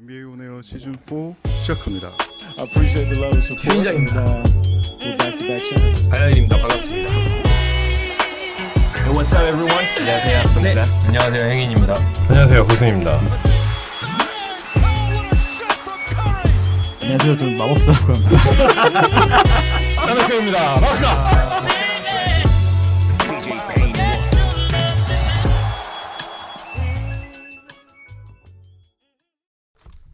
NBA 온에어 시즌 4 시작합니다. I appreciate the love and support. 주인장입니다. We're back to back champs. 하연입니다. 반갑습니다. What's up, everyone? 안녕하세요. 네. 안녕하세요, 행인입니다. 안녕하세요. 고승입니다. 안녕하세요. 저는 마법사라고 합니다. 안녕하십니까. 반갑습니다.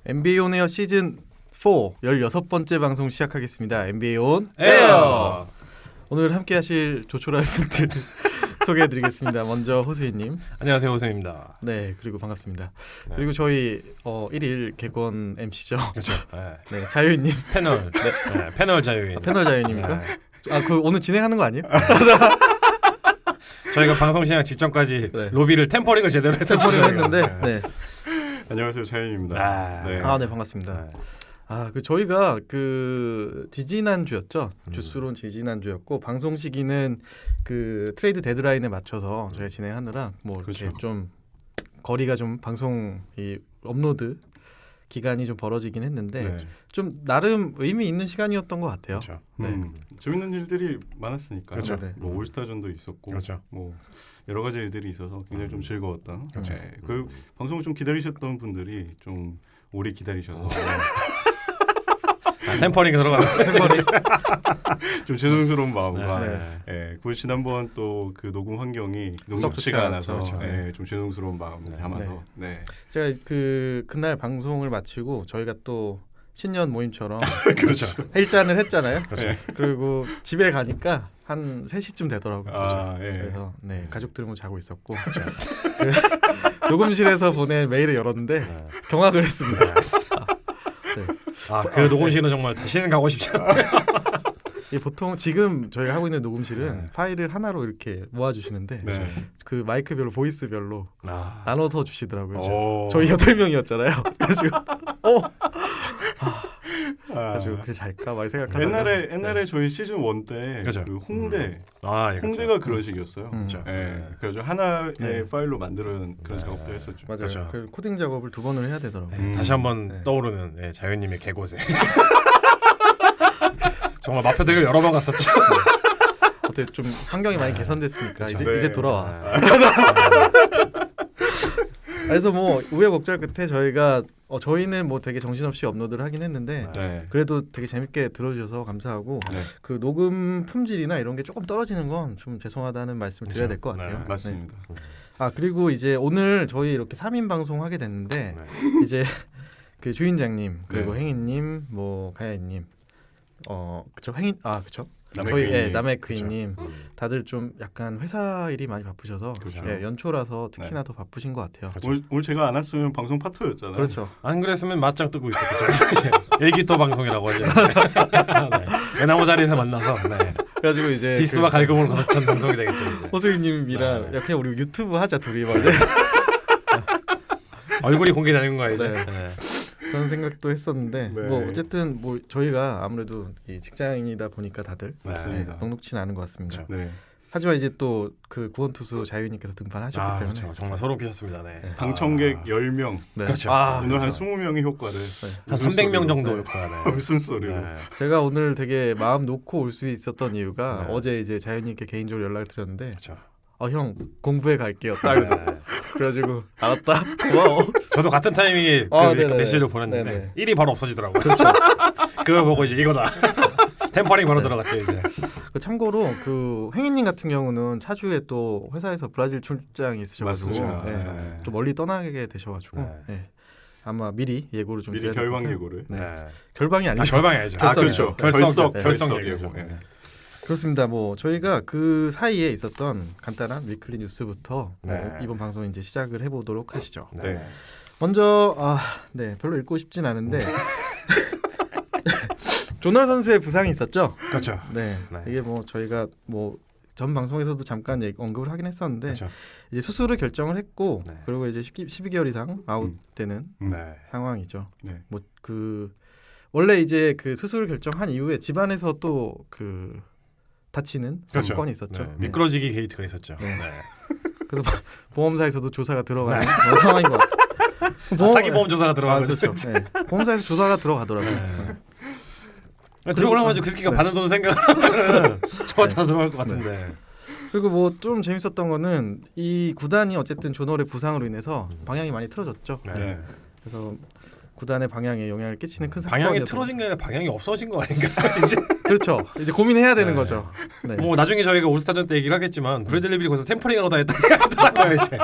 NBA 온 에어 시즌 4 16번째 방송 시작하겠습니다. NBA 온 에어. 오늘 함께 하실 조촐할 분들 소개해드리겠습니다. 먼저 호수이님. 안녕하세요. 호승입니다. 네, 그리고 반갑습니다. 네. 그리고 저희 1일 개건 MC죠. 그렇죠. 네. 네, 자유인님. 패널. 네. 패널 자유인. 패널 자유인입니까? 네. 그 오늘 진행하는 거 아니에요? 저희가 방송 시작 직전까지 네. 로비를 템퍼링을 제대로 했었죠. 템퍼링을 했는데 네. 안녕하세요, 자연입니다. 네, 반갑습니다. 저희가 지지난 주였죠. 주스론 지지난 주였고 방송 시기는 그 트레이드 데드라인에 맞춰서 저희가 진행하느라 뭐 이렇게 그렇죠. 좀 거리가 좀 방송 이 업로드 기간이 좀 벌어지긴 했는데 네. 좀 나름 의미 있는 시간이었던 것 같아요. 그렇죠. 재밌는 일들이 많았으니까. 그렇죠. 네. 뭐 올스타전도 있었고, 그렇죠. 뭐 여러 가지 일들이 있어서 굉장히 좀 즐거웠던. 그렇죠. 네. 그 방송을 좀 기다리셨던 분들이 좀 오래 기다리셔서 템퍼링 들어가는. 좀 죄송스러운 마음과. 네. 예, 그 지난번 또 그 녹음 환경이 썩 좋지 녹록지가 않아서 않았죠. 예, 좀 죄송스러운 마음을 담아서. 네. 제가 그날 방송을 마치고 저희가 또 신년 모임처럼 그렇죠. 일잔을 했잖아요. 그렇죠. 그리고 집에 가니까 한 3시쯤 되더라고요. 아, 예. 그래서 네, 가족들은 뭐 자고 있었고 그 녹음실에서 보낸 메일을 열었는데 경악을 했습니다. 그 녹음실은 정말 다시는 가고 싶지 않아요. 보통 지금 저희가 하고 있는 녹음실은 파일을 하나로 이렇게 모아주시는데 네. 그 마이크별로 보이스별로 나눠서 주시더라고요. 오. 저희 8명이었잖아요. 그래가지고 그래가지고 그게 잘까 막 생각하다가 옛날에 저희 시즌 1 때 그렇죠. 그 홍대 예, 홍대가 그런 식이었어요. 그렇죠. 예, 그래서 하나의 네. 파일로 만드는 그런 작업도 했었죠. 맞아요. 그렇죠. 그 코딩 작업을 2번을 해야 되더라고요. 다시 한번 네. 떠오르는 자유님의 개고생. 정말 마표대를 여러 번 갔었죠. 어때 좀 환경이 많이 개선됐으니까 그렇죠. 네. 이제 돌아와. 그래서 뭐 우여곡절 끝에 저희가 저희는 뭐 되게 정신없이 업로드를 하긴 했는데 네. 그래도 되게 재밌게 들어주셔서 감사하고 네. 그 녹음 품질이나 이런 게 조금 떨어지는 건 좀 죄송하다는 말씀을 드려야 될 것 같아요. 네, 맞습니다. 그리고 이제 오늘 저희 이렇게 3인 방송 하게 됐는데 이제 그 주인장님 그리고 네. 행인님 뭐 가야님 그쵸 행인 그쵸 남의 저희 크이님. 남의 크이님 다들 좀 약간 회사 일이 많이 바쁘셔서 그렇죠. 연초라서 특히나 더 바쁘신 것 같아요. 오늘 제가 안 왔으면 방송 파토였잖아요. 그렇죠. 안 그랬으면 맞짱 뜨고 있었겠죠. 일기토 방송이라고 하죠. 외나무 자리에서 만나서 그래가지고 이제 디스와 갈굼을 거듭한 방송이 되겠죠. 이제. 호수님이랑 네. 야 그냥 우리 유튜브 하자 둘이 막 이제 얼굴이 공개되는 거야 이제. 네. 네. 그런 생각도 했었는데 네. 뭐 어쨌든 뭐 저희가 아무래도 이 직장인이다 보니까 다들 맞습니다. 녹록치는 않은 것 같습니다. 네. 하지만 이제 또 그 구원투수 자유님께서 등판하셨기 때문에 그렇죠. 정말 소름 끼쳤습니다. 네. 방청객 10명. 네. 그렇죠. 오늘 한 20명의 효과를 한 300명 정도 네. 효과가. 웃음소리로. 제가 오늘 되게 마음 놓고 올 수 있었던 이유가 네. 어제 이제 자유님께 개인적으로 연락을 드렸는데 그렇죠. 형 공부해 갈게요. 딱 그래가지고 알았다. 고마워. 저도 같은 타이밍에 네네네. 메시지를 보냈는데 네네. 일이 바로 없어지더라고요. 그렇죠. 그걸 보고 이제 이거다. 템퍼링 바로 들어갔죠 이제. 참고로 그 행인님 같은 경우는 차주에 또 회사에서 브라질 출장이 있으셔가지고 맞습니다. 네. 네. 좀 멀리 떠나게 되셔가지고 네. 네. 아마 미리 예고를 좀 미리 드려야 될 결방 것 같아요. 예고를. 네. 결방이 아니죠. 결방이 아니죠. 결석이죠. 그렇죠. 결석 예고. 예고. 네. 그렇습니다. 뭐 저희가 그 사이에 있었던 간단한 위클리 뉴스부터 네. 이번 방송 이제 시작을 해보도록 하시죠. 네. 먼저 별로 읽고 싶진 않은데 조널 선수의 부상이 있었죠. 그렇죠. 네. 네. 이게 뭐 저희가 뭐 전 방송에서도 잠깐 언급을 하긴 했었는데 그렇죠. 이제 수술을 결정을 했고 네. 그리고 이제 12개월 이상 아웃되는 네. 상황이죠. 네. 뭐 원래 이제 그 수술 결정한 이후에 집안에서 또 다치는 그렇죠. 사건이 있었죠. 네. 네. 미끄러지기 게이트가 있었죠. 네. 네. 그래서 보험사에서도 조사가 들어가는 그런 상황인 것 같아요. 사기보험 조사가 들어간 거죠. 그렇죠. 네. 보험사에서 조사가 들어가더라고요. 들어오고 나면 그 새끼가 받는 돈 생각하면 저한테 안성할 것 같은데. 그리고 뭐 좀 재밌었던 거는 이 구단이 어쨌든 조널의 부상으로 인해서 방향이 많이 틀어졌죠. 네. 그래서 구단의 방향에 영향을 끼치는 큰 방향이 사건이었던 틀어진 게 아니라 방향이 없어진 거 아닌가? 이제 그렇죠. 이제 고민해야 되는 네. 거죠. 네. 뭐 나중에 저희가 올스타전 때 얘기를 하겠지만 브래들리 빌이 거기서 템퍼링을 하다 했다고요 이제.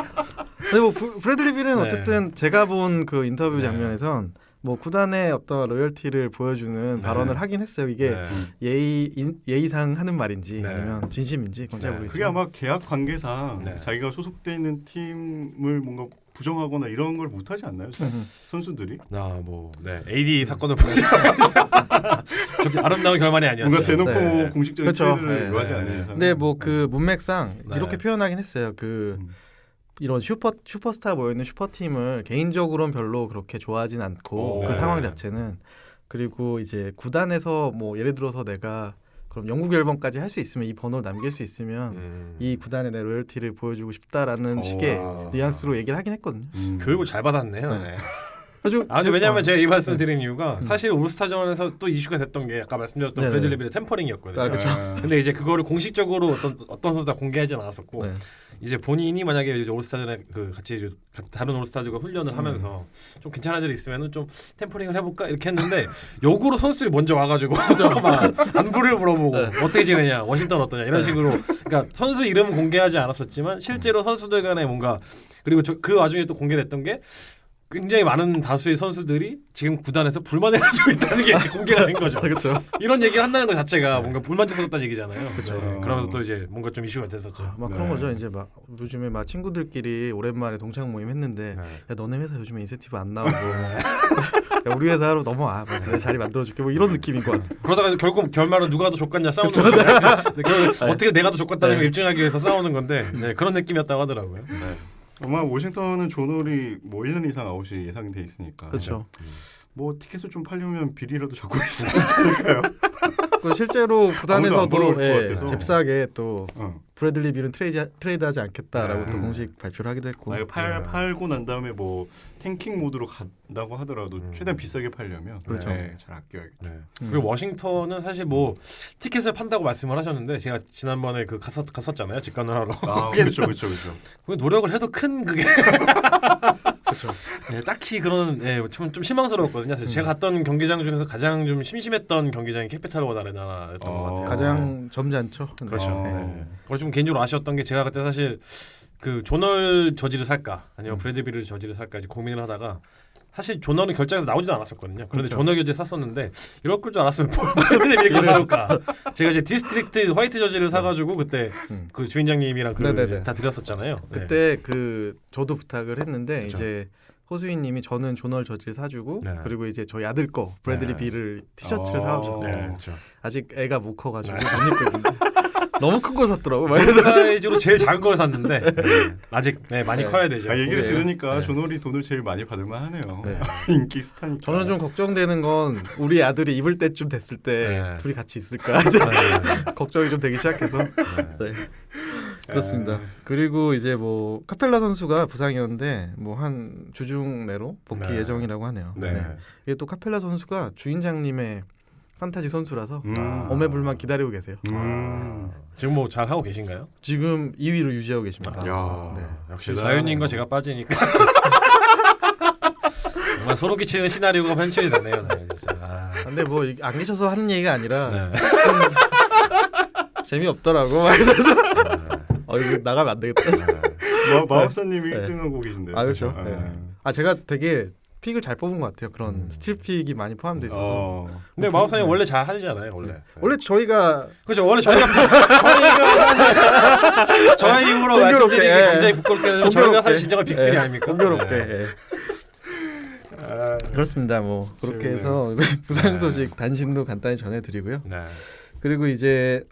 근데 뭐 브래들리 빌은 네. 어쨌든 제가 본 그 인터뷰 네. 장면에선 뭐 구단의 어떤 로열티를 보여주는 네. 발언을 하긴 했어요. 이게 네. 예의상 하는 말인지 네. 아니면 진심인지 그건 잘 네. 모르겠지만 그게 아마 계약 관계상 네. 자기가 소속돼 있는 팀을 뭔가 부정하거나 이런 걸 못하지 않나요? 선수들이 네. AD 사건을 보면 저기 아름다운 결말이 아니었죠. 뭔가 대놓고 네. 공식적인 그렇죠. 트레이드를 네. 요하지 네. 않는 이상. 근데 뭐 그 문맥상 네. 이렇게 표현하긴 했어요. 그 이런 슈퍼스타 모여 있는 슈퍼팀을 개인적으로는 별로 그렇게 좋아하진 않고 오, 그 네. 상황 자체는 그리고 이제 구단에서 뭐 예를 들어서 내가 그럼 영국 앨범까지 할 수 있으면 이 번호를 남길 수 있으면 이 구단에 내 로열티를 보여주고 싶다라는 오. 식의 뉘앙스로 얘기를 하긴 했거든요. 교육을 잘 받았네요. 네. 네. 아주 아니 왜냐면 제가 이 말씀을 드린 이유가 사실 올스타전에서 또 이슈가 됐던 게 아까 말씀드렸던 네네. 브래들리 빌의 템퍼링이었거든요. 아, 그쵸. 근데 이제 그거를 공식적으로 어떤 선수가 공개하지는 않았었고 네. 이제 본인이 만약에 이제 올스타전에 그 같이 이제 다른 올스타들과 훈련을 하면서 좀 괜찮은 일이 있으면은 좀 템퍼링을 해볼까 이렇게 했는데 역으로 선수들이 먼저 와가지고 막 안부를 물어보고 어떻게 지내냐 워싱턴 어떠냐 이런 식으로 그러니까 선수 이름은 공개하지 않았었지만 실제로 선수들 간에 뭔가 그리고 그 와중에 또 공개됐던 게 굉장히 많은 다수의 선수들이 지금 구단에서 불만을 가지고 있다는 게 이제 공개가 된 거죠. 그렇죠. 이런 얘기를 한다는 것 자체가 뭔가 불만족스럽다는 얘기잖아요. 그쵸. 네. 그러면서 또 이제 뭔가 좀 이슈가 됐었죠. 막 네. 그런 거죠. 이제 막 요즘에 막 친구들끼리 오랜만에 동창 모임 했는데 네. 야 너네 회사 요즘에 인센티브 안 나오고 야, 우리 회사로 넘어와. 뭐 내가 자리 만들어줄게. 뭐 이런 느낌인 것 같아. 그러다가 결국 결말은 누가 더 족같냐 싸우는 거죠. 네, 결국 어떻게 내가 더 족같다는 걸 입증하기 위해서 싸우는 건데 네, 그런 느낌이었다고 하더라고요. 아마 워싱턴은 조널이 뭐 1년 이상 아웃이 예상이 돼 있으니까. 그렇죠. 뭐 티켓을 좀 팔려면 비리라도 잡고 있어야 되니까요. 그 실제로 구단에서도 안 부러울 것 같아서. 잽싸게 또 어. 브래들리 빌은 트레이드하지 않겠다라고 네. 또 공식 발표를 하기도 했고. 만약 팔고 난 다음에 뭐 탱킹 모드로 간다고 하더라도 최대한 비싸게 팔려면 그렇죠. 네, 잘 아껴야겠죠. 네. 그리고 워싱턴은 사실 뭐 티켓을 판다고 말씀을 하셨는데 제가 지난번에 그 갔었잖아요 직관을 하러. 아, 그렇죠. 그 노력을 해도 큰 그게 그렇죠. 네, 딱히 그런 좀 실망스러웠거든요. 사실 제가 갔던 경기장 중에서 가장 좀 심심했던 경기장이 캐피탈 원 아레나였던 것 같아요. 가장 점잖죠. 그렇죠. 어. 네. 그래서 좀 개인적으로 아쉬웠던 게 제가 그때 사실 그 조널 저지를 살까 아니면 브래드비를 저지를 살까 이제 고민을 하다가 사실 조널은 결정해서 나오지도 않았었거든요. 그런데 그렇죠. 조널 교재 샀었는데 이럴 줄 알았으면 브래드비를 거 사올까. 제가 이제 디스트릭트 화이트 저지를 사가지고 그때 그 주인장님이랑 네네네. 다 드렸었잖아요. 네. 그때 그 저도 부탁을 했는데 그쵸. 이제 호수인님이 저는 조널 저지를 사주고 네. 그리고 이제 저희 아들 거 브래들리 네. 빌을 티셔츠를 사오셨고 네, 그렇죠. 아직 애가 못 커가지고 네. 못 입고 있는데 너무 큰 걸 샀더라고. 막 그 이러면서. 사이즈로 제일 작은 걸 샀는데 아직 많이 네. 커야 되죠. 아, 얘기를 네. 들으니까 네. 조널이 돈을 제일 많이 받을 만하네요. 네. 인기 스타니까. 저는 좀 걱정되는 건 우리 아들이 입을 때쯤 됐을 때 네. 둘이 같이 있을까 이제 걱정이 좀 되기 시작해서 네. 그렇습니다. 그리고 이제 뭐 카펠라 선수가 부상이었는데 뭐 한 주중 내로 복귀 네. 예정이라고 하네요. 네. 이게 또 카펠라 선수가 주인장님의 판타지 선수라서 아. 어매불만 기다리고 계세요. 지금 뭐 잘 하고 계신가요? 지금 2위로 유지하고 계십니다. 야. 네. 역시 대단하네요. 자윤님과 제가 빠지니까 정말 소름 끼치는 시나리오가 편집이 되네요. 네, 진짜. 아. 근데 뭐 안 계셔서 하는 얘기가 아니라 네. 재미없더라고. 막 이러면서 이거 나가면 안 되겠다. 마법사님이 네. 1등하고 계신데요. 아 그렇죠. 아. 네. 아 제가 되게 픽을 잘 뽑은 것 같아요. 그런 스틸 픽이 많이 포함돼 있어서. 근데 마법사님 원래 잘 하시잖아요, 원래. 원래 저희가 그렇죠. 원래 저희가 저희 입으로 공교롭게, 말씀드리기 예. 굉장히 부끄럽게 하지만 저희가 사실 진정한 빅3 아닙니까? 공교롭게. 네. 예. 그렇습니다. 뭐 그렇게 재밌네요. 해서 부상 소식 단신으로 간단히 전해드리고요. 네. 그리고 이제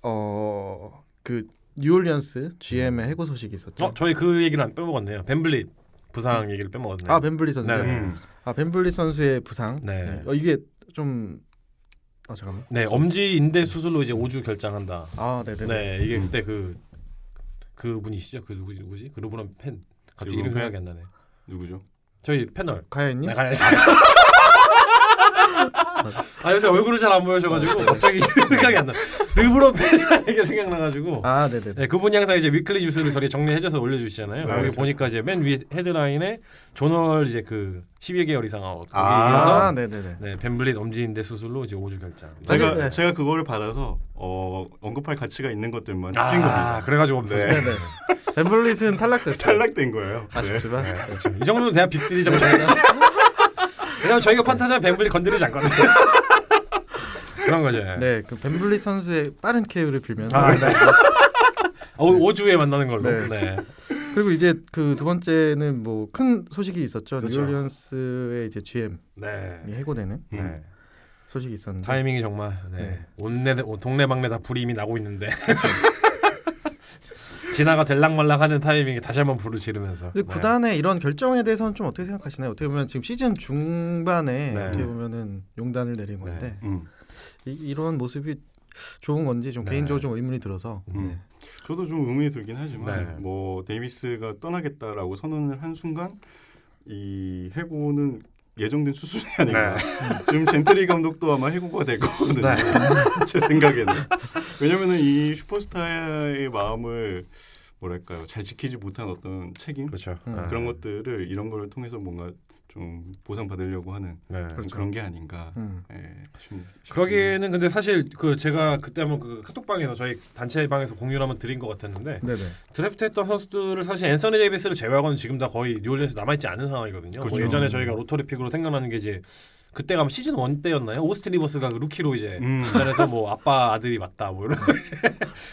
그 뉴올리언스 GM의 해고 소식이 있었죠. 저희 그 얘기를 안 빼먹었네요. 벤블릿 부상 얘기를 빼먹었네요. 아 벤블리 선수. 네. 아 벤블리 선수의 부상. 네. 이게 좀 잠깐만. 네, 엄지 인대 수술로 이제 5주 결장한다. 아 네네. 네, 이게 그때 그 분이시죠? 그 누구지? 그 르브론 팬. 갑자기 르브론 이름 팬? 생각이 안 나네. 누구죠? 저희 패널. 가야님. 네, 가야지. 아 요새 얼굴을 잘 안 보여셔가지고 갑자기 생각이 안 나. 일부러 패널이라는 게 생각나가지고. 아 네네. 네, 그분이 항상 이제 위클리 뉴스를 저렇게 정리해줘서 올려주시잖아요. 네, 여기 그렇죠. 보니까 이제 맨 위에 헤드라인에 조널 이제 그 12개월 이상 아웃. 아 거기에서 네네네. 네, 벤블릿 엄지인대 수술로 이제 5주 결장. 사실, 제가 네. 제가 그거를 받아서 언급할 가치가 있는 것들만 주신 아, 겁니다. 그래가지고 없어요. 네. 네네. 벤블릿은 탈락됐어요. 탈락된 거예요. 네. 아쉽지만. 네, 그렇죠. 이 정도는 돼야 빅3 정도. 왜냐면 저희가 판타지만 벤블릿 건드리지 않거든요. 그런 거죠. 네, 그 벤블릿 선수의 빠른 KO를 빌면서. 아, 네. 5주에 만나는 걸로. 네. 네. 그리고 이제 그 두 번째는 뭐 큰 소식이 있었죠. 그렇죠. 뉴올리언스의 이제 GM이 네. 해고되는 네. 소식이 있었는데. 타이밍이 정말 네. 네. 동네방네 다 불이 이미 나고 있는데 진화가 될락말락하는 타이밍에 다시 한번 불을 지르면서. 근데 구단의 이런 결정에 대해서는 좀 어떻게 생각하시나요? 어떻게 보면 지금 시즌 중반에 네. 어떻게 보면은 용단을 내린 건데 음. 이런 모습이 좋은 건지 좀 네. 개인적으로 좀 의문이 들어서. 음. 저도 좀 의문이 들긴 하지만 네. 뭐 데이비스가 떠나겠다라고 선언을 한 순간 이 해고는 예정된 수순이 아닌가. 지금 젠트리 감독도 아마 해고가 될 거거든요. 네. 제 생각에는. 왜냐면은 이 슈퍼스타의 마음을 뭐랄까요, 잘 지키지 못한 어떤 책임 그렇죠. 그런 것들을 이런 걸 통해서 뭔가 좀 보상받으려고 하는 네. 그런게 아닌가. 음. 싶습니다. 그러기에는 근데 사실 그 제가 그때 한번 그 카톡방에서 저희 단체 방에서 공유를 한번 드린 것 같았는데 네네. 드래프트했던 선수들을 사실 앤서니 데이비스를 제외하고는 지금 다 거의 뉴올리언스 남아있지 않은 상황이거든요. 뭐 그렇죠. 예전에 저희가 로터리 픽으로 생각나는 게 이제 그때가 아마 시즌 1 때였나요? 오스틴 리버스가 그 루키로 이제 구단에서 뭐 아빠 아들이 맞다 뭐 이런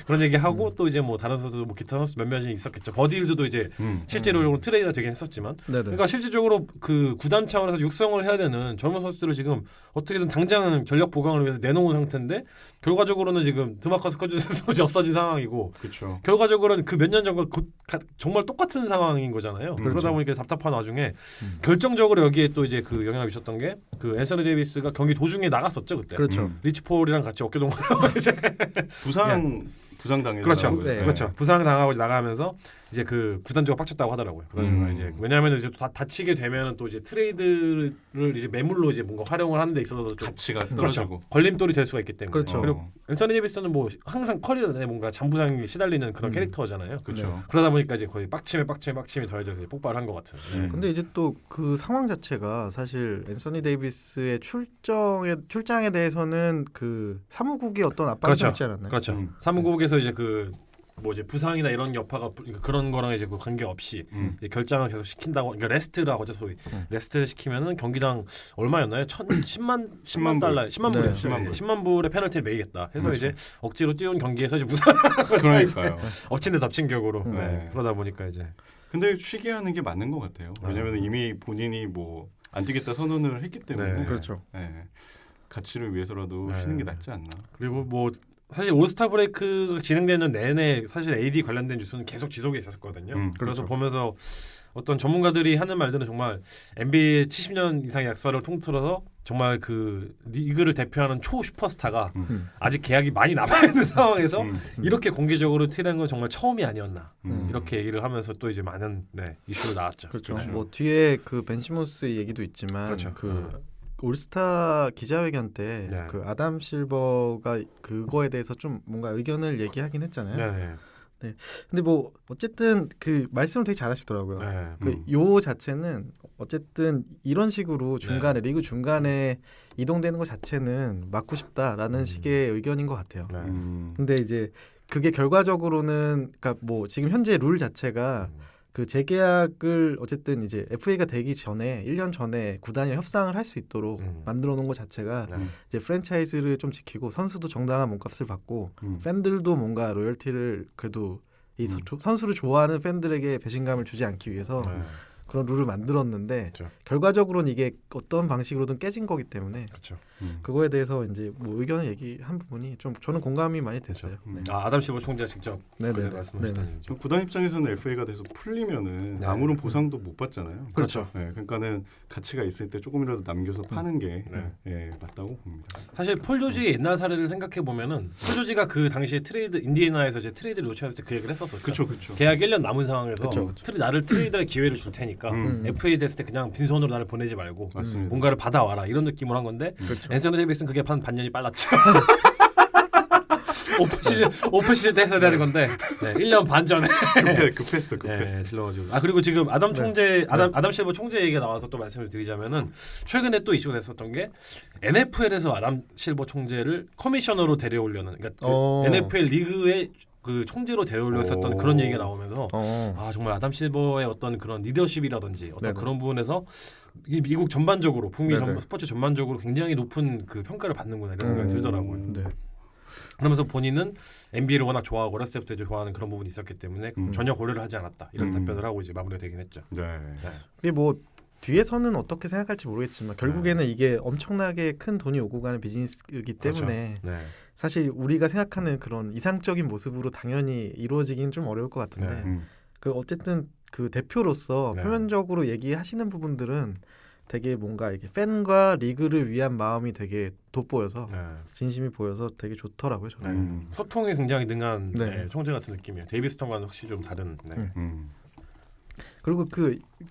그런 얘기하고 또 이제 뭐 다른 선수 뭐 기타 선수 몇몇이 있었겠죠. 버디힐드도 이제 실제로 트레이드가 되긴 했었지만 네네. 그러니까 실질적으로 그 구단 차원에서 육성을 해야 되는 젊은 선수들을 지금 어떻게든 당장 전력 보강을 위해서 내놓은 상태인데 결과적으로는 지금 드마커스 커즈슨이 없어진 상황이고 그렇죠. 결과적으로는 그 몇 년 전과 정말 똑같은 상황인 거잖아요. 그렇죠. 그러다 보니까 답답한 와중에 결정적으로 여기에 또 이제 그 영향을 미쳤던 게 그 앤서니 데이비스가 경기 도중에 나갔었죠 그때. 그렇죠. 리치 폴이랑 같이 어깨 동무하고 이제 부상당해서 그렇죠. 나가고요. 네. 그렇죠. 부상 당하고 나가면서 이제 그 구단주가 빡쳤다고 하더라고요. 구단주가 이제 왜냐하면 이제 다치게 되면은 또 이제 트레이드를 이제 매물로 이제 뭔가 활용을 하는 데 있어서 좀 가치가 그렇죠. 떨어지고. 걸림돌이 될 수가 있기 때문에. 그렇죠. 그리고 앤서니 데이비스는 뭐 항상 커리어에 뭔가 잔부상에 시달리는 그런 음. 캐릭터잖아요. 그렇죠. 그러다 보니까 이제 거의 빡침에 더해져서 이제 폭발한 것 같은. 네. 근데 이제 또 그 상황 자체가 사실 앤서니 데이비스의 출장에 대해서는 그 사무국이 어떤 압박이 그렇죠. 있지 않았나요? 그렇죠. 사무국에서 이제 그 뭐 이제 부상이나 이런 여파가 그런 거랑 이제 그 관계 없이 이제 결장을 계속 시킨다고 그러니까 레스트라고 하죠 소위 레스트를 시키면은 경기당 얼마였나요? 10만 달러 10만 불 네. 10만 불의 페널티를 매기겠다 해서 그렇죠. 이제 억지로 띄운 경기에서 이제 무상 그러니까요. 엎친 데 덮친 격으로 네. 네. 그러다 보니까 이제 근데 쉬게 하는 게 맞는 것 같아요. 왜냐하면 이미 본인이 뭐 안 뛰겠다 선언을 했기 때문에 네. 그렇죠. 네. 가치를 위해서라도 네. 쉬는 게 낫지 않나. 그리고 뭐 사실 올스타 브레이크가 진행되는 내내 사실 AD 관련된 뉴스는 계속 지속이 있었거든요. 그렇죠. 그래서 보면서 어떤 전문가들이 하는 말들은 정말 NBA 70년 이상의 약수를 통틀어서 정말 그 리그를 대표하는 초 슈퍼스타가 아직 계약이 많이 남아 있는 상황에서 이렇게 공개적으로 튀는 건 정말 처음이 아니었나 이렇게 얘기를 하면서 또 이제 많은 이슈로 나왔죠. 그렇죠. 뭐 뒤에 그 벤 시몬스 얘기도 있지만 그렇죠. 그 올스타 기자회견 때 네. 그 아담 실버가 그거에 대해서 좀 뭔가 의견을 얘기하긴 했잖아요. 네. 근데 뭐 어쨌든 그 말씀을 되게 잘하시더라고요. 네. 그 요 자체는 어쨌든 이런 식으로 중간에 리그 중간에 이동되는 것 자체는 막고 싶다라는 식의 의견인 것 같아요. 네. 근데 이제 그게 결과적으로는 그러니까 뭐 지금 현재 룰 자체가 그 재계약을 어쨌든 이제 FA가 되기 전에 1년 전에 구단이 협상을 할 수 있도록 만들어 놓은 것 자체가 이제 프랜차이즈를 좀 지키고 선수도 정당한 몸값을 받고 팬들도 뭔가 로열티를 그래도 이 선수를 좋아하는 팬들에게 배신감을 주지 않기 위해서 그런 룰을 만들었는데 그렇죠. 결과적으로는 이게 어떤 방식으로든 깨진 거기 때문에 그렇죠. 그거에 대해서 이제 뭐 의견을 얘기한 부분이 좀 저는 공감이 많이 됐어요. 네. 아담 실버 총재가 직접 네네네. 말씀하셨다는 얘기죠. 구단 입장에서는 FA가 돼서 풀리면은 네. 아무런 보상도 못 받잖아요. 그렇죠. 네, 그러니까는 가치가 있을 때 조금이라도 남겨서 파는 게 네. 맞다고 봅니다. 사실 폴 조지의 옛날 사례를 생각해 보면은 폴 조지가 그 당시에 트레이드 인디애나에서 이제 트레이드를 요청했을 때 그 얘기를 했었었죠. 그렇죠. 계약 1년 남은 상황에서 그쵸. 나를 트레이드할 기회를 줄 테니까 보니까 음. FA 됐을 때 그냥 빈손으로 나를 보내지 말고 맞습니다. 뭔가를 받아와라 이런 느낌으로 한 건데 그렇죠. 앤서니 데이비스는 그게 반년이 빨랐죠. 오픈 시즌 때 했어야 되는 건데 1년 반 전에 급했어. 질러가지고 그리고 지금 아담 총재 아담 실버 총재 얘기가 나와서 또 말씀을 드리자면은 최근에 또 이슈가 됐었던 게 NFL에서 아담 실버 총재를 커미셔너로 데려오려는 그러니까 그 NFL 리그의 그 총재로 데려오려했었던 그런 얘기가 나오면서 아 정말 아담 실버의 어떤 그런 리더십이라든지 어떤 네네. 그런 부분에서 이 미국 전반적으로 북미 네네. 스포츠 전반적으로 굉장히 높은 그 평가를 받는구나 이런 생각이 들더라고요. 네. 그러면서 본인은 NBA를 워낙 좋아하고 어렸을 때부터 좋아하는 그런 부분이 있었기 때문에 전혀 고려를 하지 않았다 이런 답변을 하고 이제 마무리가 되긴 했죠. 네. 이게 뭐 뒤에서는 어떻게 생각할지 모르겠지만 결국에는 이게 엄청나게 큰 돈이 오고 가는 비즈니스이기 때문에 네. 사실 우리가 생각하는 그런 이상적인 모습으로 당연히 이루어지긴 좀 어려울 것 같은데 네. 그 어쨌든 그 대표로서 네. 표면적으로 얘기하시는 부분들은 되게 뭔가 이게 팬과 리그를 위한 마음이 되게 돋보여서 네. 진심이 보여서 되게 좋더라고요. 저는. 네. 소통에 굉장히 능한 네. 총재 같은 느낌이에요. 데이비스 톤과는 확실히 좀 다른. 네. 그리고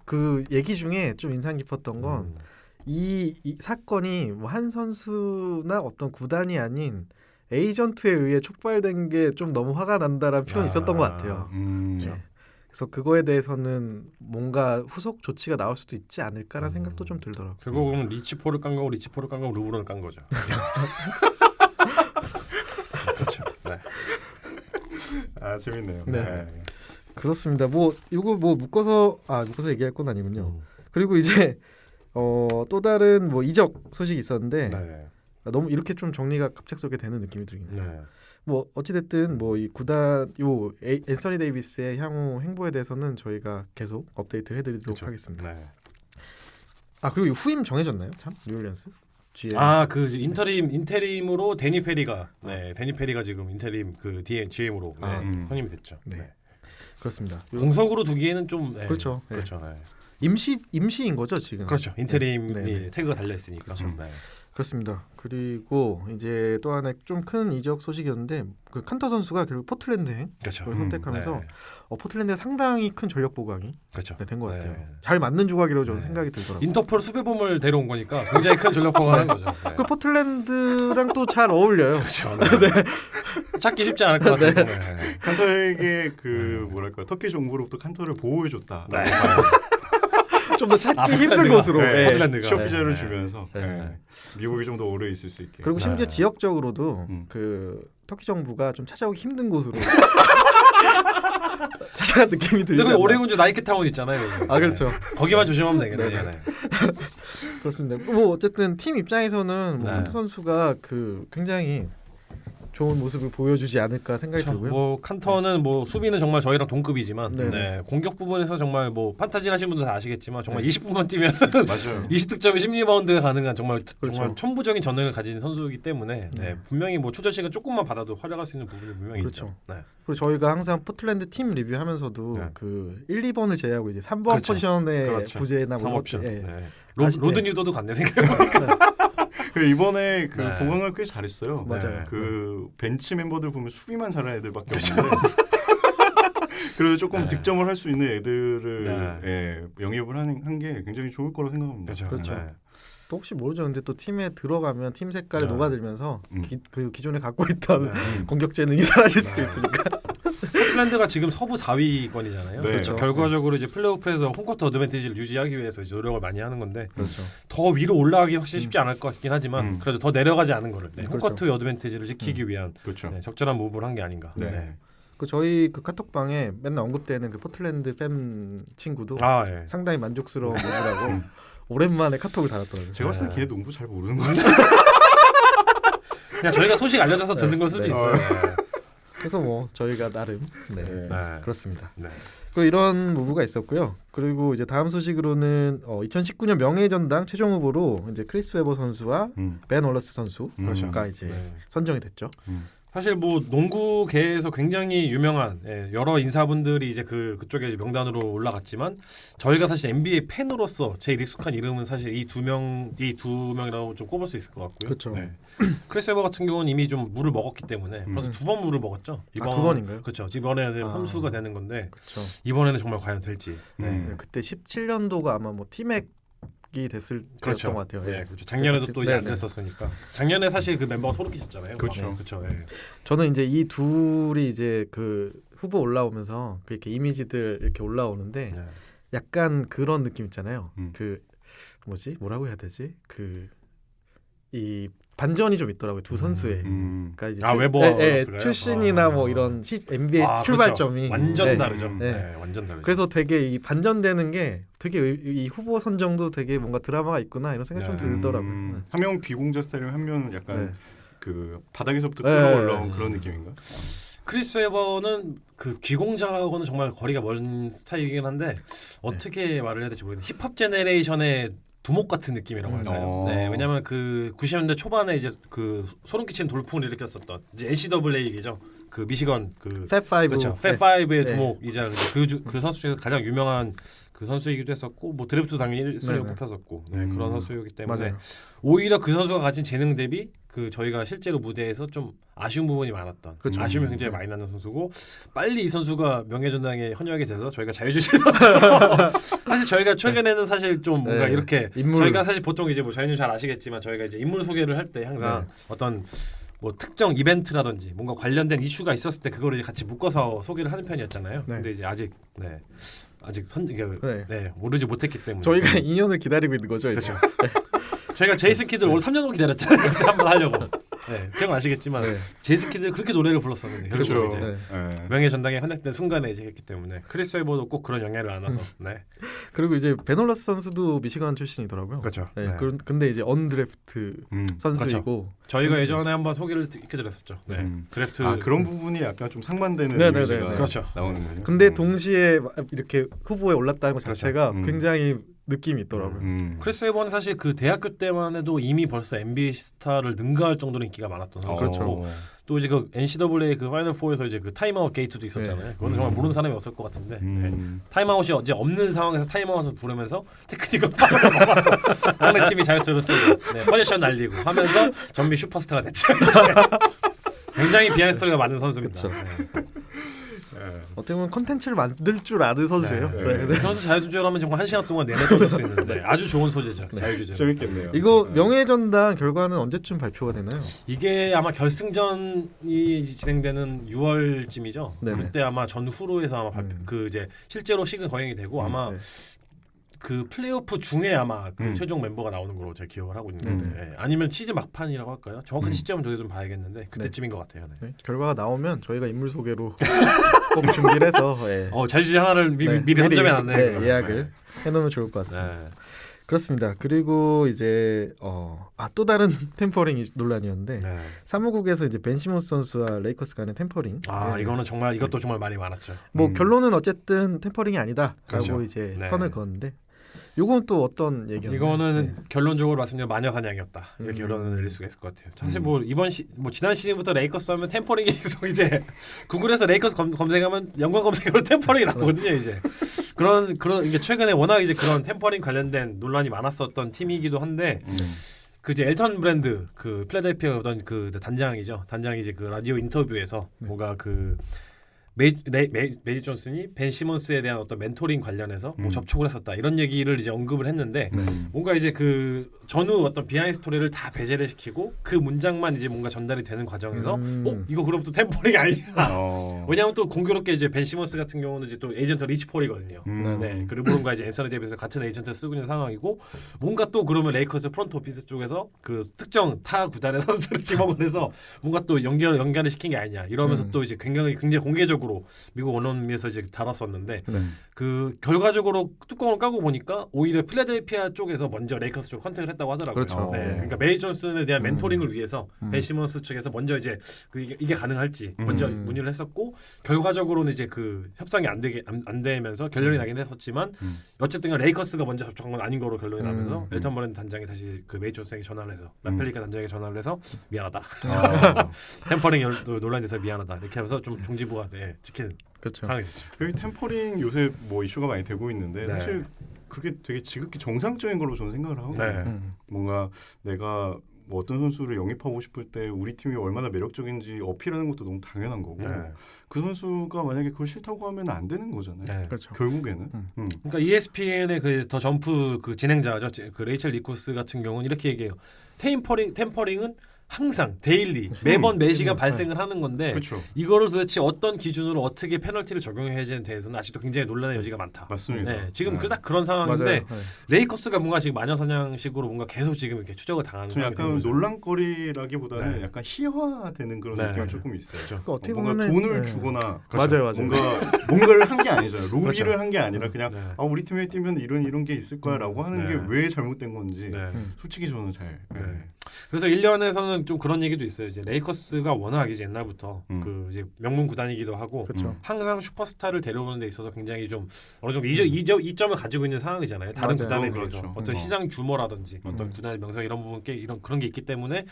그 얘기 중에 좀 인상 깊었던 건 이 사건이 뭐 한 선수나 어떤 구단이 아닌 에이전트에 의해 촉발된 게 좀 너무 화가 난다라는 표현이 있었던 것 같아요. 네. 그래서 그거에 대해서는 뭔가 후속 조치가 나올 수도 있지 않을까라는 생각도 좀 들더라고요. 결국은 리치포를 깐 거고 리치포를 깐 거고 르브론을 깐 거죠. 그렇죠. 네. 아 재밌네요. 네. 그렇습니다. 뭐 이거 뭐 묶어서 얘기할 건 아니군요. 그리고 이제 또 다른 뭐 이적 소식이 있었는데 네. 너무 이렇게 좀 정리가 갑작스럽게 되는 느낌이 들긴 해요. 네. 뭐 어찌됐든 뭐 이 구단 앤서니 데이비스의 향후 행보에 대해서는 저희가 계속 업데이트를 해드리도록 그렇죠. 하겠습니다. 네. 그리고 이 후임 정해졌나요? 참 뉴올리언스 GM. 그 인테림으로 데니 페리가 지금 인테림 그 GM으로 선임이 됐죠. 네. 네. 그렇습니다. 공석으로 두기에는 좀 그렇죠. 네. 그렇죠. 네. 임시인 거죠 지금. 그렇죠. 인테림이 네. 네. 태그가 달려 있으니까. 그렇죠. 네. 그렇습니다. 그리고 이제 또 하나 좀 큰 이적 소식이었는데 그 칸터 선수가 결국 포틀랜드행 그렇죠. 을 선택하면서 네. 포틀랜드가 상당히 큰 전력 보강이 그렇죠. 된 것 같아요. 네. 잘 맞는 조각이라고 저는 네. 생각이 들더라고요. 인터폴 수배범을 데려온 거니까 굉장히 큰 전력 보강하는 거죠. 네. 그 포틀랜드랑 또 잘 어울려요. 그렇죠. 네. 찾기 쉽지 않을 것 같아요. 네. 칸터에게 그 뭐랄까 터키 정부로부터 칸터를 보호해줬다. 네. 좀 더 찾기 힘든 포틀랜드가. 곳으로. 네. 네. 포틀랜드가. 취업 비자를 네. 주면서 네. 미국이 좀 더 오래 있을 수 있게. 그리고 심지어 네. 지역적으로도 음. 그 터키 정부가 좀 찾아오기 힘든 곳으로 찾아간 느낌이 근데 들죠. 그 오레곤주 나이키 타운 있잖아요. 그렇죠. 네. 거기만 조심하면 되겠네요. 네. 그렇습니다. 뭐 어쨌든 팀 입장에서는 뭐 네. 칸터 선수가 그 굉장히 좋은 모습을 보여주지 않을까 생각이 그렇죠. 들고요. 뭐 칸터는 뭐 수비는 정말 저희랑 동급이지만 네. 네. 공격 부분에서 정말 뭐 판타지 하시는 분들 다 아시겠지만 정말 20분만 뛰면 맞아요. 20득점에 10리바운드가 가능한 정말 그렇죠. 정말 천부적인 전능을 가진 선수이기 때문에 네. 네. 분명히 뭐 추저 시간 조금만 받아도 활약할 수 있는 부분이 분명히 그렇죠. 있죠. 네. 그리고 저희가 항상 포틀랜드 팀 리뷰하면서도 네. 그 1, 2번을 제외하고 이제 3번 그렇죠. 포지션의 그렇죠. 부재나 뭐 상업션. 예. 네. 아시- 로드 네. 뉴도도 갔네 생각해보니까. 그 이번에 그 네. 보강을 꽤 잘했어요. 맞아요. 그 벤치 멤버들 보면 수비만 잘하는 애들밖에 없는데. 그래도 조금 네. 득점을 할 수 있는 애들을 네. 영입을 한 게 굉장히 좋을 거라고 생각합니다. 그렇죠. 네. 또 혹시 모르죠. 근데 또 팀에 들어가면 팀 색깔에 네. 녹아들면서 음. 그 기존에 갖고 있던 네. 공격 재능이 사라질 수도 있으니까. 포틀랜드가 지금 서부 4위권이잖아요. 네. 그렇죠. 결과적으로 이제 플레이오프에서 홈코트 어드밴티지를 유지하기 위해서 이제 노력을 많이 하는 건데 그렇죠. 더 위로 올라가기 확실히 쉽지 않을 것 같긴 하지만 그래도 더 내려가지 않은 거를 그렇죠. 홈코트 어드밴티지를 지키기 위한 그렇죠. 네, 적절한 무브를 한 게 아닌가. 네. 그 저희 그 카톡방에 맨날 언급되는 그 포틀랜드 팬 친구도 아 예. 상당히 만족스러운 모습이라고 오랜만에 카톡을 달았더라고요. 제가 봤을 때 걔 농구 잘 모르는 것 같아요. 그냥 저희가 소식 알려줘서 듣는 걸 수도 네. 있어요. 그래서 뭐 저희가 나름 네. 네. 네. 그렇습니다. 네. 그리고 이런 무브가 있었고요. 그리고 이제 다음 소식으로는 2019년 명예전당 최종 후보로 이제 크리스 웨버 선수와 벤 월러스 선수가 그렇죠. 이제 네. 선정이 됐죠. 사실 뭐 농구계에서 굉장히 유명한 여러 인사분들이 이제 그쪽에 이제 명단으로 올라갔지만 저희가 사실 NBA 팬으로서 제일 익숙한 이름은 사실 이 두 명이라고 좀 꼽을 수 있을 것 같고요. 그렇죠. 네. 크리스 웨버 같은 경우는 이미 좀 물을 먹었기 때문에 벌써 2번 물을 먹었죠. 두 번인가요? 그렇죠. 이번에는 아. 선수가 되는 건데 그렇죠. 이번에는 정말 과연 될지. 그때 17년도가 아마 뭐 티맥이 됐을 그렇죠. 때였던 것 같아요. 네, 그렇죠. 작년에도 또 이제 안 네, 네. 됐었으니까. 작년에 사실 그 멤버가 소름 끼쳤잖아요. 그렇죠. 그렇죠. 저는 이제 이 둘이 이제 그 후보 올라오면서 그렇게 이미지들 이렇게 올라오는데 네. 약간 그런 느낌 있잖아요. 음. 그 뭐라고 해야 되지? 그 이 반전이 좀 있더라고요. 두 선수의. 그러니까 이제 웨버스가요? 출신이나 뭐 이런 NBA 출발점이 그렇죠. 완전 네. 다르죠. 네. 네, 완전 다르죠. 그래서 되게 이 반전되는 게 되게 이 후보 선정도 되게 뭔가 드라마가 있구나 이런 생각이 좀 네. 들더라고요. 한 명은 귀공자 스타일이면 한 명은 약간 네. 그 바닥에서부터 네. 끌어올라온 그런 느낌인가? 크리스 웨버는 그 귀공자하고는 정말 거리가 먼 스타일이긴 한데 어떻게 말을 해야 될지 모르겠는데 힙합 제네레이션의 두목 같은 느낌이라고 할까요? 네, 왜냐면 그 90년대 초반에 이제 그 소름 끼치는 돌풍을 일으켰었던 이제 NCAA이죠. 그 미시건 그 팻5 그렇죠. 팻5의 두목이자 그 선수 중에서 가장 유명한 그 선수이기도 했었고 뭐 드래프트 당연히 1순위로 꼽혔었고 그런 선수이기 때문에 맞아요. 오히려 그 선수가 가진 재능 대비 그 저희가 실제로 무대에서 좀 아쉬운 부분이 많았던 그렇죠. 아쉬움이 굉장히 많이 나는 선수고 빨리 이 선수가 명예전당에 헌혈하게 돼서 저희가 자유주제 사실 저희가 최근에는 사실 좀 뭔가 네. 이렇게 인물. 저희가 사실 보통 이제 뭐 저희는 잘 아시겠지만 저희가 이제 인물 소개를 할 때 항상 어떤 뭐 특정 이벤트라든지 뭔가 관련된 이슈가 있었을 때 그거를 이제 같이 묶어서 소개를 하는 편이었잖아요. 네. 근데 이제 아직 이게 네. 모르지 못했기 때문에 저희가 2년을 기다리고 있는 거죠. 이제. 그렇죠. 저희가 제이슨 키드를 올 3년을 기다렸잖아요. 그때 한번 하려고. 네, 기억나시겠지만 네. 제이슨 키드 그렇게 노래를 불렀었는데 그렇죠. 결국 이제 네. 네. 명예전당에 헌액된 순간에 이제 했기 때문에 크리스 웨버도 꼭 그런 영향을 안아서 네. 그리고 이제 베놀라스 선수도 미시간 출신이더라고요. 그렇죠. 네. 네. 근데 이제 언드래프트 선수이고 저희가 예전에 한번 소개를 시켜드렸었죠. 네. 드래프트 아 그런 부분이 약간 좀 상반되는 네, 네, 이미지가 네, 네. 그렇죠. 나오는 거죠. 근데 동시에 이렇게 후보에 올랐다는 것 그렇죠. 자체가 굉장히 느낌이 있더라고요. 크리스 웨버는 사실 그 대학교 때만 해도 이미 벌써 NBA 스타를 능가할 정도로 인기가 많았던 선수고 그렇죠. 또 이제 그 NCAA 그 파이널 4에서 이제 그 타임아웃 게이트도 있었잖아요. 그거는 정말 모르는 사람이 없을 것 같은데 네. 타임아웃이 이제 없는 상황에서 타임아웃을 부르면서 테크닉을 파울을 먹어서 상대 팀이 자유투를 쏘고 포지션 날리고 하면서 전미 슈퍼스타가 됐죠. 굉장히 비하인드 스토리가 많은 선수입니다. 그렇죠. 네. 어떻게 보면 컨텐츠를 만들 줄 아는 선수예요. 네. 그 선수 자유주제라면 정말 1시간 동안 내내 떠들 수 있는데 아주 좋은 소재죠. 자유주제. 재밌겠네요. 이거 명예전당 결과는 언제쯤 발표가 되나요? 이게 아마 결승전이 진행되는 6월쯤이죠. 네네. 그때 아마 전후로 해서 아마 그 이제 실제로 식은 거행이 되고 아마 네. 그 플레이오프 중에 아마 그 음. 최종 멤버가 나오는 걸로 제가 기억을 하고 있는데 예. 아니면 시즌 막판이라고 할까요? 정확한 시점은 저희도 좀 봐야겠는데 그때쯤인 것 같아요. 네. 네. 결과가 나오면 저희가 인물 소개로 꼭 준비를 해서 자유주제 하나를 미리 선점해 놨네요. 네, 예약을 해놓으면 좋을 것 같습니다. 그렇습니다. 그리고 이제 또 다른 템퍼링 논란이었는데 네. 사무국에서 이제 벤 시몬스 선수와 레이커스 간의 템퍼링. 네. 이거는 정말 이것도 정말 말이 많았죠. 뭐 결론은 어쨌든 템퍼링이 아니다라고 그렇죠. 이제 네. 선을 그었는데 요건 또 어떤 얘기였나요? 이거는 네. 결론적으로 말씀드리면 마녀사냥이었다. 이렇게 결론을 내릴 수가 있을 것 같아요. 사실 뭐 지난 시즌부터 레이커스 하면 템퍼링이 계속 이제 구글에서 레이커스 검색하면 연관 검색으로 템퍼링이 나오거든요. 이제 그런 이게 최근에 워낙 이제 그런 템퍼링 관련된 논란이 많았었던 팀이기도 한데 그 이제 엘턴 브랜드 그 필라델피아 어떤 그 단장이죠. 단장이 이제 그 라디오 인터뷰에서 뭔가 그 메이지 존슨이 벤 시몬스에 대한 어떤 멘토링 관련해서 뭐 접촉을 했었다 이런 얘기를 이제 언급을 했는데 뭔가 이제 그 전후 어떤 비하인드 스토리를 다 배제를 시키고 그 문장만 이제 뭔가 전달이 되는 과정에서 이거 그럼 또 템포링이 아니야. 왜냐하면 또 공교롭게 이제 벤 시몬스 같은 경우는 이제 또 에이전트 리치 폴이거든요. 네, 그리고 르브론과 이제 앤서니 데이비스 같은 에이전트를 쓰고 있는 상황이고 뭔가 또 그러면 레이커스 프론트 오피스 쪽에서 그 특정 타 구단의 선수를 지목을 해서 뭔가 또 연결을 시킨 게 아니냐 이러면서 또 이제 굉장히 공개적으로 공식적으로 미국 언론에서 이제 다뤘었는데 네. 그 결과적으로 뚜껑을 까고 보니까 오히려 필라델피아 쪽에서 먼저 레이커스 쪽으로 컨택을 했다고 하더라고요. 그렇죠. 네. 네. 그러니까 메이 존슨에 대한 멘토링을 위해서 음. 벤 시몬스 측에서 먼저 이제 이게 가능할지 먼저 음. 문의를 했었고 결과적으로는 이제 그 협상이 안 되면서 결론이 나긴 했었지만 어쨌든 레이커스가 먼저 접촉한 건 아닌 거로 결론이 나면서 엘턴 브랜드 단장이 다시 그 메이 존슨에게 전화를 해서 라펠리카 단장에게 전화를 해서 미안하다. 템퍼링 논란이 돼서 미안하다. 이렇게 하면서 좀 종지부가 지키는 그렇죠. 상황이 됐죠. 여기 템퍼링 요새 뭐 이슈가 많이 되고 있는데 네. 사실 그게 되게 지극히 정상적인 걸로 저는 생각을 하고 네. 뭔가 내가 뭐 어떤 선수를 영입하고 싶을 때 우리 팀이 얼마나 매력적인지 어필하는 것도 너무 당연한 거고 네. 그 선수가 만약에 그걸 싫다고 하면 안 되는 거잖아요. 네. 그렇죠. 결국에는. 그러니까 ESPN의 그 더 점프 그 진행자죠. 그 레이첼 니코스 같은 경우는 이렇게 얘기해요. 템퍼링은 항상 데일리 매번 매시간 발생을 하는 건데 그렇죠. 이거를 도대체 어떤 기준으로 어떻게 페널티를 적용해야 되는 데에서는 아직도 굉장히 논란의 여지가 많다. 맞습니다. 네, 지금 네. 딱 그런 상황인데 맞아요. 네. 레이커스가 뭔가 지금 마녀사냥식으로 뭔가 계속 지금 이렇게 추적을 당하는 좀 상황이 약간 되는 거죠. 논란거리라기보다는 네. 약간 희화되는 그런 네. 느낌이 조금 있어요. 그렇죠. 어떻게 뭔가 보면은 돈을 네. 주거나 맞아요. 뭔가를 한 게 아니잖아요. 로비를 그렇죠. 한 게 아니라 그냥 네. 우리 팀에 뛰면 이런 게 있을 거야라고 하는 네. 게 왜 잘못된 건지 네. 솔직히 저는 잘. 네. 그래서 1년에서는 좀 그런 얘기도 있어요. 이제 레이커스가 워낙 이제 옛날부터 그 이제 명문 구단이기도 하고 그렇죠. 항상 슈퍼스타를 데려오는 데 있어서 굉장히 좀 어느 정도 이점을 가지고 있는 상황이잖아요. 다른 맞아요. 구단에 그렇죠. 비해서 어떤 시장 규모라든지 어떤 음. 구단의 명성 이런 부분 이런 그런 게 있기 때문에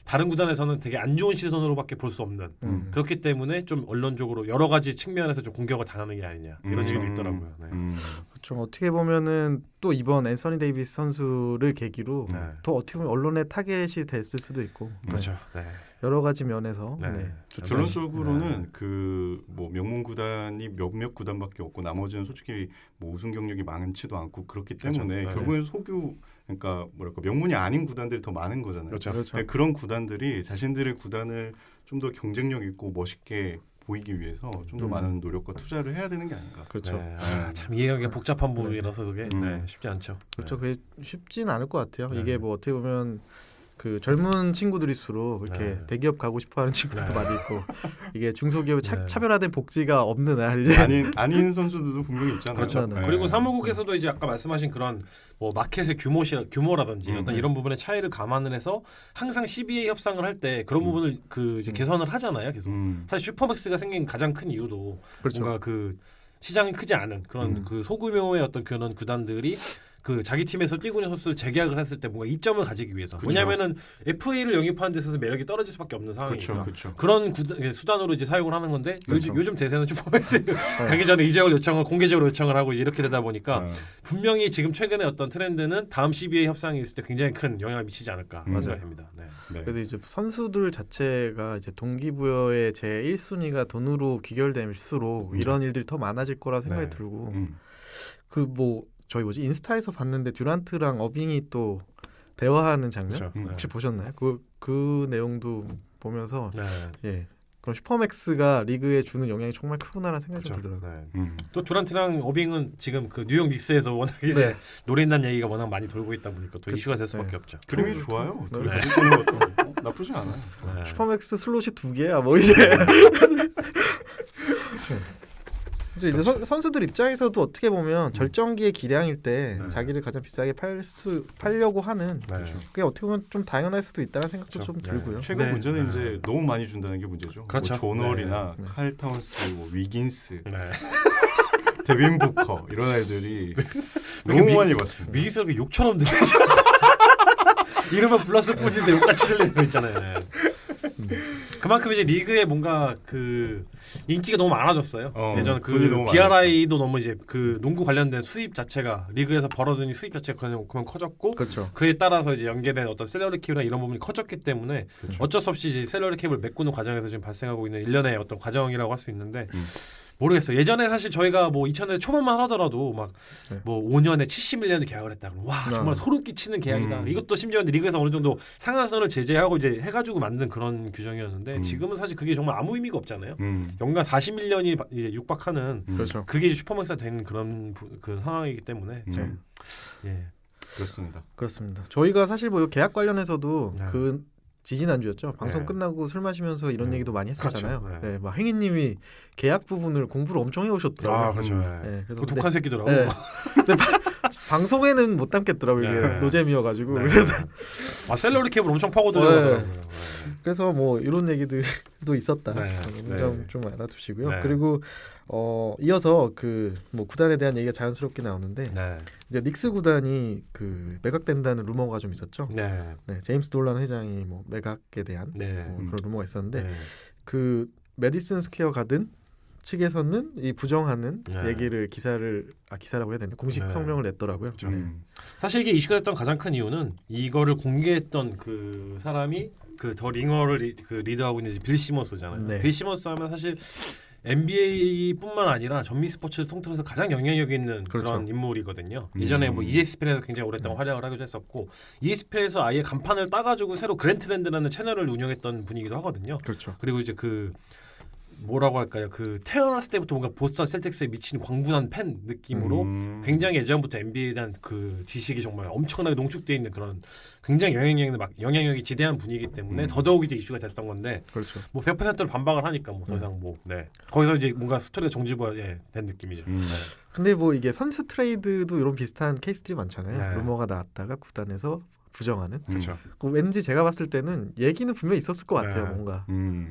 다른 구단에서는 되게 안 좋은 시선으로밖에 볼 수 없는 그렇기 때문에 좀 언론적으로 여러 가지 측면에서 좀 공격을 당하는 게 아니냐 이런 얘기도 있더라고요. 네. 그렇죠. 어떻게 보면은 또 이번 앤서니 데이비스 선수를 계기로 네. 더 어떻게 보면 언론의 타겟이 됐을 수도 있고 그렇죠. 네. 여러 가지 면에서 네. 네. 결론적으로는 그 뭐 명문 구단이 몇몇 구단밖에 없고 나머지는 솔직히 뭐 우승 경력이 많지도 않고 그렇기 때문에 그렇죠. 결국엔 소규 그러니까 뭐랄까 명문이 아닌 구단들이 더 많은 거잖아요. 그렇죠. 그렇죠. 네, 그런 구단들이 자신들의 구단을 좀 더 경쟁력 있고 멋있게 보이기 위해서 좀 더 많은 노력과 투자를 해야 되는 게 아닌가. 그렇죠. 네. 참 이해하기가 복잡한 부분이라서 그게 네, 쉽지 않죠. 그렇죠. 그게 쉽진 않을 것 같아요. 네. 이게 뭐 어떻게 보면 그 젊은 친구들일수록 이렇게 네. 대기업 가고 싶어하는 친구들도 네. 많이 있고 이게 중소기업 네. 차별화된 복지가 없는 한 이제 아닌 선수들도 분명히 있잖아요. 그렇죠. 네. 그리고 사무국에서도 이제 아까 말씀하신 그런 뭐 마켓의 규모라든지 어떤 이런 부분의 차이를 감안을 해서 항상 CBA 협상을 할 때 그런 부분을 그 이제 개선을 하잖아요. 계속. 사실 슈퍼맥스가 생긴 가장 큰 이유도 그렇죠. 뭔가 그 시장이 크지 않은 그런 그 소규모의 어떤 그런 구단들이 그 자기 팀에서 뛰고 있는 선수를 재계약을 했을 때 뭔가 이점을 가지기 위해서. 그쵸. 왜냐하면은 FA를 영입하는 데 있어서 매력이 떨어질 수밖에 없는 상황이니까. 그렇죠. 그런 수단으로 이제 사용을 하는 건데 그렇죠. 요즘 대세는 슈퍼맥스 가기 전에 이적을 요청을 공개적으로 요청을 하고 이제 이렇게 되다 보니까 분명히 지금 최근에 어떤 트렌드는 다음 CBA 협상이 있을 때 굉장히 큰 영향을 미치지 않을까 생각합니다. 네. 네. 그래서 이제 선수들 자체가 이제 동기부여의 제 1순위가 돈으로 귀결될수록 이런 일들이 더 많아질 거라 생각이 네. 들고 그 뭐 저희 인스타에서 봤는데 듀란트랑 어빙이 또 대화하는 장면 그렇죠. 네. 혹시 보셨나요? 그 내용도 보면서 네. 예 그럼 슈퍼맥스가 리그에 주는 영향이 정말 크구나라는 생각이 좀 그렇죠. 들더라고요. 네. 또 듀란트랑 어빙은 지금 그 뉴욕 닉스에서 워낙 이제 네. 노린다는 얘기가 워낙 많이 돌고 있다 보니까 또 이슈가 될 수밖에 없죠. 그림이 좋아요. 네. 둘이 같이 뛰는 것도 나쁘지 않아요. 네. 슈퍼맥스 슬롯이 2개야 뭐 이제 이제 선수들 입장에서도 어떻게 보면 절정기의 기량일 때 네. 자기를 가장 비싸게 팔려고 하는 네. 그게 어떻게 보면 좀 당연할 수도 있다는 생각도 그렇죠. 좀 네. 들고요. 최근 네. 문제는 네. 이제 너무 많이 준다는 게 문제죠. 그렇죠. 뭐 조널이나 네. 칼 타운스, 뭐 위긴스, 네. 데빈 부커 이런 애들이 미- 너무 많이 봤습니다. 미기스가 욕처럼 들리죠. 이름은 불렀을 뿐인데 욕같이 들리는 거 있잖아요. 네. 그만큼 이제 리그에 뭔가 그 인기가 너무 많아졌어요. 예전 그 돈이 너무 BRI도 너무 이제 그 농구 관련된 수입 자체가 리그에서 벌어들인 수입 자체가 그만 커졌고 그렇죠. 그에 따라서 이제 연계된 어떤 셀러리 캡이나 이런 부분이 커졌기 때문에 그렇죠. 어쩔 수 없이 이제 셀러리 캡을 메꾸는 과정에서 지금 발생하고 있는 일련의 어떤 과정이라고 할 수 있는데 모르겠어요. 예전에 사실 저희가 뭐 2000년대 초반만 하더라도 막 뭐 5년에 70밀리언을 계약을 했다. 그럼 와 정말 소름 끼치는 계약이다. 이것도 심지어 리그에서 어느 정도 상한선을 제재하고 이제 해가지고 만든 그런 규정이었는데 지금은 사실 그게 정말 아무 의미가 없잖아요. 연간 40밀리언이 이제 육박하는 그렇죠. 그게 이제 슈퍼맥스가 된 그런 그 상황이기 때문에 참 예. 그렇습니다. 그렇습니다. 저희가 사실 뭐 계약 관련해서도 네. 그 지지난주였죠. 방송 네. 끝나고 술 마시면서 이런 얘기도 많이 했었잖아요. 그렇죠. 네. 네, 막 행인님이 계약 부분을 공부를 엄청 해오셨더라고요. 아 그렇죠. 네, 그래서 그 독한 새끼더라고. 네. 근데 방송에는 못 담겠더라고요. 이게 네. 노잼이어가지고. 네. 아 셀러리 캡을 엄청 파고들더라고요. 그래서 뭐 이런 얘기들도 있었다. 네. 네. 좀 알아두시고요. 네. 그리고 이어서 그 뭐 구단에 대한 얘기가 자연스럽게 나오는데 네. 이제 닉스 구단이 그 매각된다는 루머가 좀 있었죠. 네. 네, 제임스 돌란 회장이 뭐 매각에 대한 네. 그런 루머가 있었는데 네. 그 메디슨 스퀘어 가든 측에서는 이 부정하는 네. 얘기를 기사라고 해야 되나 공식 네. 성명을 냈더라고요. 그렇죠. 네. 사실 이게 이슈가 됐던 가장 큰 이유는 이거를 공개했던 그 사람이 그 더 링어를 리드하고 있는 빌 시몬스잖아요. 네. 빌 시몬스 하면 사실 NBA뿐만 아니라 전미 스포츠를 통틀어서 가장 영향력 있는 그렇죠. 그런 인물이거든요. 예전에 뭐 ESPN에서 굉장히 오랫동안 활약을 하기도 했었고 ESPN에서 아예 간판을 따가지고 새로 그랜트랜드라는 채널을 운영했던 분이기도 하거든요. 그렇죠. 그리고 이제 그 뭐라고 할까요? 그 태어났을 때부터 뭔가 보스턴 셀틱스에 미친 광분한 팬 느낌으로 굉장히 예전부터 NBA에 대한 그 지식이 정말 엄청나게 농축되어 있는 그런 굉장히 영향력이 지대한 분이기 때문에 더더욱 이제 이슈가 됐던 건데 그렇죠. 뭐 100%로 반박을 하니까 뭐 더 이상 뭐 네. 거기서 이제 뭔가 스토리가 정지된 느낌이죠. 근데 뭐 이게 선수 트레이드도 이런 비슷한 케이스들이 많잖아요. 네. 루머가 나왔다가 구단에서 부정하는. 그렇죠. 그 왠지 제가 봤을 때는 얘기는 분명히 있었을 것 같아요. 네. 뭔가.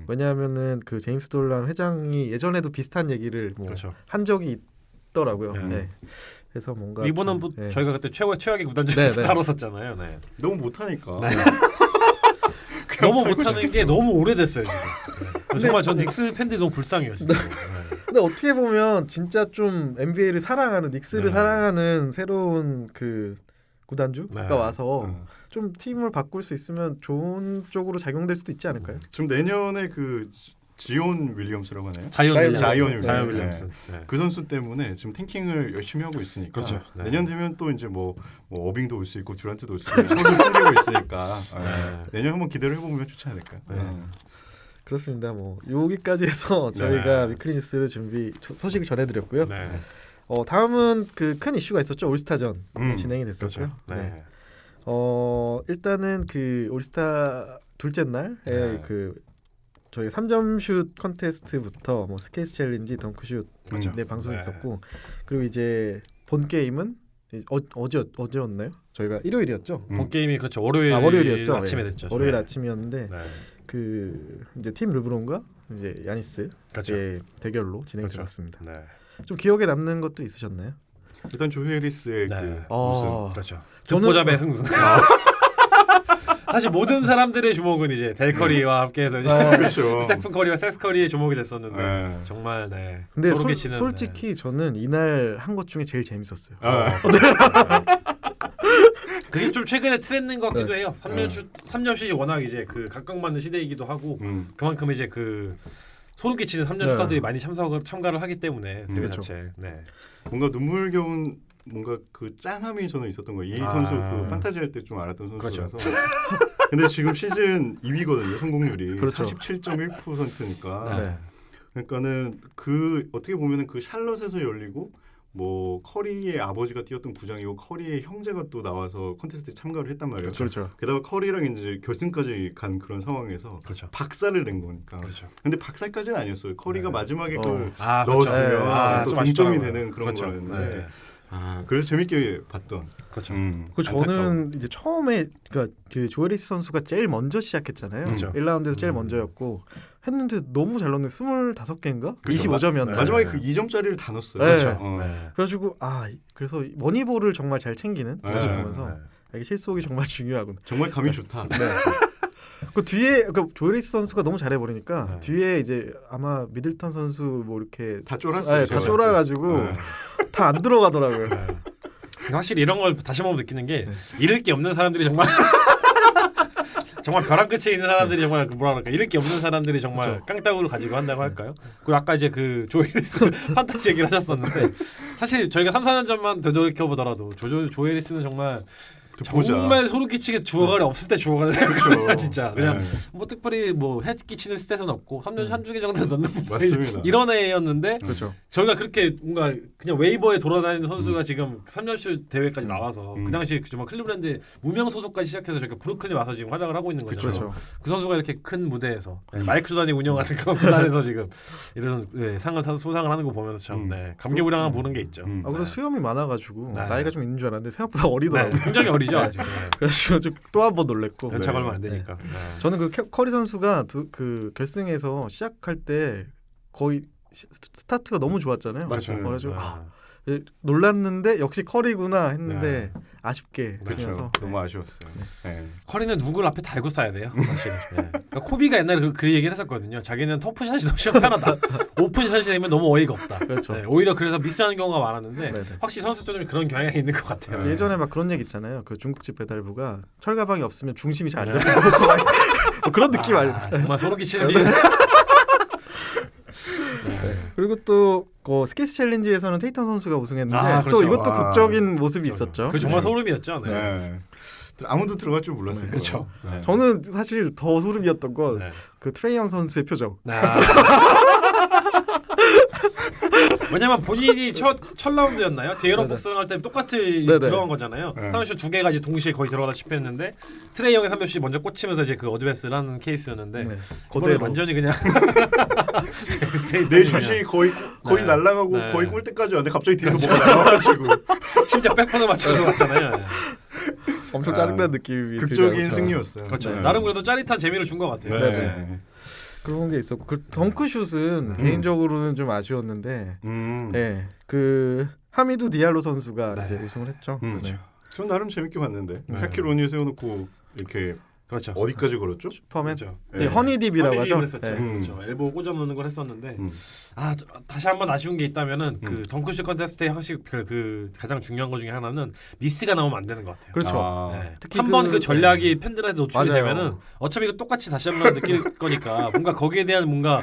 왜냐하면은 그 제임스 돌란 회장이 예전에도 비슷한 얘기를 뭐 그렇죠. 한 적이 있더라고요. 네. 네. 그래서 뭔가 이번은 좀, 뭐 네. 저희가 그때 최악의 구단 중에 네, 네. 다뤘었잖아요. 네. 너무 못하니까. 너무 못하는 게 너무 오래됐어요 지금. 네. 정말 전 닉스 팬들이 너무 불쌍해요 진짜. 네. 근데 어떻게 보면 진짜 좀 NBA를 사랑하는 닉스를 네. 사랑하는 새로운 그 구단주가 네. 와서 좀 팀을 바꿀 수 있으면 좋은 쪽으로 작용될 수도 있지 않을까요? 지금 내년에 그 지온 윌리엄스라고 하나요? 자이언 자이언 윌리엄스. 네. 그 선수 때문에 지금 탱킹을 열심히 하고 있으니까 그렇죠. 네. 내년 되면 또 이제 뭐 어빙도 올 수 있고 듀란트도 올 수 있고 서로 생기고 있으니까 내년 한번 기대를 해보면 좋지 않을까. 네. 그렇습니다. 뭐 여기까지 해서 저희가 네. 위클리 뉴스를 소식을 전해드렸고요. 네. 다음은 그 큰 이슈가 있었죠. 올스타전 진행이 됐었죠. 그렇죠. 네. 일단은 그 올스타 둘째 날에 네. 그 저희 3점 슛 컨테스트부터 뭐 스케이스 챌린지, 덩크슛 그렇죠. 네, 방송이 네. 있었고 그리고 이제 본 게임은 어제였나요? 저희가 일요일이었죠. 본 게임이 그렇죠. 월요일 월요일이었죠. 아침에 네. 됐죠. 월요일 네. 아침이었는데 네. 그 이제 팀 르브론과 이제 야니스의 그렇죠. 대결로 진행되었습니다. 네. 좀 기억에 남는 것도 있으셨나요? 일단 조 해리스의 네. 그 아, 우승. 그렇죠. 저는- 듣보잡의 승승. 사실 모든 사람들의 주목은 이제 델 커리와 함께해서 이제 그렇죠. 스테픈 커리와 섹스 커리의 주목이 됐었는데 네. 정말 네. 근데 서로 끼치는, 솔직히 저는 이날 한 것 중에 제일 재밌었어요. 그게 좀 최근에 트렌드인 것 같기도 네. 해요. 3년슛이 워낙 이제 그 각광받는 시대이기도 하고 그만큼 이제 그 소름 끼치는 3년 네. 슈터들이 많이 참가를 하기 때문에 대회 그렇죠. 자체. 네. 뭔가 눈물겨운 뭔가 그 짠함이 저는 있었던 거예요. 이 아. 선수 그 판타지 할 때 좀 알았던 그렇죠. 선수라서. 근데 지금 시즌 2위거든요. 성공률이 그렇죠. 47.1%니까. 네. 그러니까는 그 어떻게 보면은 그 샬럿에서 열리고 뭐 커리의 아버지가 뛰었던 구장이고 커리의 형제가 또 나와서 컨테스트에 참가를 했단 말이에요. 그렇죠. 게다가 커리랑 이제 결승까지 간 그런 상황에서 그렇죠. 박살을 낸 거니까. 그렇죠. 근데 박살까지는 아니었어요. 커리가 네. 마지막에 그걸 아, 넣었으면 그렇죠. 아, 또 좀 동점이 아쉽더라고요. 되는 그런 그렇죠. 거였는데. 네. 그래서 재밌게 봤던. 그렇죠. 그 저는 이제 처음에 그러니까 그 조에리스 선수가 제일 먼저 시작했잖아요. 그렇죠. 1라운드에서 제일 먼저였고 했는데 너무 잘 넣는데 25개인가? 그렇죠. 25점이었나요? 네. 마지막에 그 2점짜리를 다 넣었어요. 네. 그렇죠. 네. 그래가지고 그래서 머니볼을 정말 잘 챙기는 네. 모습을 보면서 네. 이게 실속이 정말 중요하군. 정말 감이 좋다. 그 뒤에 그 조에리스 선수가 너무 잘해버리니까 네. 뒤에 이제 아마 미들턴 선수 뭐 이렇게 다 쫄았어요. 다 제가 쫄아가지고 봤을 때. 다 안 들어가더라고요. 네. 확실히 이런 걸 다시 한번 느끼는 게 네. 잃을 게 없는 사람들이 정말 정말 벼랑 끝에 있는 사람들이 정말 그 뭐라 그럴까 잃을 게 없는 사람들이 정말 그렇죠. 깡따구를 가지고 한다고 할까요? 그리고 아까 이제 그 조에리스 판타지 얘기를 하셨었는데 사실 저희가 3, 4년 전만 되돌이켜 보더라도 조에리스는 정말 듣보자. 정말 소름 끼치게 주어가 없을 때 주어가 그렇죠. 진짜 그냥 네. 뭐 특별히 뭐 해 끼치는 스탯은 없고 3년 한두 개 정도 넣는 뭐 맞습니다. 이런 애였는데 그렇죠. 저희가 그렇게 뭔가 그냥 웨이버에 돌아다니는 선수가 지금 3년슛 대회까지 나와서 그 당시 정말 클리브랜드 무명 소속까지 시작해서 저희가 브루클린 와서 지금 활약을 하고 있는 거죠. 그렇죠. 그 선수가 이렇게 큰 무대에서 마이크 조단이 운영하는 그런 구단에서 지금 이런 상을 수상을 하는 거 보면서 참 감개무량한 보는 게 있죠. 아 그리고 수염이 많아가지고 네. 나이가 좀 있는 줄 알았는데 생각보다 네, 어리더라고요. 굉장히 어리죠 아직. 그래서 또 한 번 놀랬고. 연차가 얼마 안 되니까. 저는 그 커리 선수가 그 결승에서 시작할 때 거의 스타트가 너무 좋았잖아요. 맞아요. 그래가지고 놀랐는데 역시 커리구나 했는데 네. 아쉽게 그렇죠. 지면서 너무 아쉬웠어요. 네. 커리는 누구를 앞에 달고 쏴야 돼요. 사실. 네. 그러니까 코비가 옛날에 그 얘기를 했었거든요. 자기는 터프샷이 너무 편하다. 오픈샷이 되면 너무 어이가 없다. 그렇죠. 네, 오히려 그래서 미스하는 경우가 많았는데 네네. 확실히 선수들이 그런 경향이 있는 것 같아요. 예전에 막 그런 얘기 있잖아요. 그 중국집 배달부가 철가방이 없으면 중심이 잘 안 네. 잡히고 뭐 그런 느낌 알죠. 정말 소름 끼치는 일이네. 그리고 또 스키스 챌린지에서는 테이턴 선수가 우승했는데 그렇죠. 또 이것도 아, 극적인 모습이 있었죠. 그 정말 소름이었죠. 네. 네. 아무도 들어갈 줄 몰랐어요. 그렇죠. 네. 저는 사실 더 소름이었던 건 네. 그 트레이영 선수의 표정. 왜냐면 본인이 첫 라운드였나요? 제이로 복싱 할때 똑같이 네네. 들어간 거잖아요. 네. 3점슛 두 개가 이제 동시에 거의 들어가다시피 했는데 트레이 형의 3점슛이 먼저 꽂히면서 이제 그 어드밴스를 하는 케이스였는데 네. 그거를 그대로. 완전히 그냥 내 슛이 거의 네. 날아가고 네. 거의 골대까지 왔는데 갑자기 뒤에서 뭐가 나와가지고 심지어 백퍼드 맞춰서 왔잖아요. 엄청 아, 짜증난 느낌이 극적인 들죠. 승리였어요. 그렇죠. 네. 나름 그래도 짜릿한 재미를 준 것 같아요. 네. 네네. 그런 게 있었고 그 덩크슛은 개인적으로는 좀 아쉬웠는데 네. 그 하미두 디알로 선수가 네. 이제 우승을 했죠. 그렇죠. 네. 전 나름 재밌게 봤는데 네. 샤키로니 세워놓고 이렇게 그렇죠. 어디까지 걸었죠? 슈퍼맨 그렇죠. 네, 허니딥이라고 하죠. 했었죠. 네. 그렇죠. 엘보 꽂아 놓는 걸 했었는데 음. 다시 한번 아쉬운 게 있다면은 그 덩크슛 컨테스트의 확실히 그 가장 중요한 것 중에 하나는 미스가 나오면 안 되는 것 같아요. 그렇죠. 아. 네. 특히 한번 그 전략이 네. 팬들한테 노출이 맞아요. 되면은 어차피 이거 똑같이 다시 한번 느낄 거니까 뭔가 거기에 대한 뭔가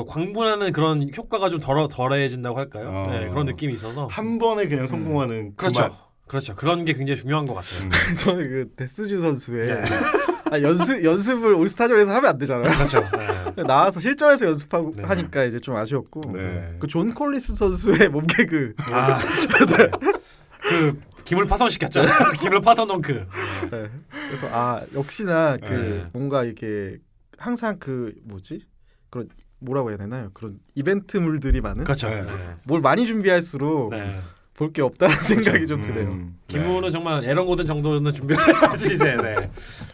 광분하는 그런 효과가 좀 덜해진다고 할까요? 네, 그런 느낌이 있어서 한 번에 그냥 성공하는 그 그렇죠. 맛. 그렇죠. 그런 게 굉장히 중요한 것 같아요. 저는 그 데스주 선수의 네. 연습을 올스타전에서 하면 안 되잖아요. 그렇죠. 네. 나와서 실전에서 연습하고 네. 하니까 이제 좀 아쉬웠고 네. 그 존 콜리스 선수의 몸개그 네. 그 김을 파손시켰죠. 김을 파손 덩크. 네. 그래서 역시나 그 네. 뭔가 이게 항상 그 뭐지 그런 뭐라고 해야 되나요? 그런 이벤트물들이 많은 그렇죠. 네. 네. 뭘 많이 준비할수록 네. 볼 게 없다는 생각이 좀 드네요. 네. 김우는 정말 에런 고든 정도는 준비를 해야지 이제 네.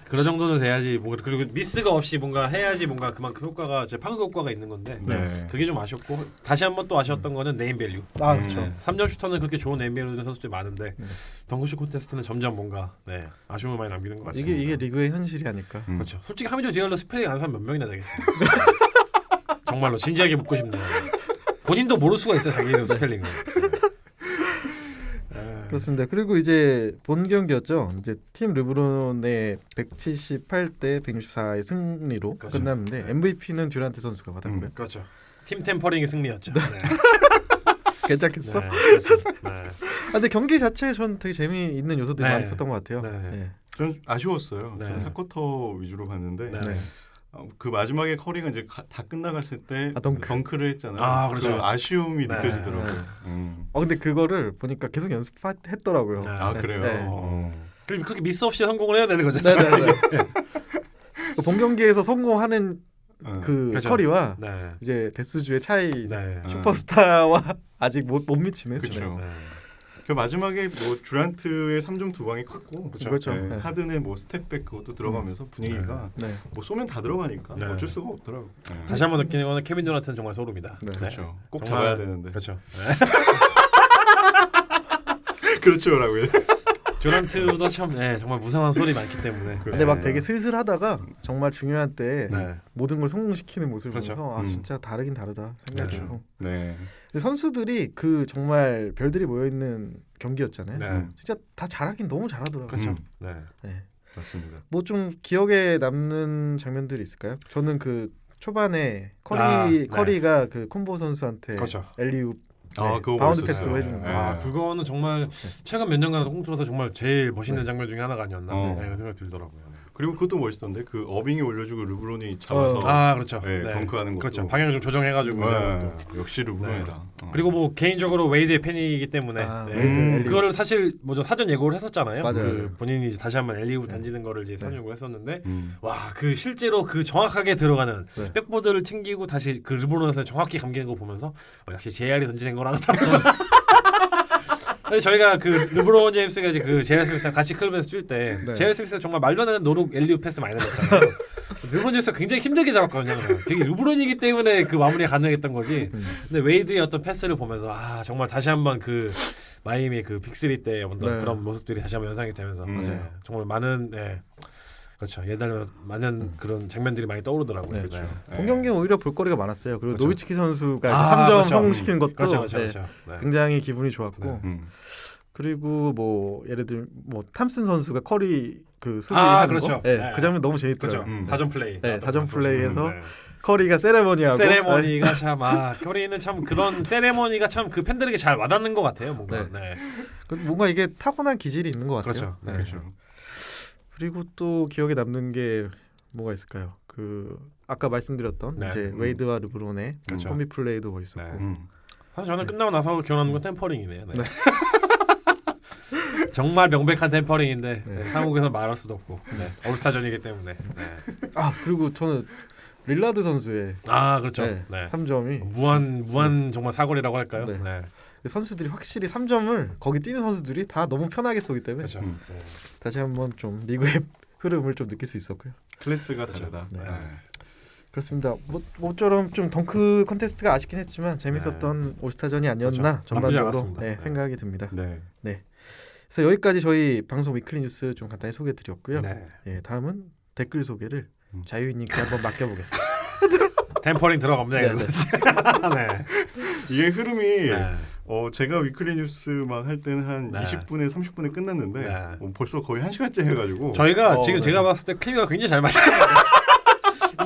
그런 정도는 돼야지 뭔가 그리고 미스가 없이 뭔가 해야지 뭔가 그만큼 효과가 이제 파급 효과가 있는 건데 네. 그게 좀 아쉽고 다시 한번 또 아쉬웠던 거는 네임 밸류. 그렇죠. 네. 3점 슈터는 그렇게 좋은 네임 밸류 된 선수들이 많은데 덩크슛 콘테스트는 점점 뭔가 아쉬움을 많이 남기는 것 같습니다. 이게 리그의 현실이 아닐까. 그렇죠. 솔직히 하미드 디알로 스펠링 아는 사람 몇 명이나 되겠어요. 정말로 진지하게 묻고 싶네요. 본인도 모를 수가 있어요 자기 이름 스펠링을. 그렇습니다. 그리고 이제 본 경기였죠. 이제 팀 르브론의 178대 164의 승리로 그렇죠. 끝났는데 MVP는 듀란트 선수가 받았고요. 그렇죠. 팀 템퍼링의 승리였죠. 네. 괜찮겠어? 네, 그렇죠. 네. 근데 경기 자체에 전 되게 재미있는 요소들이 네. 많이 있었던 것 같아요. 네. 네. 전 아쉬웠어요. 네. 저는 4쿼터 위주로 봤는데 네. 그 마지막에 커리가 이제 다 끝나갔을 때 덩크. 덩크를 했잖아요. 그렇죠. 그 아쉬움이 네. 느껴지더라고요. 네. 근데 그거를 보니까 계속 연습했더라고요. 네. 아 그래요. 네. 그럼 그렇게 미스 없이 성공을 해야 되는 거죠. 네네네. 본 경기에서 성공하는 그 그렇죠. 커리와 네. 이제 데스주의 차이, 네. 슈퍼스타와 아직 못 미치는. 그렇죠. 네. 그 마지막에 뭐 듀란트의 3점 두 방이 컸고 그렇죠. 네. 네. 하든의 뭐 스텝백 그것도 들어가면서 분위기가 네. 뭐 쏘면 다 들어가니까 네. 어쩔 수가 없더라고. 네. 다시 한번 느끼는 거는 케빈 듀란트는 정말 소름이다. 네. 그렇죠. 꼭 정말- 잡아야 되는데. 그렇죠. 그렇죠라고 해. 듀란트도 참 정말 무상한 소리 많기 때문에. 근데 막 되게 슬슬하다가 정말 중요한 때 네. 모든 걸 성공시키는 모습을 그렇죠. 보면서 진짜 다르긴 다르다 생각이 그렇죠. 들고. 네. 근데 선수들이 그 정말 별들이 모여 있는 경기였잖아요. 네. 진짜 다 잘하긴 너무 잘하더라고요. 그렇죠. 음. 네. 네. 맞습니다. 뭐 좀 기억에 남는 장면들이 있을까요? 저는 그 초반에 네. 커리가 그 콤보 선수한테 그렇죠. 엘리웁 아, 그거 바운드 멋있었어요. 패스로 해주는 거. 네. 아 그거는 정말 최근 몇 년간 홍투라서 정말 제일 멋있는 장면 중에 하나가 아니었나 어. 네, 생각이 들더라고요. 그리고 그것도 멋있던데 그 어빙이 올려주고 르브론이 잡아서 아 그렇죠. 네, 덩크하는 것도 그렇죠. 방향 좀 조정해가지고. 네, 역시 르브론이다. 네. 그리고 뭐 개인적으로 웨이드의 팬이기 때문에 그거를 사실 뭐죠 사전 예고를 했었잖아요. 맞아요. 그 본인이 이제 다시 한번 엘리우를 던지는 거를 이제 사전 예고를 했었는데 음. 와 그 실제로 그 정확하게 들어가는 네. 백보드를 튕기고 다시 그 르브론에서 정확히 감기는 거 보면서 역시 JR이 던지는 거랑 근데 저희가 그 르브론 제임스가 이제 그 제이알 스미스랑 같이 클럽에서 뛸 때 네. 제이알 스미스가 정말 말도 안 되는 노룩 엘리우 패스 많이 넣었잖아요. 르브론 제임스가 굉장히 힘들게 잡았거든요. 그게 르브론이기 때문에 그 마무리가 가능했던 거지. 근데 웨이드의 어떤 패스를 보면서 아 정말 다시 한번 그 마이애미 그 빅3 때 어떤 네. 그런 모습들이 다시 한번 연상이 되면서 맞아요. 정말 많은 그렇죠. 예달면 많은 그런 장면들이 많이 떠오르더라고요. 네. 그렇죠. 본 경기는 오히려 볼거리가 많았어요. 그리고 그렇죠. 노비츠키 선수가 아, 3점 그렇죠. 성공시키는 것도 그렇죠. 네, 네. 굉장히 기분이 좋았고 네. 그리고 뭐 예를 들면 뭐 탐슨 선수가 커리 그 수비하는 그렇죠. 거, 네, 네. 그 장면 너무 재밌더라고요. 그렇죠. 음. 사전 플레이. 네, 나왔던 사전 말씀. 플레이에서 네. 커리가 세레머니하고 세레머니가 참 커리는 참 그런 세레머니가 참 그 팬들에게 잘 와닿는 것 같아요. 뭔가. 네. 뭔가 이게 타고난 기질이 있는 것 같아요. 그렇죠. 네. 그렇죠. 그리고 또 기억에 남는 게 뭐가 있을까요? 그 아까 말씀드렸던 네. 이제 웨이드와 르브론의 그렇죠. 콤비 플레이도 멋있었고 네. 음. 사실 저는 끝나고 나서 기억나는 건 템퍼링이네요. 네. 정말 명백한 템퍼링인데 네. 한국에서 말할 수도 없고 올스타전이기 때문에. 네. 아 그리고 저는 릴라드 선수의 아 그렇죠. 네, 네. 3점이 무한 정말 사거리라고 할까요? 네. 네. 선수들이 확실히 3점을 거기 뛰는 선수들이 다 너무 편하게 쏘기 때문에 그렇죠. 네. 다시 한번 좀 리그의 흐름을 좀 느낄 수 있었고요. 클래스가 다르다. 네. 네. 그렇습니다. 모처럼 좀 덩크 컨테스트가 아쉽긴 했지만 재밌었던 올스타전이 아니었나 그렇죠. 나쁘지 전반적으로 않았습니다. 네, 네. 생각이 듭니다. 네. 그래서 여기까지 저희 방송 위클리 뉴스 좀 간단히 소개해드렸고요. 네. 예, 다음은 댓글 소개를 자유인님께 한번 맡겨보겠습니다. 템퍼링 들어갑니다. 네, 그래서. 네. 이게 흐름이 네. 제가 위클리 뉴스 막 할 때는 한 네. 20분에 30분에 끝났는데 네. 벌써 거의 1시간째 해가지고 저희가 지금 네. 제가 봤을 때 케미가 굉장히 잘 맞아요.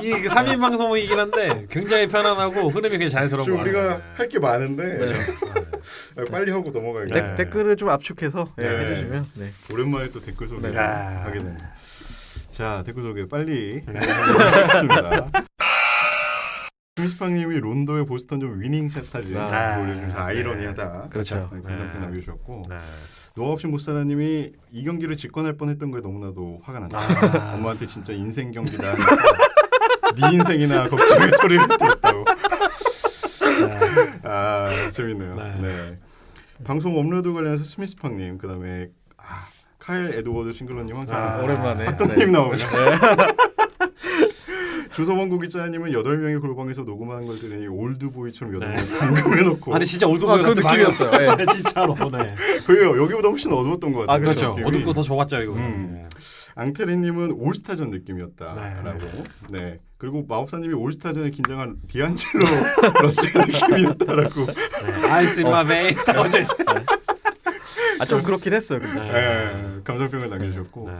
이 3인 방송이긴 한데 굉장히 편안하고 흐름이 굉장히 자연스러운 지금 거 우리가 같아요. 할 게 많은데 그렇죠. 빨리 하고 넘어가야겠다. 네. 댓글을 좀 압축해서 네. 해주시면 네. 오랜만에 또 댓글 소개 네. 하게 됩니다. 자, 댓글 소개 빨리 하겠습니다. 스미스팡님이 론도의 보스턴 위닝샷 사진 올려주셔서 아이러니하다. 그렇죠. 네, 감사합니다 남겨주셨고 네. 노아 없이 못살아님이 이 경기를 직관할 뻔했던 거에 너무나도 화가 난다. 아. 엄마한테 진짜 인생 경기다. 네 인생이나 걱정의 소리를 들었다고. 아 재밌네요. 네. 네. 방송 업로드 관련해서 스미스팡님 그다음에 카일 에드워드 싱글러님 항상 오랜만에 핫도님 나오죠. 주소원구 기자님은 8명의 골방에서 녹음한 걸 들으니 올드보이처럼 8명 감금해놓고 근데 진짜 올드보이 그 같은 느낌이었어요. 방이었어요. 네, 진짜로. 네. 그게요 여기보다 훨씬 어두웠던 것 같아요. 그렇죠. 느낌이. 어둡고 더 좋았죠 이거. 앙테리님은 올스타전 느낌이었다라고. 네. 그리고 마법사님이 올스타전에 긴장한 디안젤로 러셀 느낌이었다라고. 아이스 인마 베인. 어제. 좀 그렇긴 했어요. 근데. 네. 감상평을 남겨주셨고 네.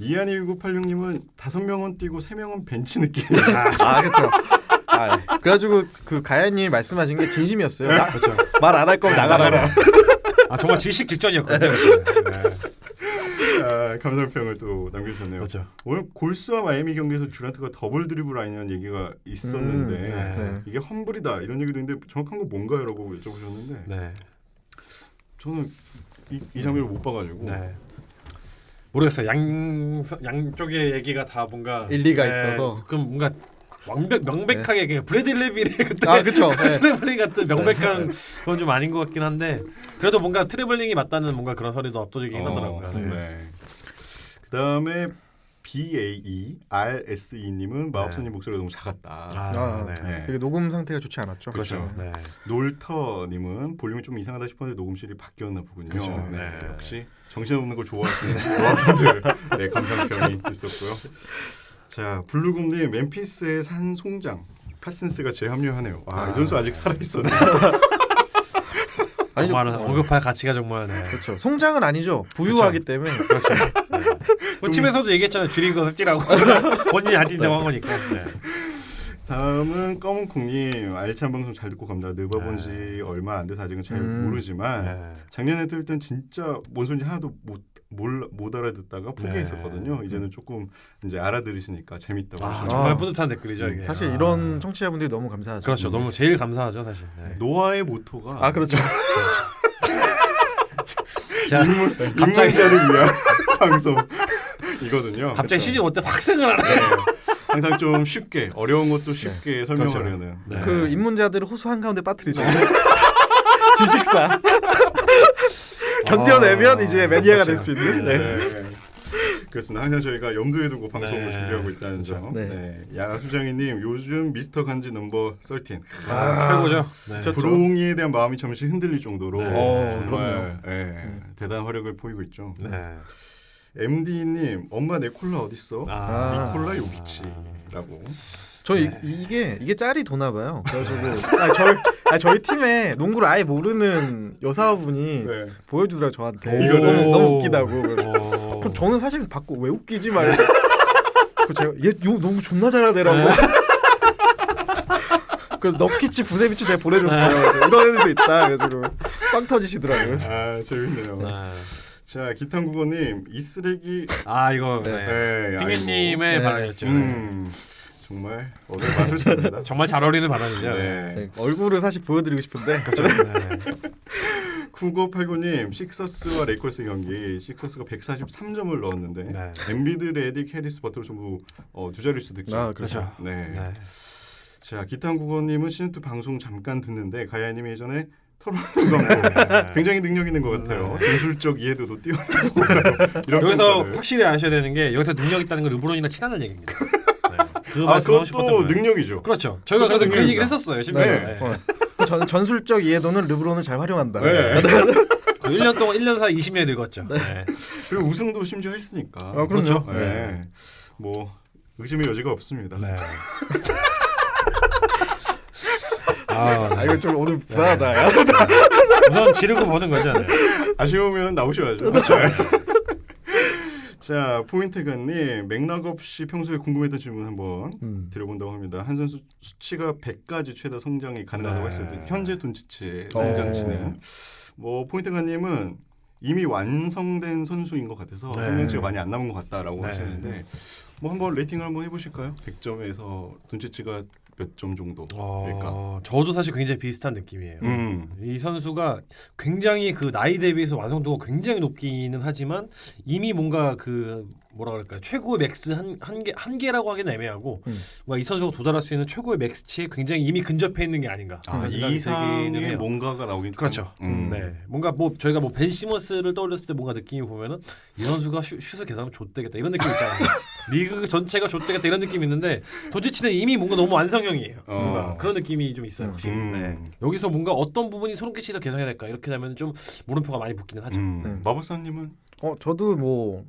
이한이1986님은 5명은 뛰고 3명은 벤치 느낌. 그렇죠. 그래가지고 그 가야님 말씀하신 게 진심이었어요. 그렇죠. 말 안 할 거면 나가라. 정말 질식 직전이었거든요. 네. 감상평을 또 남겨주셨네요. 그렇죠. 오늘 골스와 마이애미 경기에서 듀란트가 더블 드리블 아니냐는 얘기가 있었는데 네. 이게 험블이다 이런 얘기도 있는데 정확한 거 뭔가요라고 여쭤보셨는데 네. 저는 이 장면을 못 봐가지고 네. 모르겠어요. 양쪽의 얘기가 다 뭔가 일리가 있어서. 그럼 뭔가 명백하게 그냥 브래디 레빌의 그때 그렇죠. 트래블링 같은 명백한 그건 좀 아닌 것 같긴 한데 그래도 뭔가 트래블링이 맞다는 뭔가 그런 소리도 압도적이긴 하더라고요. 네. 네. 그다음에 BAERSE님은 마법사님 목소리가 너무 작았다. 네. 이게 녹음 상태가 좋지 않았죠. 그렇죠. 네. 놀터님은 볼륨이 좀 이상하다 싶었는데 녹음실이 바뀌었나 보군요. 그렇죠. 네. 네. 역시 정신없는 걸 좋아하시는 조합원들 네, 감상평이 있었고요. 자 블루곰님 멤피스의 산 송장 파슨스가 재합류하네요. 이 선수 아직 살아있었네. 정말 언급할 가치가 정말 그렇죠. 송장은 아니죠. 부유하기 때문에. 그렇죠. 네. 팀에서도 얘기했잖아요. 줄인 것을 뛰라고 본인이 안 뛴다고 한 거니까. 네. 다음은 검은콩님 알찬 방송 잘 듣고 갑니다. 느봐본 지 얼마 안 돼서 아직은 잘 모르지만 네. 작년에 들을 땐 진짜 뭔 소리인지 하나도 못 알아듣다가 포기했었거든요. 이제는 조금 이제 알아들으시니까 재밌다고. 하시더라고요. 정말 뿌듯한 댓글이죠 이게. 사실 이런 청취자분들이 너무 감사하죠. 그렇죠. 너무 제일 감사하죠 사실. 네. 노아의 모토가 그렇죠. 자, 갑자기 입문자를 위한 방송이거든요. 갑자기 시즌 1 때 확 생각나네. 네. 항상 좀 쉽게 어려운 것도 쉽게 설명하려는. 네. 그 입문자들을 호수 한 가운데 빠뜨리죠. 지식사. 견뎌내면 이제 매니아가 될 수 있는. 네. 네. 그렇습니다. 항상 저희가 염두에 두고 방송을 네. 준비하고 있다는 점. 네. 네. 야수장이님 요즘 미스터 간지 넘버 13. 최고죠. 네. 저- 브롱이에 대한 마음이 잠시 흔들릴 정도로 네. 정말 대단한 활약을 보이고 있죠. 네. MD님 엄마 내 콜라 어딨어? 아. 이 콜라 여기치라고. 이게 짤이 도나 봐요. 그래가지고 저희 팀에 농구를 아예 모르는 여사분이 네. 보여주더라고 저한테. 이거 너무 웃기다고. 그럼 저는 사실 받고 왜 웃기지 말고. 제가 얘 농구 존나 잘하더라고. 그 넉키치 부세비치 제가 보내줬어요. 이런 애들도 있다. 그래가지고 빵 터지시더라고요. 아 재밌네요. 네. 자 기탄국어님 이 쓰레기. 이거 네. 네, 핑계님의 아이고. 발언이었죠. 정말 오늘 마술사입니다. 정말 잘 어울리는 발언이죠. 네. 네, 얼굴을 사실 보여드리고 싶은데. 네. 쿠고89님 식서스와 레이커스 경기 식서스가 143점을 넣었는데 네. 엠비드, 레딕, 해리스, 버틀 전부 두 자릿수 득점. 그렇죠. 네. 네. 자 기탄국어님은 시즌2 방송 잠깐 듣는데 가야님이 예전에 토론을 굉장히 능력 있는 것 같아요. 전술적 이해도도 뛰어나고 이런 여기서 평가를. 확실히 아셔야 되는 게 여기서 능력 있다는 건 르브론이나 친하는 얘기입니다. 네. 그 말씀하고 싶었던 그것도 거예요. 능력이죠. 그렇죠. 저희가 그것도 그래서 그 얘기를 능력입니다. 했었어요. 심지어. 네. 네. 전술적 이해도는 르브론을 잘 활용한다. 네. 그 1년 동안 1년 사이 20년이 늙었죠. 네. 그리고 우승도 심지어 했으니까. 그럼요. 그렇죠? 네. 네. 뭐 의심의 여지가 없습니다. 네. 이거 좀 오늘 불안하다. 우선 지르고 보는 거죠. 네. 아쉬우면 나오셔야죠. 그렇죠. 자 포인트가님 맥락 없이 평소에 궁금했던 질문 한번 드려본다고 합니다. 한 선수 수치가 100까지 최다 성장이 가능하다고 네. 했을 때 현재 돈치치의 성장치는 뭐 포인트가님은 이미 완성된 선수인 것 같아서 네. 성장치가 많이 안 남은 것 같다라고 네. 하시는데 뭐 한번 레이팅을 한번 해보실까요? 100점에서 돈치치가 몇 점 정도 될까? 저도 사실 굉장히 비슷한 느낌이에요. 음. 이 선수가 굉장히 그 나이 대비해서 완성도가 굉장히 높기는 하지만 이미 뭔가 그 뭐라 그럴까요? 최고의 맥스 한계라고 하기는 애매하고 뭔가 이 선수가 도달할 수 있는 최고의 맥스치에 굉장히 이미 근접해 있는 게 아닌가. 그런 생각이 들기는 이상의 해요. 뭔가가 나오긴 그렇죠. 좀, 네, 뭔가 뭐 저희가 뭐 벤 시몬스를 떠올렸을 때 뭔가 느낌이 보면은 이 선수가 슛을 계산하면 좆되겠다 이런 느낌 있잖아요. 리그 전체가 좆되겠다 이런 느낌이 있는데 도지치는 이미 뭔가 너무 완성형이에요. 뭔가 그런 느낌이 좀 있어요. 확실히. 네. 여기서 뭔가 어떤 부분이 소름 끼치다 개선해야 될까 이렇게 되면 좀 물음표가 많이 붙기는 하죠. 네. 마법사님은 저도 뭐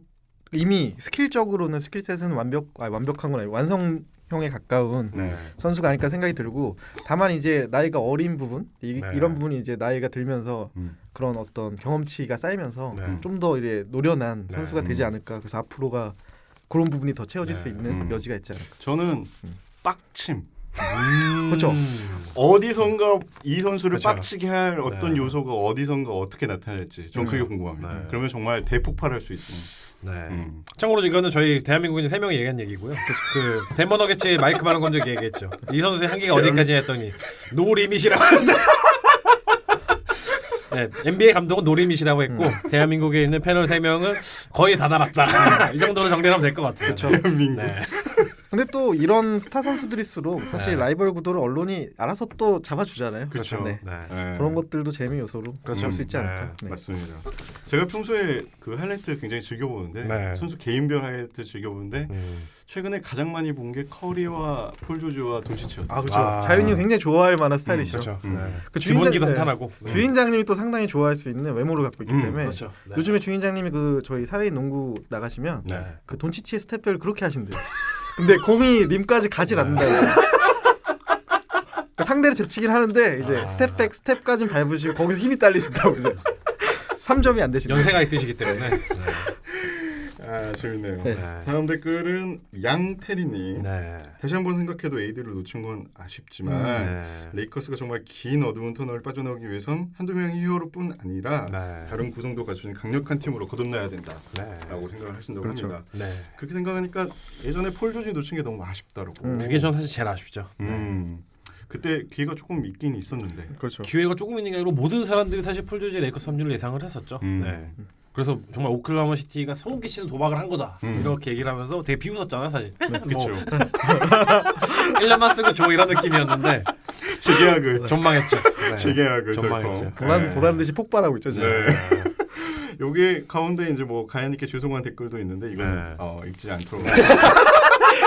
이미 스킬적으로는 스킬셋은 완벽한 건 아니고 완성형에 가까운 네. 선수가 아닐까 생각이 들고 다만 이제 나이가 어린 부분 네. 이런 부분이 이제 나이가 들면서 음. 그런 어떤 경험치가 쌓이면서 네. 좀 더 이제 노련한 네. 선수가 되지 않을까. 그래서 앞으로가 그런 부분이 더 채워질 네. 수 있는 여지가 있지 않을까. 저는 빡침. 그렇죠. 어디선가 이 선수를 그렇죠. 빡치게 할 어떤 네. 요소가 어디선가 어떻게 나타날지 전 그게 궁금합니다. 네. 그러면 정말 대폭발할 수 있는. 네. 음. 참고로 이거는 저희 대한민국인 3명이 얘기한 얘기고요. 그 덴버 너게츠의 마이크 마른 건적 얘기했죠. 이 선수의 한계가 어디까지 했더니 노리밋이라고 했어요. 네, NBA 감독은 노리밋이라고 했고 대한민국에 있는 패널 3명은 거의 다 달았다. 이 정도로 정리를 하면 될 것 같아요. 그렇죠. 대한민국. 네. 근데 또 이런 스타 선수들일수록 사실 네. 라이벌 구도를 언론이 알아서 또 잡아주잖아요. 그렇죠. 네. 네. 네. 그런 것들도 재미 요소로 볼 수 있지 않을까. 네. 맞습니다. 제가 평소에 그 하이라이트 굉장히 즐겨보는데 네. 선수 개인별 하이라이트 즐겨보는데 최근에 가장 많이 본 게 커리와 폴 조지와 돈치치였다. 아 그렇죠. 아. 자윤이 굉장히 좋아할 만한 스타일이죠. 그렇죠. 음. 네. 그 기본기도 네. 탄탄하고. 주인장님이 또 상당히 좋아할 수 있는 외모를 갖고 있기 때문에 그렇죠. 네. 요즘에 주인장님이 그 저희 사회인 농구 나가시면 네. 그 돈치치의 스텝별을 그렇게 하신대요. 근데 공이 림까지 가질 않는다고. 그러니까 상대를 제치긴 하는데 이제 스텝백 스텝까지는 밟으시고 거기서 힘이 딸리신다고 이제 3점이 안 되시네요. 연세가 있으시기 때문에. 네. 아 재밌네요. 네. 다음 댓글은 양태리님. 네. 다시 한번 생각해도 AD를 놓친 건 아쉽지만 네. 레이커스가 정말 긴 어두운 터널을 빠져나오기 위해선 한두 명의 히어로뿐 아니라 네. 다른 구성도 갖춘 강력한 팀으로 거듭나야 된다라고 네. 생각을 하신다고 그렇죠. 합니다. 네. 그렇게 생각하니까 예전에 폴 조지 놓친 게 너무 아쉽다라고. 그게 전 사실 제일 아쉽죠. 그때 기회가 조금 있긴 있었는데. 그렇죠. 기회가 조금 있는 게 아니고 모든 사람들이 사실 폴 조지 레이커스 합류를 예상을 했었죠. 네. 그래서 정말 오클라호마 시티가 소름 끼치는 도박을 한 거다 이렇게 얘기를 하면서 되게 비웃었잖아요 사실. 뭐 그렇죠. 1년만 쓰고 줘 이런 느낌이었는데 재계약을 전망했죠. 네. 재계약을 전망했죠. 덜컥. 보란 듯이 폭발하고 있죠 지금. 네. 요게 가운데 이제 뭐 가연님께 죄송한 댓글도 있는데 이건 네. 읽지 않도록.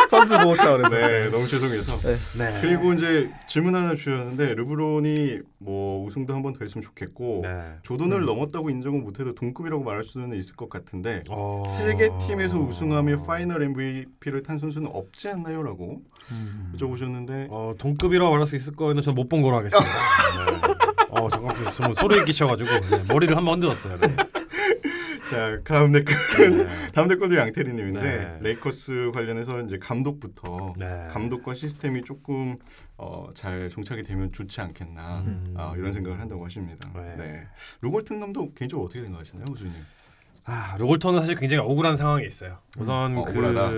선수 보호 차원에서. 네, 너무 죄송해서. 네. 그리고 이제 질문 하나 주셨는데 르브론이 뭐 우승도 한 번 더 했으면 좋겠고 네. 조던을 넘었다고 인정은 못해도 동급이라고 말할 수는 있을 것 같은데 어... 세 개 팀에서 우승하며 파이널 MVP를 탄 선수는 없지 않나요?라고 여쭤보셨는데 동급이라고 말할 수 있을 거에는 전 못 본 거로 하겠습니다. 네. 잠깐 좀 소리를 끼쳐가지고 네, 머리를 한번 흔들었어요. 네. 자 다음 댓글은 네. 다음 댓글도 양태리님인데 네. 레이커스 관련해서 이제 감독부터 네. 감독과 시스템이 조금 잘 정착이 되면 좋지 않겠나 이런 생각을 한다고 하십니다. 네. 네. 루걸튼 감독 개인적으로 어떻게 생각하시나요, 우수님? 루골턴은 사실 굉장히 억울한 상황이 있어요. 우선 억울하다.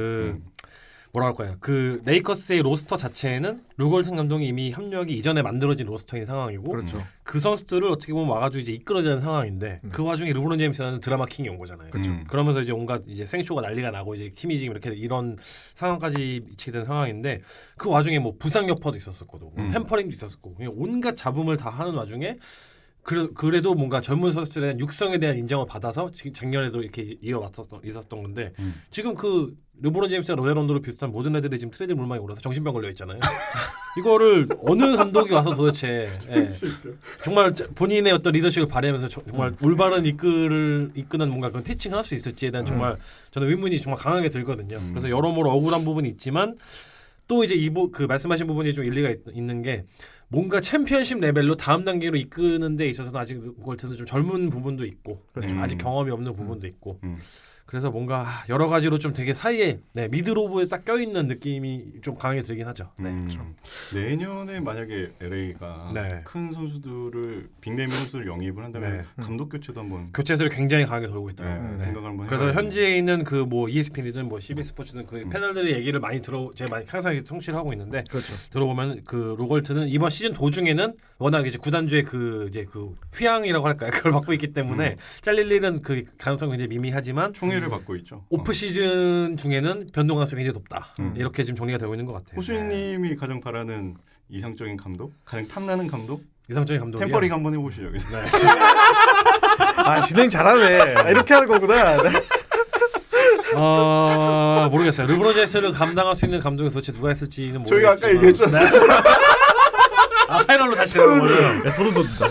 뭐라 할까요? 그 레이커스의 로스터 자체에는 루골튼 감독이 이미 합류하기 이전에 만들어진 로스터인 상황이고 그렇죠. 그 선수들을 어떻게 보면 와가지고 이제 이끌어야 되는 상황인데 그 와중에 르브론 제임스라는 드라마 킹이 온 거잖아요. 그러면서 이제 온갖 이제 생쇼가 난리가 나고 이제 팀이 지금 이렇게 이런 상황까지 미치게 된 상황인데 그 와중에 뭐 부상 여파도 있었었고 템퍼링도 있었었고 그냥 온갖 잡음을 다 하는 와중에 그래도 뭔가 젊은 선수들에 대한 육성에 대한 인정을 받아서 지금 작년에도 이렇게 있었던 건데 지금 그 르브론 제임스랑 로얄 론도로 비슷한 모든 애들이 지금 트레이드 물망에 올라서 정신병 걸려 있잖아요. 이거를 어느 감독이 와서 도대체 정말 본인의 어떤 리더십을 발휘하면서 정말 올바른 이끄는 뭔가 그런 티칭을 할 수 있을지에 대한 정말 저는 의문이 정말 강하게 들거든요. 그래서 여러모로 억울한 부분이 있지만 또 이제 그 말씀하신 부분이 좀 일리가 있는 게 뭔가 챔피언십 레벨로 다음 단계로 이끄는 데 있어서는 아직 루걸튼은 좀 젊은 부분도 있고 아직 경험이 없는 부분도 있고 그래서 뭔가 여러 가지로 좀 되게 사이에 미드로브에 딱 껴있는 느낌이 좀 강하게 들긴 하죠. 내년에 만약에 LA가 큰 선수들을 빅네임 선수를 영입을 한다면 감독 교체도 한번 교체설이 굉장히 강하게 돌고 있더라고요. 생각을 한번 그래서 해봐야겠네요. 현지에 있는 그 뭐 ESPN이든 뭐 CBS 스포츠든 그 패널들의 얘기를 많이 제가 많이 항상 청취를 하고 있는데 그렇죠. 들어보면 그 루걸트는 이번 시즌 도중에는 워낙 이제 구단주의 그 휘황이라고 할까요? 그걸 받고 있기 때문에 잘릴 일은 그 가능성이 굉장히 미미하지만 총애를 받고 있죠. 오프 시즌 중에는 변동 가능성이 굉장히 높다. 이렇게 지금 정리가 되고 있는 것 같아요. 호수님이 가장 바라는 이상적인 감독, 가장 탐나는 감독, 이상적인 감독이요. 템퍼링 한번 해보시죠. 여기서. 네. 진행 잘하네. 이렇게 하는 거구나. 네. 모르겠어요. 르브론 제임스를 감당할 수 있는 감독이 도대체 누가 있을지는 모르겠지만 저희가 아까 얘기했잖아요. 파이널로 다시 되는 거예요. 소름 돋는다.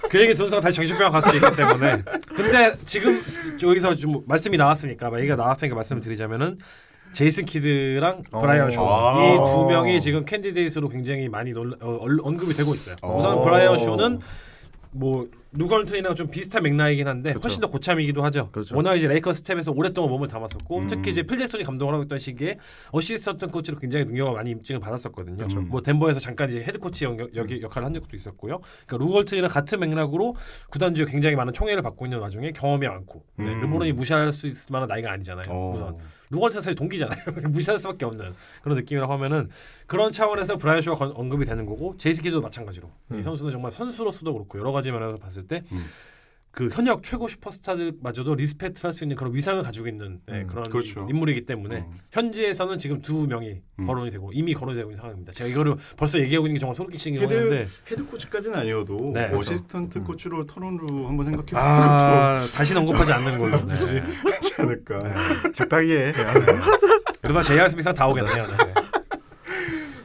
그 얘기 들은 순간 다시 정신병원 갈 수 있기 때문에. 근데 지금 여기서 좀 말씀이 나왔으니까 얘기가 나왔으니까 말씀을 드리자면은 제이슨 키드랑 브라이언 쇼 이 두 명이 지금 캔디데이트로 굉장히 많이 언급이 되고 있어요. 우선 브라이언 쇼는 뭐 루걸튼이랑 좀 비슷한 맥락이긴 한데 그렇죠. 훨씬 더 고참이기도 하죠. 그렇죠. 워낙 이제 레이커스 스텝에서 오랫동안 몸을 담았었고 특히 이제 필 잭슨이 감독을 하고 있던 시기에 어시스턴트 코치로 굉장히 능력을 많이 입증을 받았었거든요. 뭐 덴버에서 잠깐 이제 헤드 코치 역할을 한 적도 있었고요. 그러니까 루걸튼이랑 같은 맥락으로 구단주에 굉장히 많은 총애를 받고 있는 와중에 경험이 많고 르브론이 무시할 수 있을 만한 나이가 아니잖아요. 우선 루걸튼 사실 동기잖아요. 무시할 수밖에 없는 그런 느낌이라고 하면은 그런 차원에서 브라이언 쇼가 언급이 되는 거고 제이슨 키드도 마찬가지로 이 선수는 정말 선수로서도 그렇고 여러 가지 면에서 봤을 때 그 현역 최고 슈퍼스타들마저도 리스펙트 할 수 있는 그런 위상을 가지고 있는 그런 그렇죠. 인물이기 때문에 현지에서는 지금 두 명이 거론이 되고 이미 거론이 되고 있는 상황입니다. 제가 이거를 벌써 얘기하고 있는 게 정말 소름 끼치는 경우인데 헤드 코치까지는 아니어도 네, 그렇죠. 어시스턴트 코치로 토론로 한번 생각해보는 것도 다시는 언급하지 않는 걸로 하지 않을까. 적당히 해. 그러다 JR 스미스랑 다 오겠네요.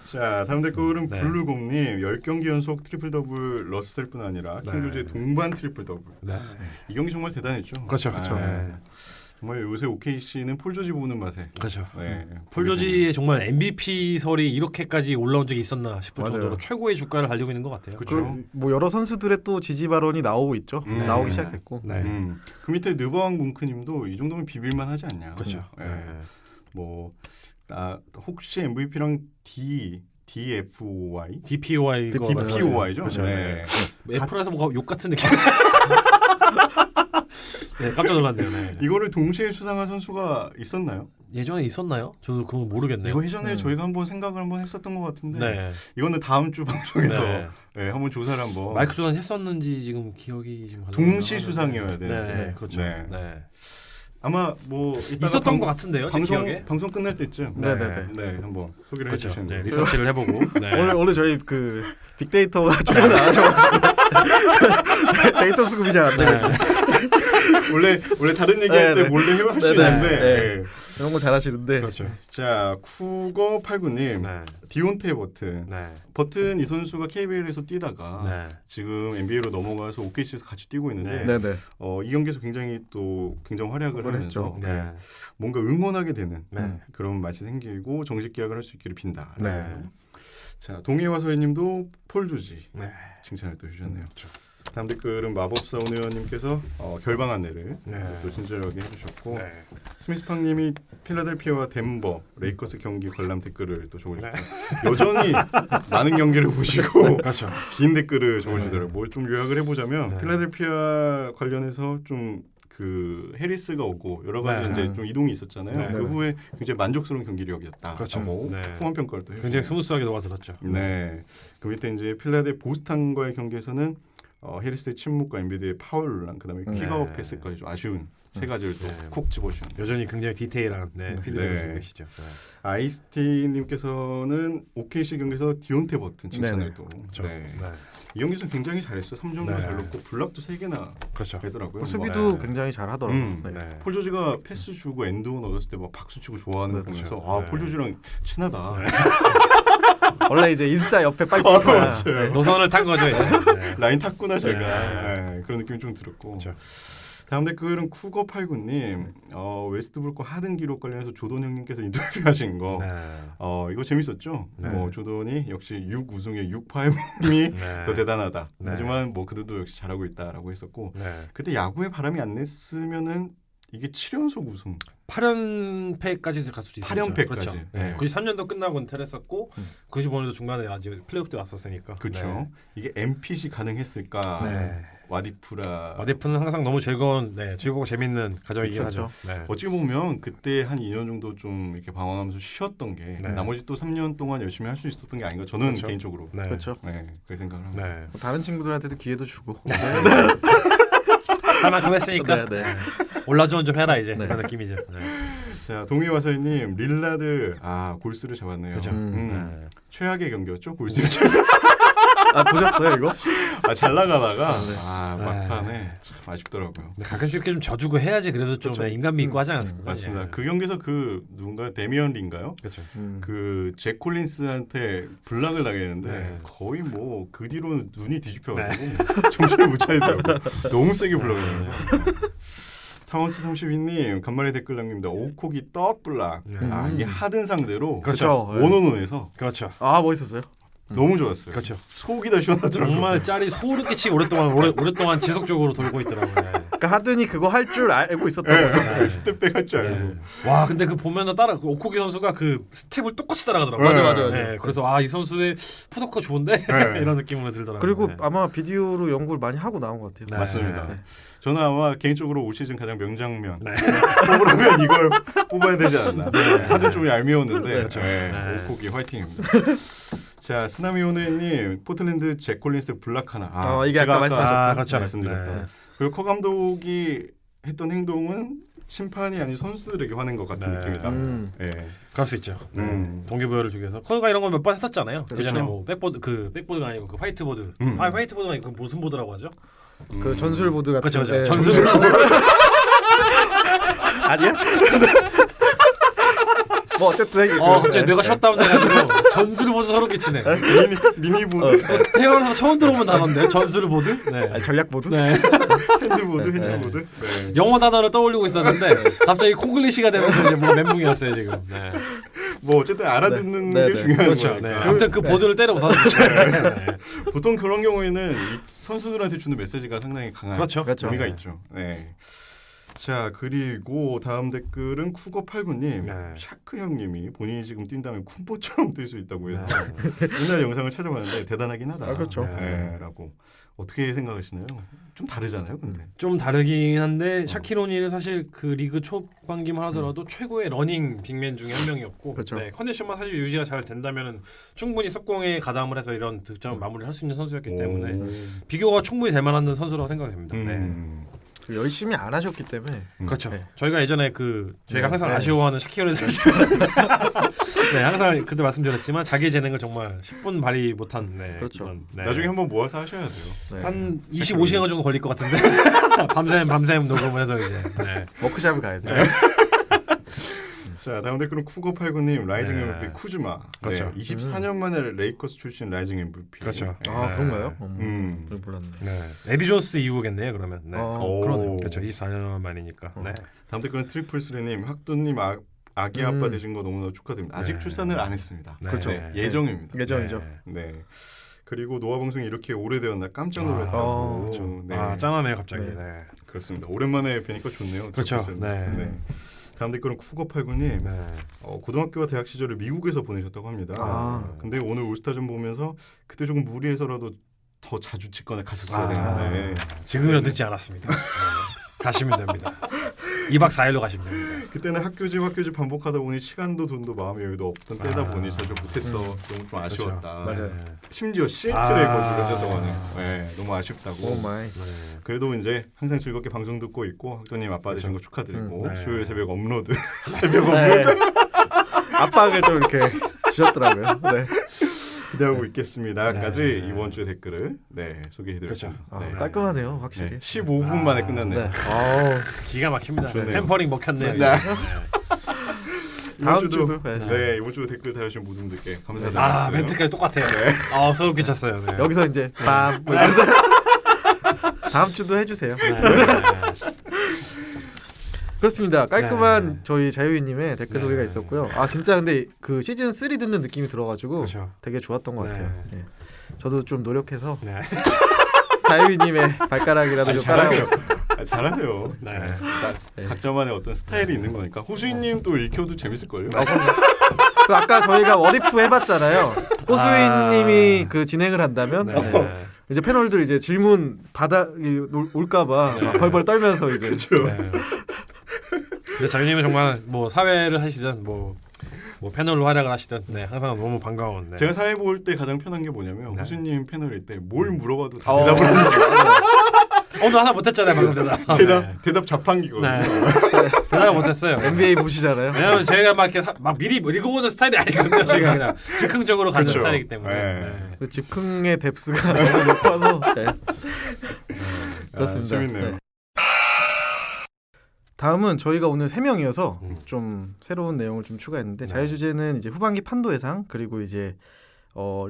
자 다음 댓글은 네. 블루곰님 10경기 연속 트리플 더블 러셀뿐 아니라 킹조즈의 동반 트리플 더블. 이 경기 정말 대단했죠. 그렇죠. 정말 요새 OKC는 폴 조지 보는 맛에. 그렇죠. 네. 폴 조지의 정말 MVP 설이 이렇게까지 올라온 적이 있었나 싶을 맞아요. 정도로 최고의 주가를 달리고 있는 것 같아요. 그쵸. 뭐 여러 선수들의 또 지지 발언이 나오고 있죠. 네. 나오기 시작했고. 네. 그 밑에 느바왕 뭉크님도 이 정도면 비빌만 하지 않냐. 그렇죠. 네. 네. 뭐 혹시 MVP랑 DFOY? DPOI 거 DPOY죠. 그렇죠. 네. F라서 뭔가 욕 같은 느낌. 네, 깜짝 놀랐네요. 네. 이거를 동시에 수상한 선수가 있었나요? 예전에 있었나요? 저도 그건 모르겠네요. 이거 예전에 저희가 한번 생각을 한번 했었던 것 같은데 네. 이거는 다음 주 방송에서 네. 네, 한번 조사를 한번. 마이크 조던 했었는지 지금 기억이 지금 동시 수상이어야 되는데. 네, 그렇죠. 네. 네. 아마 뭐 이따가 있었던 것 같은데요, 제 기억에. 방송 끝날 때쯤 네, 네, 한번 소개를 그렇죠. 해주시는 네, 거죠. 리서치를 해보고. 네. 원래 저희 그 빅데이터가 주변에 안 하셔가지고 데이터 수급이 잘 안 되거든요. 원래 다른 얘기할 네, 때 몰래 할 수 네, 네. 있는데. 네. 네. 이런 거 잘하시는데. 그렇죠. 자 쿠거 89님 네. 디온테 버튼. 네. 버튼 이 선수가 KBL에서 뛰다가 네. 지금 NBA로 넘어가서 OKC에서 같이 뛰고 있는데 네네. 이 경기에서 굉장히 활약을 하면서 했죠. 네. 뭔가 응원하게 되는 네. 그런 맛이 생기고 정식 계약을 할 수 있기를 빈다. 네. 자 동해와 서해님도 폴 조지 네. 칭찬을 또 해주셨네요. 다음 댓글은 마법사 온 의원님께서 결방 안내를 네. 또 친절하게 해주셨고 네. 스미스팡님이 필라델피아와 덴버 레이커스 경기 관람 댓글을 또 적어주셨고 네. 여전히 많은 경기를 보시고 그렇죠. 긴 댓글을 적어주더라고요. 뭘 좀 요약을 해보자면 네. 필라델피아 관련해서 좀 그 해리스가 오고 여러 가지 네. 이제 좀 이동이 있었잖아요. 네. 그 후에 굉장히 만족스러운 경기력이었다. 그렇죠. 라고 네. 후원 평가를 또 해주셨어요. 굉장히 스무스하게 녹아들었죠. 네. 그 밑에 이제 필라델 보스턴과의 경기에서는 해리스의 침묵과 엔비드의 파울랑 그다음에 네. 킥아웃 패스까지 좀 아쉬운 세 가지를 네. 또 콕 집어주셨네요. 여전히 굉장히 디테일한 필드를 네. 주고 계시죠. 네. 아이스티님께서는 OKC 경기에서 디온테 버튼 칭찬을 네네. 또. 그렇죠. 네. 네. 이 경기에서 굉장히 잘했어요. 3점도 네. 잘 넣고 블락도 3개나 그렇죠. 했더라고요. 수비도 네. 굉장히 잘하더라고요. 음. 네. 네. 폴 조지가 패스 주고 엔드원 얻었을 때 막 박수 치고 좋아하는 거 네, 보면서 그렇죠. 네. 폴 조지랑 친하다. 네. 원래 이제 인싸 옆에 빨리 맞아요. 붙어야. 네, 노선을 탄 거죠. 이제. 네. 라인 탔구나 제가. 네. 네, 그런 느낌이 좀 들었고. 그렇죠. 다음 댓글은 쿠거89님 웨스트브룩과 하든 기록 관련해서 조던 형님께서 인터뷰하신 거 네. 이거 재밌었죠. 네. 조던이 역시 6 우승의 6파임이 네. 더 대단하다. 네. 하지만 뭐 그들도 역시 잘하고 있다라고 했었고 네. 그때 야구에 바람이 안 냈으면은 이게 7연속 우승 8연패까지 갈 수도 있었죠. 8연패까지. 그렇죠. 네. 93년도 끝나고 은퇴했었고 95년도 중간에 아직 플레이오프 때 왔었으니까. 그렇죠. 이게 MPC 가능했을까? 네. 와디프라. 와디프는 항상 너무 즐거고 재밌는 가정이긴 그렇죠. 하죠. 네. 어찌 보면 그때 한 2년 정도 좀 이렇게 방황하면서 쉬었던 게 네. 나머지 또 3년 동안 열심히 할 수 있었던 게 아닌가 저는 그렇죠. 개인적으로 네. 그렇죠. 네, 그렇게 생각을 합니다. 네. 뭐 다른 친구들한테도 기회도 주고. 할 만큼 했으니까 네, 네. 올라주면 좀 해라 이제 네. 그런 느낌이죠. 네. 자 동해와서님 릴라드 골스를 잡았네요. 그렇죠. 음. 최악의 경기였죠 골스. 아 보셨어요 이거? 잘 나가다가 네. 막판에 참 아쉽더라고요. 근데 가끔씩 이렇게 좀 져주고 해야지 그래도 좀 그렇죠. 인간미 있고 하지 않았습니까? 맞습니다. 예. 그 경기에서 그 누군가 데미언 린가요? 그렇죠. 그 잭 콜린스한테 블락을 당했는데 네. 거의 뭐 그 뒤로는 눈이 뒤집혀가지고 정신을 못 차리더라고요. 너무 세게 블락을 당해서. 타원스 32님 간만에 댓글 남깁니다. 오콕이 떡 블락. 네. 이게 하든 상대로 그렇죠. 원온원에서 그렇죠. 아 멋있었어요. 너무 좋았어요. 그렇죠. 속이 다 시원하더라고요. 정말 짤이 소름 끼치고 오랫동안 지속적으로 돌고 있더라고요. 네. 그러니까 하든이 그거 할 줄 알고 있었던 네. 거죠. 스텝백 할 줄 알고. 네. 와 근데 그 보면은 그 오코기 선수가 그 스텝을 똑같이 따라가더라고요. 맞아. 네. 그래서 이 선수의 푸더커 좋은데 네. 이런 느낌으로 들더라고요. 그리고 네. 아마 비디오로 연구를 많이 하고 나온 것 같아요. 네. 맞습니다. 네. 저는 아마 개인적으로 올 시즌 가장 명장면 네. 뽑으려면 이걸 뽑아야 되지 않나. 하든 좀 얄미웠는데 그렇죠. 네. 오콕이 화이팅입니다. 자 스나미오네님 포틀랜드 잭 콜린스 블락 하나. 이게 제가 아까 말씀하셨던. 그렇죠. 말씀드렸다. 네. 그리고 커 감독이 했던 행동은 심판이 아닌 선수들에게 화낸 것 같은 네. 느낌이다. 네. 그럴 수 있죠. 동기부여를 주기 위해서 커가 이런 거 몇 번 했었잖아요. 그 전에 그렇죠. 뭐 백보드가 아니고 그 화이트보드. 화이트보드가 아니고 그 무슨 보드라고 하죠? 그 전술보드 같은. 그렇죠. 네. 전술. 아니야? 뭐 어쨌든 갑자기 뇌가 셧다운 돼가지고 전술 보드 서로 끼치네. 미니 보드, 태어나서 처음 들어본 단어인데 전술 보드? 네. 아니, 전략 보드? 네. 핸드보드, 핸드보드. 네. 영어 단어를 떠올리고 있었는데 갑자기 콩글리시가 되면서 이제 뭐 멘붕이었어요 지금. 네. 뭐 어쨌든 알아듣는 네, 게 네. 중요한 그렇죠. 거니까. 네. 아무튼 그 보드를 때려 부쉈죠. 네. 보통 그런 경우에는 이 선수들한테 주는 메시지가 상당히 강한 그렇죠. 의미가 네. 있죠. 네. 자, 그리고 다음 댓글은 쿠거89님, 네. 샤크 형님이 본인이 지금 뛴다면 쿤보처럼 뛸 수 있다고 해서 네. 옛날 영상을 찾아봤는데 대단하긴 하다. 아, 그렇죠. 네, 라고 어떻게 생각하시나요? 좀 다르잖아요, 근데. 좀 다르긴 한데 샤키로니는 사실 그 리그 초반기만 하더라도 최고의 러닝 빅맨 중에 한 명이었고 그렇죠. 네, 컨디션만 사실 유지가 잘 된다면 충분히 속공에 가담을 해서 이런 득점을 마무리할 수 있는 선수였기 때문에 오. 비교가 충분히 될 만한 선수라고 생각됩니다. 열심히 안 하셨기 때문에 그렇죠. 네. 저희가 예전에 저희가 네. 항상 네. 아쉬워하는 샤키로니 선수 네, 항상 그때 말씀드렸지만 자기 재능을 정말 10분 발휘 못한 네, 그렇죠. 네. 나중에 한번 모아서 하셔야 돼요. 네. 한 25시간 정도 걸릴 것 같은데 밤샘 녹음을 해서 이제 네. 워크샵을 가야 돼요. 자, 다음 댓글은 쿠거89님, 라이징 네. MVP 쿠즈마. 그렇죠. 네, 24년 만에 레이커스 출신 라이징 MVP. 그렇죠. 아 네. 그런가요? 음. 몰랐네. 네. 에디 존스 이후겠네요 그러면. 네. 오. 그러네요. 그렇죠. 24년 만이니까. 네. 다음 댓글은 트리플스리님, 학도님 아기 아빠 되신 거 너무나 축하드립니다. 아직 네. 출산을 안 했습니다. 네. 그렇죠. 네, 예정입니다. 예정이죠. 네. 네. 그리고 노아 방송이 이렇게 오래되었나 깜짝 아, 놀랐다고. 그렇죠. 네. 아 짠하네요 갑자기. 네. 네. 그렇습니다. 오랜만에 뵈니까 좋네요. 그렇죠. 트리플스리님. 네. 다음 댓글은 쿠거89님. 네. 고등학교와 대학 시절을 미국에서 보내셨다고 합니다. 아. 근데 오늘 올스타전 보면서 그때 조금 무리해서라도 더 자주 직관에 갔었어야 아, 되는데 지금은 늦지 않았습니다. 네. 가시면 됩니다. 2박 4일로 가시면 됩니다. 그때는 학교집 반복하다 보니 시간도 돈도 마음의 여유도 없던 때다 보니 자주 못해서 너무 좀 아쉬웠다. 그렇죠. 맞아요. 네. 심지어 시애틀에 아. 거주하셨다고 하네요. 네, 너무 아쉽다고. 오 마이. 네. 그래도 이제 항상 즐겁게 방송 듣고 있고 학교님 아빠 되신 거 축하드리고 네. 수요일 새벽 업로드 네. 압박을 좀 이렇게 주셨더라고요. 네. 기대하고 있겠습니다까지 네. 이번 주 댓글을 소개해드렸습니다. 그렇죠. 아, 네. 깔끔하네요, 확실히. 네, 15분 만에 끝났네요. 네. 아우, 기가 막힙니다. 좋네요. 템퍼링 먹혔네요. 네. 이제. 네. 이번 다음 주도 주도, 네. 네, 이번 주도 댓글 달아주신 모든 분들께 감사드리겠습니다. 아 멘트까지 똑같아요. 소름 끼쳤어요. 네. 여기서 이제 빰. 다음 주도 해주세요. 네. 네. 그렇습니다. 깔끔한 네. 저희 자유인님의 댓글 네. 소개가 있었고요. 아 진짜 근데 그 시즌 3 듣는 느낌이 들어가지고 그렇죠. 되게 좋았던 것 네. 같아요. 네. 저도 좀 노력해서 네. 자유인님의 발가락이라도 좀 따라하고 잘하세요. 네. 네. 각자만의 어떤 스타일이 있는 거니까 호수인님 또 읽혀도 재밌을걸요? 그 아까 저희가 워리프 해봤잖아요. 호수인님이 그 진행을 한다면 네. 이제 패널들 이제 질문 올까봐 막 벌벌 떨면서 이제 네. 근데 자유님은 정말 뭐 사회를 하시든 뭐 패널로 활약을 하시든 네 항상 너무 반가운. 네. 제가 사회 볼 때 가장 편한 게 뭐냐면 네. 호수님 패널일 때 뭘 물어봐도 다 어. 대답을 하는 오늘 하나 못했잖아요 방금 대답. 대답 자판기거든요. 네. 대답을 못했어요. NBA 보시잖아요. 왜냐면 저희가 막 이렇게 막 미리 읽어보는 스타일이 아니거든요. 저희가 그냥 즉흥적으로 가는 그렇죠. 스타일이기 때문에. 네. 네. 그 즉흥의 뎁스가 너무 높아서 네. 그렇습니다. 재밌네요. 네. 다음은 저희가 오늘 3명이어서 좀 새로운 내용을 좀 추가했는데 네. 자유주제는 이제 후반기 판도 예상 그리고 이제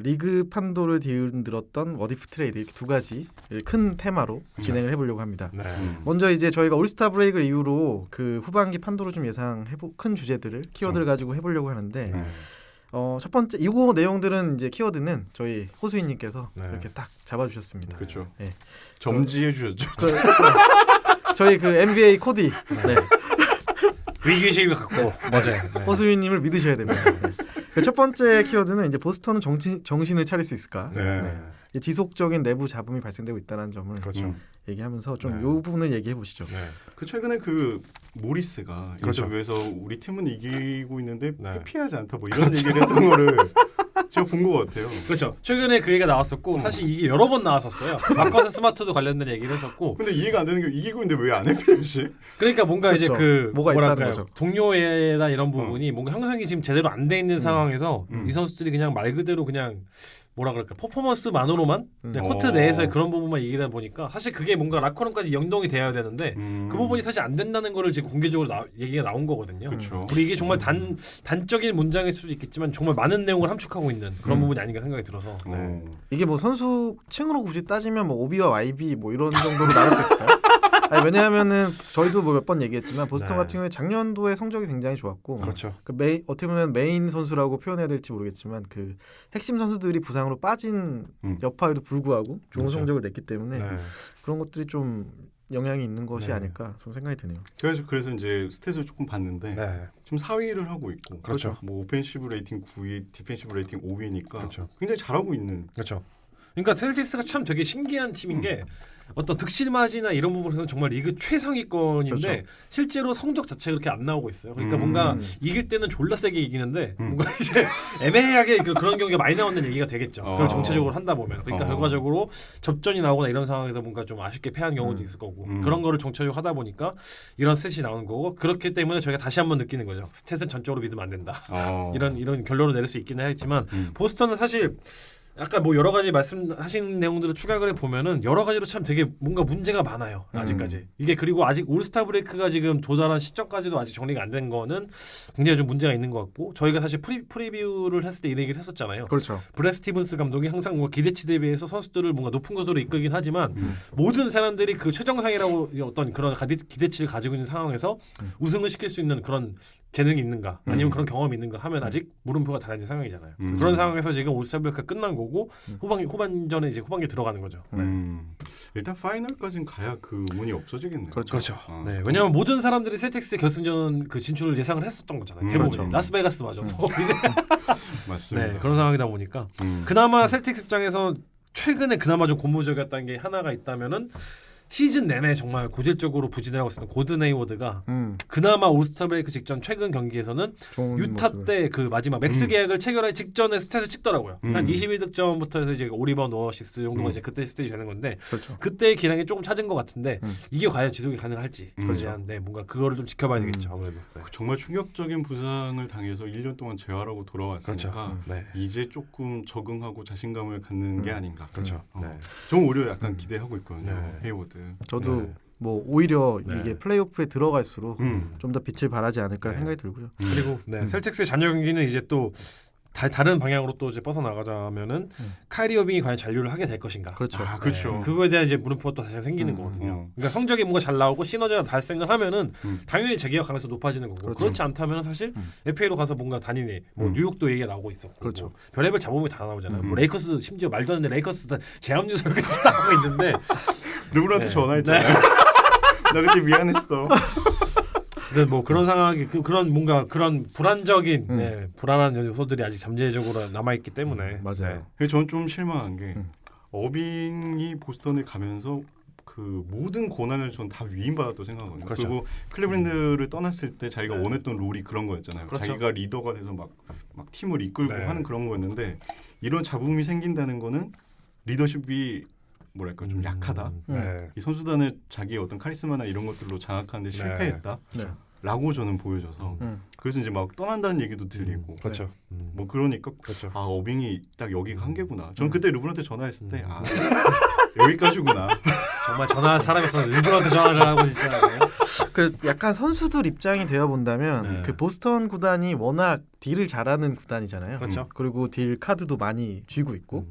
리그 판도를 뒤흔들었던 워디프 트레이드 이렇게 두 가지 큰 테마로 진행을 해보려고 합니다. 네. 먼저 이제 저희가 올스타 브레이크를 이후로 그 후반기 판도를 좀 큰 주제들을 키워드를 가지고 해보려고 하는데 네. 첫 번째 이거 내용들은 이제 키워드는 저희 호수인님께서 네. 이렇게 딱 잡아주셨습니다. 그렇죠. 네. 점지해 주셨죠. 저희 그 NBA 코디 네. 위기의식을 갖고 맞아요. 네. 호수인님을 믿으셔야 됩니다. 네. 첫 번째 키워드는 이제 보스턴은 정신을 차릴 수 있을까? 네. 네. 지속적인 내부 잡음이 발생되고 있다는 점을 그렇죠. 얘기하면서 좀 네. 이 부분을 얘기해 보시죠. 네. 그 최근에 그 모리스가 그렇죠. 인터뷰에서 우리 팀은 이기고 있는데 네. 회피하지 않다 뭐 이런 얘기를 했던 거를 제가 본 것 같아요. 그렇죠. 최근에 그 얘기가 나왔었고 사실 이게 여러 번 나왔었어요. 마커스 스마트도 관련된 얘기를 했었고. 근데 이해가 안 되는 게 이기고 있는데 왜 안 회피하지? 그러니까 뭔가 그쵸. 이제 그 뭐가 있다는 뭐랄까요 거죠. 동료애나 이런 부분이 뭔가 형성이 지금 제대로 안 돼 있는 상황에서 음. 이 선수들이 그냥 말 그대로 그냥 뭐라 그럴까 퍼포먼스만으로만 그냥 코트 어. 내에서의 그런 부분만 얘기를 보니까 사실 그게 뭔가 라커룸까지 연동이 돼야 되는데 그 부분이 사실 안 된다는 거를 지금 공개적으로 얘기가 나온 거거든요. 그렇죠. 그리고 이게 정말 단적인 문장일 수도 있겠지만 정말 많은 내용을 함축하고 있는 그런 부분이 아닌가 생각이 들어서 이게 뭐 선수층으로 굳이 따지면 뭐 OB와 YB 뭐 이런 정도로 나눌 수 있을까요? 아니, 왜냐하면은 저희도 뭐 몇 번 얘기했지만 보스턴 네. 같은 경우에 작년도에 성적이 굉장히 좋았고 그렇죠. 그 어떻게 보면 메인 선수라고 표현해야 될지 모르겠지만 그 핵심 선수들이 부상으로 빠진 여파에도 불구하고 좋은 그렇죠. 성적을 냈기 때문에 네. 그런 것들이 좀 영향이 있는 것이 네. 아닐까 좀 생각이 드네요. 그래서 이제 스탯을 조금 봤는데 네. 지금 4위를 하고 있고 그렇죠. 뭐 오펜시브 레이팅 9위, 디펜시브 레이팅 5위니까 그렇죠. 굉장히 잘하고 있는. 그렇죠. 그러니까 셀틱스가 참 되게 신기한 팀인 게 어떤 득실맞이나 이런 부분에서는 정말 리그 최상위권인데 그렇죠. 실제로 성적 자체가 그렇게 안 나오고 있어요. 그러니까 음. 뭔가 이길 때는 졸라 세게 이기는데 뭔가 이제 애매하게 그런 경우가 많이 나온다는 얘기가 되겠죠. 그걸 정체적으로 한다 보면. 그러니까 결과적으로 접전이 나오거나 이런 상황에서 뭔가 좀 아쉽게 패한 경우도 있을 거고 그런 거를 정체적으로 하다 보니까 이런 스탯이 나오는 거고 그렇기 때문에 저희가 다시 한번 느끼는 거죠. 스탯은 전적으로 믿으면 안 된다. 이런 결론을 내릴 수 있기는 하겠지만 보스턴은 사실 아까 뭐 여러 가지 말씀하신 내용들을 추가를 해보면은 여러 가지로 참 되게 뭔가 문제가 많아요 아직까지. 이게 그리고 아직 올스타 브레이크가 지금 도달한 시점까지도 아직 정리가 안 된 거는 굉장히 좀 문제가 있는 것 같고 저희가 사실 프리뷰를 했을 때 이 얘기를 했었잖아요. 그렇죠. 브렛 스티븐스 감독이 항상 뭔가 기대치 대비해서 선수들을 뭔가 높은 곳으로 이끌긴 하지만 모든 사람들이 그 최정상이라고 어떤 그런 기대치를 가지고 있는 상황에서 우승을 시킬 수 있는 그런 재능이 있는가 아니면 그런 경험이 있는가 하면 아직 물음표가 달아있는 상황이잖아요. 그런 상황에서 지금 올스타 브레이크가 끝난 거고 후반전에 이제 후반기에 들어가는 거죠. 일단 파이널까지는 가야 그 운이 없어지겠네요. 그렇죠. 네, 왜냐하면 모든 사람들이 셀틱스 결승전 그 진출을 예상을 했었던 거잖아요. 대부분 그렇죠. 라스베가스마저도 이제 맞습니다. 네, 그런 상황이다 보니까 그나마 셀틱스 입장에서 최근에 그나마 좀 고무적이었다는 게 하나가 있다면은 시즌 내내 정말 고질적으로 부진하고 있었던 고든 헤이워드가 그나마 올스타 브레이크 직전 최근 경기에서는 좋은 유타 모습을. 때 그 마지막 맥스 계약을 체결하기 직전에 스탯을 찍더라고요. 한 21득점부터 해서 이제 5리바운드 5어시스트 정도가 이제 그때 스탯이 되는 건데 그렇죠. 그때의 기량이 조금 찾은 것 같은데 이게 과연 지속이 가능할지 대한 뭔가 그거를 좀 지켜봐야 되겠죠. 아무래도. 네. 정말 충격적인 부상을 당해서 1년 동안 재활하고 돌아왔으니까 그렇죠. 네. 이제 조금 적응하고 자신감을 갖는 게 아닌가. 그렇죠. 네. 저는 오히려 약간 기대하고 있거든요. 네. 헤이워드. 저도 네. 뭐 오히려 네. 이게 플레이오프에 들어갈수록 음. 좀 더 빛을 발하지 않을까 네. 생각이 들고요. 그리고 셀틱스의 잔여 경기는 이제 또 다른 방향으로 또 이제 뻗어나가자면은 카이리 어빙이 과연 잔류를 하게 될 것인가? 그렇죠. 아, 그렇죠. 네, 그거에 대한 이제 물음표가 또 다시 생기는 거거든요. 그러니까 성적이 뭔가 잘 나오고 시너지가 발생을 하면은 당연히 재계약 가능성이 높아지는 거고 그렇죠. 그렇지 않다면 사실 FA로 가서 뭔가 다니니 뭐 뉴욕도 얘기가 나오고 있었고 그렇죠. 뭐 별의별 잡음이 다 나오잖아요. 뭐 레이커스 심지어 말도 안 되는 레이커스 다 제압 뉴스까지 나오고 있는데 르브란한테 네. 전화했잖아요. 나 그때 미안했어. 근데 뭐 그런 상황이 그런 뭔가 그런 불안적인 불안한 요소들이 아직 잠재적으로 남아 있기 때문에 맞아요. 그래서 저는 좀 실망한 게 어빙이 보스턴에 가면서 그 모든 고난을 전 다 위임받았다고 생각하거든요. 그렇죠. 그리고 클리브랜드를 떠났을 때 자기가 원했던 롤이 그런 거였잖아요. 그렇죠. 자기가 리더가 돼서 막 팀을 이끌고 네. 하는 그런 거였는데 이런 잡음이 생긴다는 거는 리더십이 뭐랄까 좀 약하다. 네. 이 선수단을 자기의 어떤 카리스마나 이런 것들로 장악하는데 실패했다. 네. 라고 저는 보여져서 그래서 이제 막 떠난다는 얘기도 들리고 그렇죠. 뭐 그러니까 그렇죠. 아 어빙이 딱 여기가 한계구나. 전 그때 르브란한테 전화했을 때 아 여기까지구나. 정말 전화 사람이었어 일부러한테 전화를 하고 있잖아요. 그 약간 선수들 입장이 되어 본다면 네. 그 보스턴 구단이 워낙 딜을 잘하는 구단이잖아요. 그렇죠. 그리고 딜 카드도 많이 쥐고 있고.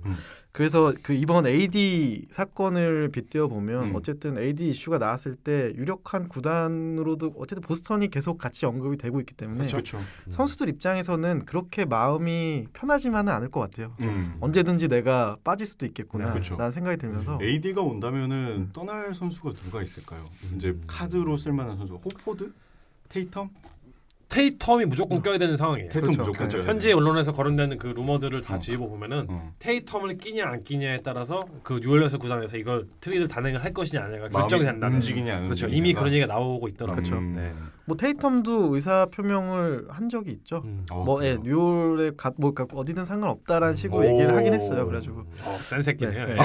그래서 그 이번 AD 사건을 빗대어 보면 어쨌든 AD 이슈가 나왔을 때 유력한 구단으로도 어쨌든 보스턴이 계속 같이 언급이 되고 있기 때문에 그렇죠. 선수들 입장에서는 그렇게 마음이 편하지만은 않을 것 같아요. 언제든지 내가 빠질 수도 있겠구나 그렇죠. 라는 생각이 들면서 AD가 온다면은 떠날 선수가 누가 있을까요? 이제 카드로 쓸만한 선수 호포드, 테이텀, 테이텀이 무조건 껴야 되는 상황이에요. 테이텀 그렇죠. 무조건 그렇죠. 껴야 현재 돼요. 언론에서 거론되는 그 루머들을 다 뒤집어 보면은 어. 테이텀을 끼냐 안 끼냐에 따라서 그 뉴올리언스 구단에서 이걸 트레이드를 단행을 할 것이냐 아니냐가 마음이 결정이 된다는. 움직이냐 안 그렇죠. 움직이냐가. 이미 그런 얘기가 나오고 있더라고요. 그렇죠. 네. 뭐 테이텀도 의사 표명을 한 적이 있죠. 뭐 그래요? 뉴올에 어디든 상관없다라는 식으로 얘기를 하긴 했어요. 그래가지고 센 새끼네요. 네.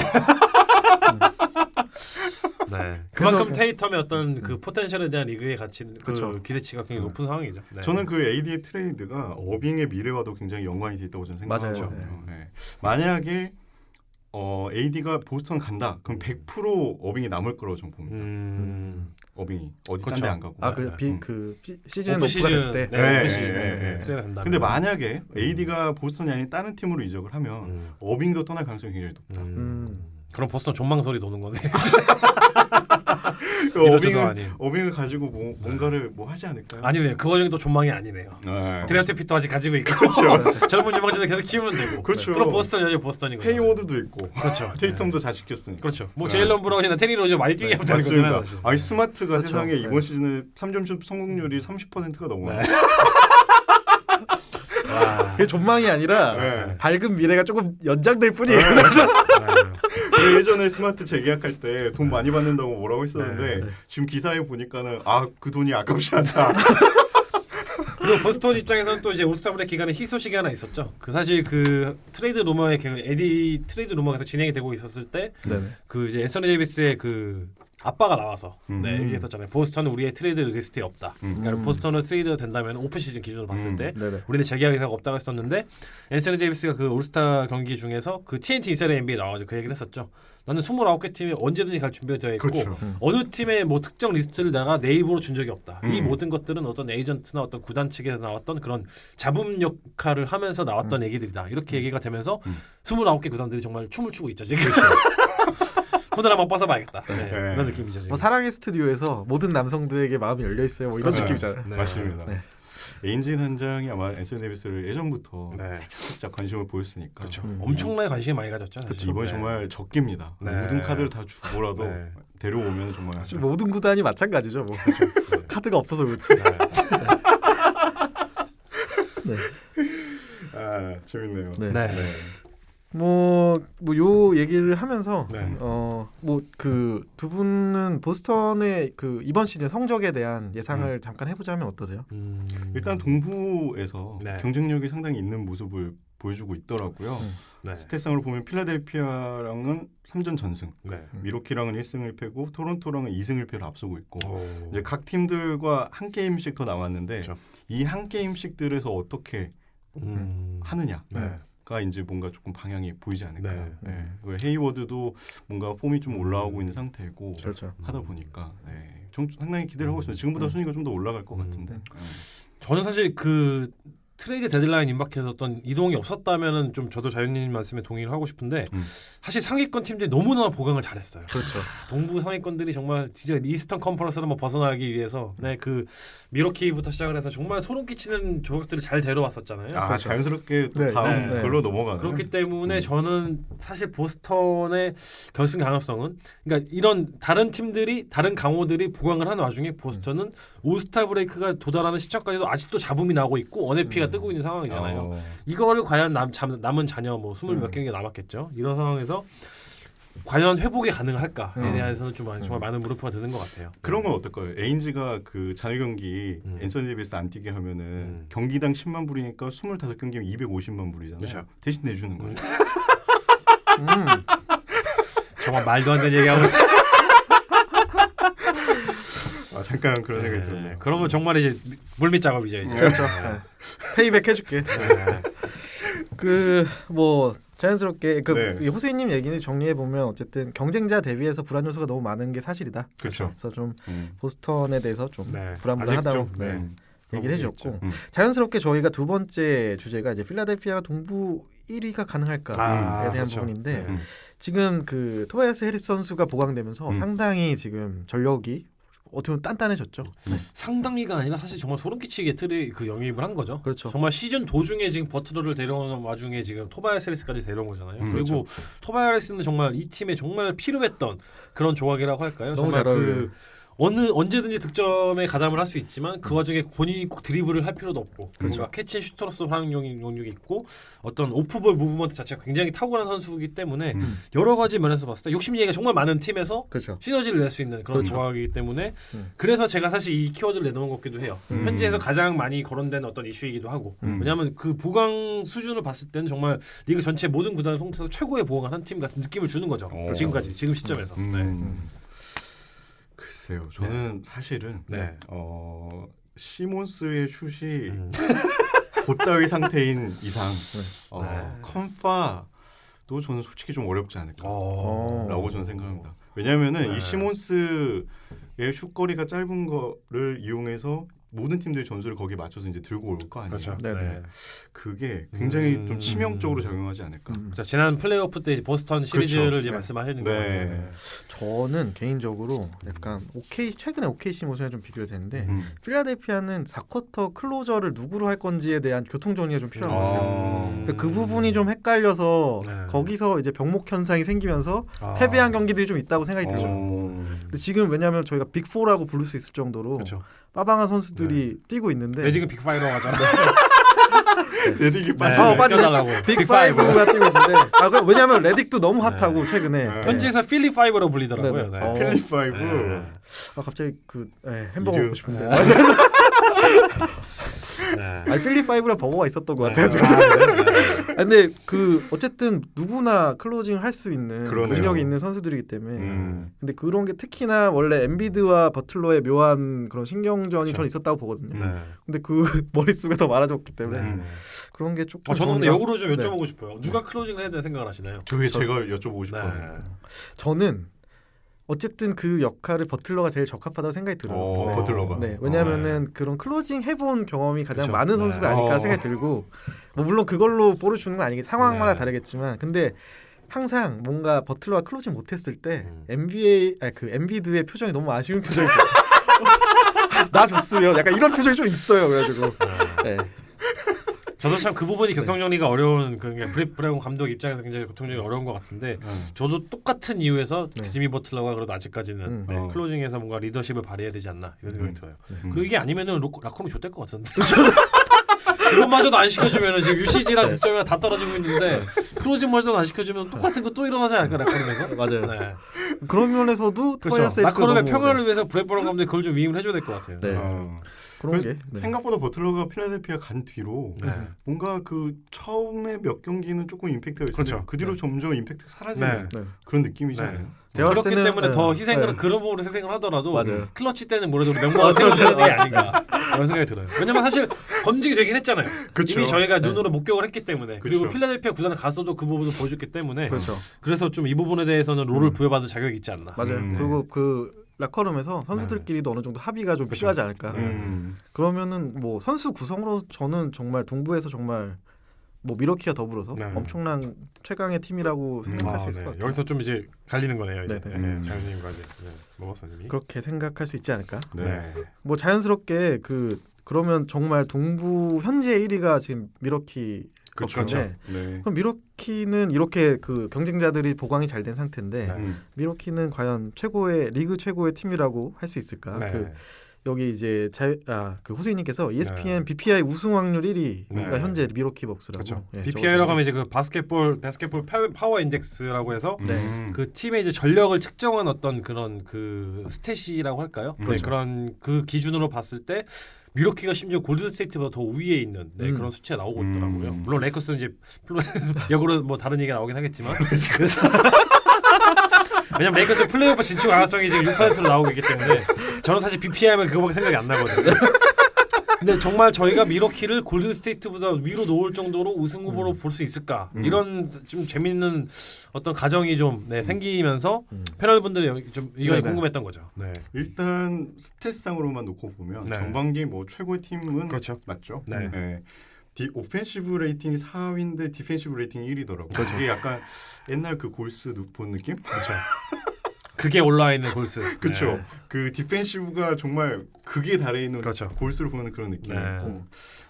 네. 그만큼 그래서- 테이텀의 어떤 그 포텐셜에 대한 리그의 가치, 그 그쵸. 기대치가 굉장히 높은 상황이죠. 네. 저는 그 AD의 트레이드가 어빙의 미래와도 굉장히 연관이 돼 있다고 저는 맞아요. 생각하거든요. 네. 만약에 AD가 보스턴 간다, 그럼 100% 어빙이 남을 거라고 저는 봅니다. 어빙이 어디 딴 그렇죠. 데 안 가고. 그 시즌 오프 오프가 됐을 때. 네, 오프 네, 시즌 네, 네. 트레이드 한다면. 근데 만약에 AD가 보스턴이 아닌 다른 팀으로 이적을 하면 어빙도 떠날 가능성이 굉장히 높다. 그럼 보스턴 존망 소리 도는 거네. 그 이것저것 아닌. 어빙을 가지고 뭔가를 뭐 하지 않을까요? 아니네요. 그 와중에 또 존망이 아니네요. 네. 드래프트 픽도 아직 가지고 있고 젊은 유망주들 계속 키우면 되고. 그렇죠. 그럼 보스턴 여전히 보스턴인 거죠. 헤이워드도 있고 그렇죠. 테이텀도 잘 시켰으니까. 그렇죠. 뭐 네. 제일런 브라운이나 테리 로저 많이 뛰게 하면 되는 거잖아요. 맞습니다. 사실. 아니 스마트가 그렇죠. 세상에 네. 이번 시즌에 3점슛 성공률이 30%가 넘어요. 네. 와. 그게 존망이 아니라 네. 밝은 미래가 조금 연장될 뿐이에요. 그 예전에 스마트 재계약할 때 돈 많이 받는다고 뭐라고 했었는데 네. 지금 기사에 보니까는 그 돈이 아깝지 않다. 그리고 보스턴 입장에서는 또 이제 올스타 브레이크 기간에 희소식이 하나 있었죠. 그 사실 그 트레이드 루머의 에디 트레이드 루머가 진행이 되고 있었을 때 그 이제 앤서니 데이비스의 그 아빠가 나와서 얘기했었잖아요. 보스턴은 우리의 트레이드 리스트에 없다. 그러니까 보스턴은 트레이드가 된다면 오픈 시즌 기준으로 봤을 때 네네. 우리는 재계약 의사가 없다고 했었는데 앤서니 데이비스가 그 올스타 경기 중에서 그 TNT 인사이드 NBA에 나와서 그 얘기를 했었죠. 나는 29개 팀에 언제든지 갈 준비가 되어 있고 그렇죠. 어느 팀의 뭐 특정 리스트를 내가 내 입으로 준 적이 없다. 이 모든 것들은 어떤 에이전트나 어떤 구단 측에서 나왔던 그런 자금 역할을 하면서 나왔던 얘기들이다. 이렇게 얘기가 되면서 29개 구단들이 정말 춤을 추고 있죠. 지금. 손을 한번 뻗어봐야겠다. 네, 네. 그런 느낌이죠. 지금. 뭐 사랑의 스튜디오에서 모든 남성들에게 마음이 열려 있어요. 뭐 이런 네. 느낌이잖아요. 네. 맞습니다. 네. 에인지 단장이 아마 앤서니 데이비스를 예전부터 네. 살짝 관심을 보였으니까. 그렇죠. 엄청나게 관심이 많이 가졌죠. 그렇죠. 사실. 이번에 네. 정말 적깁니다. 네. 모든 카드를 다 주고라도 네. 데려오면 정말. 지금 모든 구단이 마찬가지죠. 뭐 네. 카드가 없어서 그렇지. 네. 재밌네요. 네. 네. 요 얘기를 하면서 네. 뭐 그 두 분은 보스턴의 그 이번 시즌 성적에 대한 예상을 잠깐 해보자면 어떠세요? 일단 동부에서 네. 경쟁력이 상당히 있는 모습을 보여주고 있더라고요. 네. 스탯상으로 보면 필라델피아랑은 3전 전승, 네. 미러키랑은 1승 1패고 토론토랑은 2승 1패를 앞서고 있고 오. 이제 각 팀들과 한 게임씩 더 남았는데 그렇죠. 이 한 게임씩들에서 어떻게 하느냐가 네. 이제 뭔가 조금 방향이 보이지 않을까. 네. 네. 헤이워드도 뭔가 폼이 좀 올라오고 있는 상태고 그렇죠. 하다 보니까 좀 상당히 기대를 하고 있습니다. 지금보다 순위가 좀 더 올라갈 것 같은데. 저는 사실 그 트레이드 데드라인 임박해서 어떤 이동이 없었다면은 좀 저도 자연님 말씀에 동의를 하고 싶은데 사실 상위권 팀들이 너무나 보강을 잘했어요. 그렇죠. 동부 상위권들이 정말 진짜 이스턴 컨퍼런스를 한번 벗어나기 위해서 그 미러키부터 시작을 해서 정말 소름 끼치는 조각들을 잘 데려왔었잖아요. 그렇죠. 자연스럽게 또 네, 다음 네. 걸로 넘어가는. 그렇기 때문에 저는 사실 보스턴의 결승 가능성은 그러니까 이런 다른 팀들이 다른 강호들이 보강을 하는 와중에 보스턴은 올스타 브레이크가 도달하는 시점까지도 아직도 잡음이 나고 있고 원해피가 뜨고 있는 상황이잖아요. 이거를 과연 남은 자녀 뭐 20몇 경기가 남았겠죠. 이런 상황에서 과연 회복이 가능할까에 대해서는 좀 정말 많은 물음표가 드는 것 같아요. 그런 건 어떨까요? 에인지가 그 자녀 경기 앤서니 데이비스 안 뛰게 하면은 경기당 10만 불이니까 25경기면 250만 불이잖아요. 그렇죠. 대신 내주는 거예요. 정말 말도 안 되는 얘기하고 있어요. 잠깐 그런 생각이 들었네요. 그러면 정말 이제 물밑 작업이죠 이제. 그렇죠. 페이백 해줄게. 그 뭐 자연스럽게 네. 호수이님 얘기는 정리해 보면 어쨌든 경쟁자 대비해서 불안 요소가 너무 많은 게 사실이다. 그렇죠. 그래서 좀 보스턴에 대해서 좀 네. 불안불안하다고 아직 좀, 네. 얘기를 해줬고 자연스럽게 저희가 두 번째 주제가 이제 필라델피아가 동부 1위가 가능할까에 대한 그렇죠. 부분인데 네. 지금 그 토바야스 해리스 선수가 보강되면서 상당히 지금 전력이 어떻게 보면 단단해졌죠. 상당히가 아니라 사실 정말 소름 끼치게 그 영입을 한 거죠. 그렇죠. 정말 시즌 도중에 지금 버틀러를 데려오는 와중에 지금 토바야스 해리스까지 데려온 거잖아요. 그리고 그렇죠. 토바야스 해리스는 정말 이 팀에 정말 필요했던 그런 조각이라고 할까요? 너무 정말 잘 어울려요. 언제든지 득점에 가담을 할 수 있지만 그 와중에 본인이 꼭 드리블을 할 필요도 없고 뭔가 캐치앤 슈터로서 하는 영역이 있고 어떤 오프볼 무브먼트 자체가 굉장히 탁월한 선수이기 때문에 여러 가지 면에서 봤을 때 욕심쟁이가 정말 많은 팀에서 그렇죠. 시너지를 낼 수 있는 그런 그렇죠. 조각이기 때문에 그래서 제가 사실 이 키워드를 내놓은 것 같기도 해요. 현지에서 가장 많이 거론된 어떤 이슈이기도 하고 왜냐하면 그 보강 수준을 봤을 때는 정말 리그 전체 모든 구단을 통틀어서 최고의 보강을 한 팀 같은 느낌을 주는 거죠. 지금 시점에서. 글쎄요. 저는 사실은 네. 시몬스의 슛이 음. 곧따위 상태인 이상 네. 컨파도 저는 솔직히 좀 어렵지 않을까라고 어. 저는 생각합니다. 왜냐하면은 네. 이 시몬스의 슛거리가 짧은 거를 이용해서 모든 팀들이 전술을 거기에 맞춰서 이제 들고 올 거 아니에요. 그렇죠. 네네. 네. 그게 굉장히 음. 좀 치명적으로 작용하지 않을까. 자, 지난 플레이오프 때 이제 보스턴 시리즈를 그렇죠. 이제 네. 말씀하시는 네. 거예요. 저는 개인적으로 약간 최근에 OKC 모습이랑 좀 비교가 되는데 필라델피아는 4쿼터 클로저를 누구로 할 건지에 대한 교통 정리가 좀 필요한 것 같아요. 그 부분이 좀 헷갈려서 네. 거기서 이제 병목 현상이 생기면서 아. 패배한 경기들이 좀 있다고 생각이 들죠. 어. 근데 지금 왜냐하면 저희가 빅4라고 부를 수 있을 정도로 그렇죠. 빠방한 선수들이 뛰고 있는데 레딩은 빅5라고 하잖아. 레딕이 어, 빠지네. 껴달라고. 빅5가 뛰고 있는데 왜냐하면 레딕도 너무 핫하고 최근에 네. 현지에서 필리 5로 불리더라고요. 네. 네. 어. 필립 파이브. 네. 갑자기 햄버거 이류. 먹고 싶은데 네. 아니 필립 5라 버거가 있었던 것 네. 같아요. 근데 어쨌든 누구나 클로징을 할 수 있는 그러네요. 능력이 있는 선수들이기 때문에 근데 그런 게 특히나 원래 엠비드와 버틀러의 묘한 그런 신경전이 그렇죠. 저는 있었다고 보거든요. 네. 근데 그 머릿속에 더 많아졌기 때문에 네. 그런 게 조금 저는 근데 정리가- 역으로 좀 네. 여쭤보고 싶어요. 누가 클로징을 해야 되는 생각을 하시나요? 저게 제가 여쭤보고 싶어요. 네. 저는 어쨌든 그 역할을 버틀러가 제일 적합하다고 생각이 들어요. 네. 버틀러가. 네, 왜냐하면은 그런 클로징 해본 경험이 가장 그쵸. 많은 네. 선수가 아닐까 생각이 들고 뭐 물론 그걸로 볼을 주는 건 아니겠 상황마다 네. 다르겠지만 근데 항상 뭔가 버틀러가 클로징 못했을 때 음. 엠비드의 표정이 너무 아쉬운 표정이 나 줬으면 약간 이런 표정이 좀 있어요. 그래가지고 네. 저도 참 그 부분이 교통정리가 어려운 브레온 감독 입장에서 굉장히 교통정리가 어려운 것 같은데 저도 똑같은 이유에서 네. 지미 버틀러가 그래도 아직까지는 네, 어. 클로징에서 뭔가 리더십을 발휘해야 되지 않나 이런 생각이 들어요. 그리고 이게 아니면은 라커룸이 좆될 것 같은데. 그것마저도 안 시켜주면은 지금 UCG랑 득점이랑 다 떨어지고 있는데 클로징마저도 안 시켜주면 똑같은 거 또 일어나지 않을까 라커룸에서? 맞아요. 네. 그런 면에서도 그렇죠. 토야 세이스가 라커룸의 너무 평화를 위해서 브레이브런 감독이 그걸 좀 위임을 해줘야 될 것 같아요. 네. 그런 게 네. 생각보다 버틀러가 필라델피아 간 뒤로 네. 뭔가 그 처음에 몇 경기는 조금 임팩트가 있었는데 그렇죠. 그 뒤로 네. 점점 임팩트가 사라지는 네. 그런 느낌이잖아요. 제가 봤을 그렇기 때는, 때문에 네. 더 희생을 네. 그런 부분에서 희생을 하더라도 맞아요. 클러치 때는 뭐래도 명분을 세워야 되는 게 아닌가 그런 생각이 들어요. 왜냐면 사실 검증이 되긴 했잖아요. 그쵸. 이미 저희가 네. 눈으로 목격을 했기 때문에 그리고 그쵸. 필라델피아 구단에 가서도 그 부분을 보여줬기 때문에 그렇죠. 그래서 좀 이 부분에 대해서는 롤을 부여받을 자격이 있지 않나. 맞아요. 네. 그리고 그 라커룸에서 선수들끼리도 어느 정도 합의가 좀 필요하지 않을까. 그러면은 뭐 선수 구성으로 저는 정말 동부에서 정말 뭐 미러키와 더불어서 네. 엄청난 최강의 팀이라고 생각할 수 있을 것 같아요. 여기서 좀 이제 갈리는 거네요. 이제 네, 네. 장현님과 이제 모버스님이. 그렇게 생각할 수 있지 않을까. 네. 뭐 자연스럽게 그러면 정말 동부 현재 1위가 지금 미러키 그렇죠. 네. 네. 그럼 미러키는 이렇게 그 경쟁자들이 보강이 잘 된 상태인데 네. 미러키는 과연 리그 최고의 팀이라고 할 수 있을까? 네. 여기 이제 그 호수이님께서 ESPN BPI 우승 확률 1위가 네. 현재 미러키 벅스라고. 그렇죠. 예, BPI라고 하면 이제 그 바스켓볼 파워 인덱스라고 해서 네. 그 팀의 이제 전력을 측정한 어떤 그런 그 스탯이라고 할까요? 네, 그렇죠. 그런 그 기준으로 봤을 때 미러키가 심지어 골든스테이트보다 더 위에 있는 그런 수치가 나오고 있더라고요. 물론 레이커스는 이제 역으로 뭐 다른 얘기가 나오긴 하겠지만 그래서 왜냐면 레이커스 플레이오프 진출 가능성이 지금 6%로 나오고 있기 때문에 저는 사실 BPI하면 그거밖에 생각이 안 나거든요. 근데 정말 저희가 미러키를 골든스테이트보다 위로 놓을 정도로 우승 후보로 볼 수 있을까? 이런 좀 재밌는 어떤 가정이 좀 생기면서 패널분들이 좀 의견이 네네. 궁금했던 거죠. 네. 일단 스탯상으로만 놓고 보면 네. 전반기 뭐 최고의 팀은 그렇죠. 맞죠. 네. 오펜시브 레이팅이 4위인데 디펜시브 레이팅이 1위더라고요. 그게 약간 옛날 그 골스 본 느낌? 그렇죠. 그게 올라와 있는 골스. 그렇죠. 네. 그 디펜시브가 정말 극에 달해 있는 그렇죠. 골스를 보는 그런 느낌이었고 네.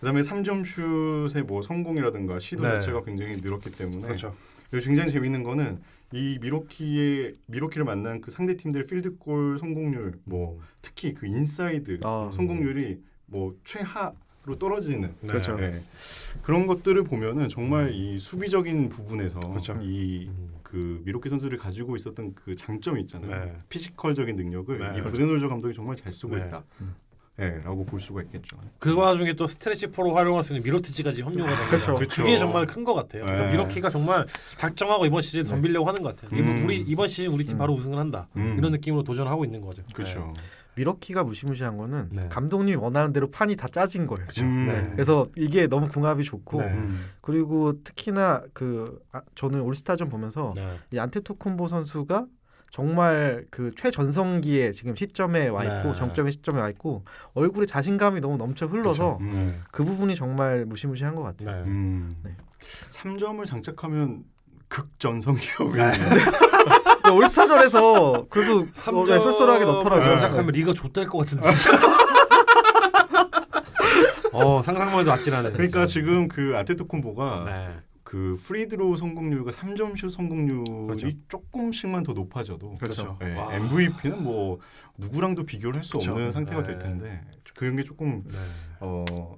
그다음에 3점 슛의 뭐 성공이라든가 시도 네. 자체가 굉장히 늘었기 때문에 그렇죠. 그리고 굉장히 재밌는 거는 이 미러키를 만난 그 상대 팀들의 필드골 성공률 뭐 특히 그 인사이드 성공률이 뭐 최하로 떨어지는 그렇죠. 네. 그런 것들을 보면은 정말 이 수비적인 부분에서 그렇죠. 이 그 미러키 선수를 가지고 있었던 그 장점이 있잖아요. 네. 피지컬적인 능력을 네. 이 부데놀저 감독이 정말 잘 쓰고 네. 있다. 라고 볼 수가 있겠죠. 그 와중에 또 스트레치 포로 활용할 수 있는 미로티치까지 합류가 되는 그렇죠. 그렇죠. 그게 정말 큰 것 같아요. 네. 그러니까 미러키가 정말 작정하고 이번 시즌 덤비려고 하는 것 같아요. 이번 시즌 우리 팀 바로 우승을 한다. 이런 느낌으로 도전하고 있는 거죠. 그렇죠. 미러키가 무시무시한 거는 네. 감독님이 원하는 대로 판이 다 짜진 거예요. 네. 그래서 이게 너무 궁합이 좋고 네. 그리고 특히나 저는 올스타전 보면서 네. 이 안테토쿤보 선수가 정말 그 최전성기에 지금 시점에 와 있고 네. 정점의 시점에 와 있고 얼굴에 자신감이 너무 넘쳐 흘러서 그 부분이 정말 무시무시한 것 같아요. 네. 네. 3점을 장착하면 극전성기라고. 근데 올스타전에서 그래도 쏠쏠하게 넣더라고요. 시작하면 리가 좆될 것 같은데 진짜. 상상만 해도 아찔하네. 그러니까 지금 그 아테토쿤보가 네. 그 프리드로우 성공률과 3점 슛 성공률이 그렇죠. 조금씩만 더 높아져도 그렇죠. 네, 와. MVP는 뭐 누구랑도 비교를 할 수 그렇죠. 없는 상태가 네. 될 텐데 그런 게 조금 네.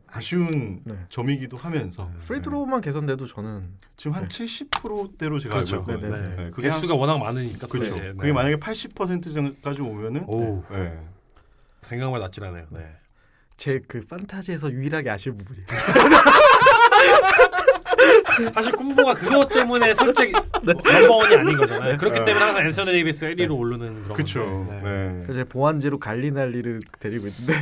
아쉬운 네. 점이기도 하면서 프리드로우만 개선돼도 저는 지금 한 네. 70%대로 제가 그렇죠. 알고 있거든요. 네, 네. 그게 개수가 워낙 많으니까. 그렇죠. 이제, 네. 그게 만약에 80%까지 오면은 오. 네. 생각만 아찔하네요. 네. 제 그 판타지에서 유일하게 아쉬운 부분이에요. 사실 콤보가 그것 때문에 솔직히 넘버원이 아닌 거잖아요. 그렇기 때문에 항상 앤서니 데이비스가 1위로 오르는 그런 그렇죠. 건데. 네. 그래서 보안제로 갈리날리를 데리고 있는데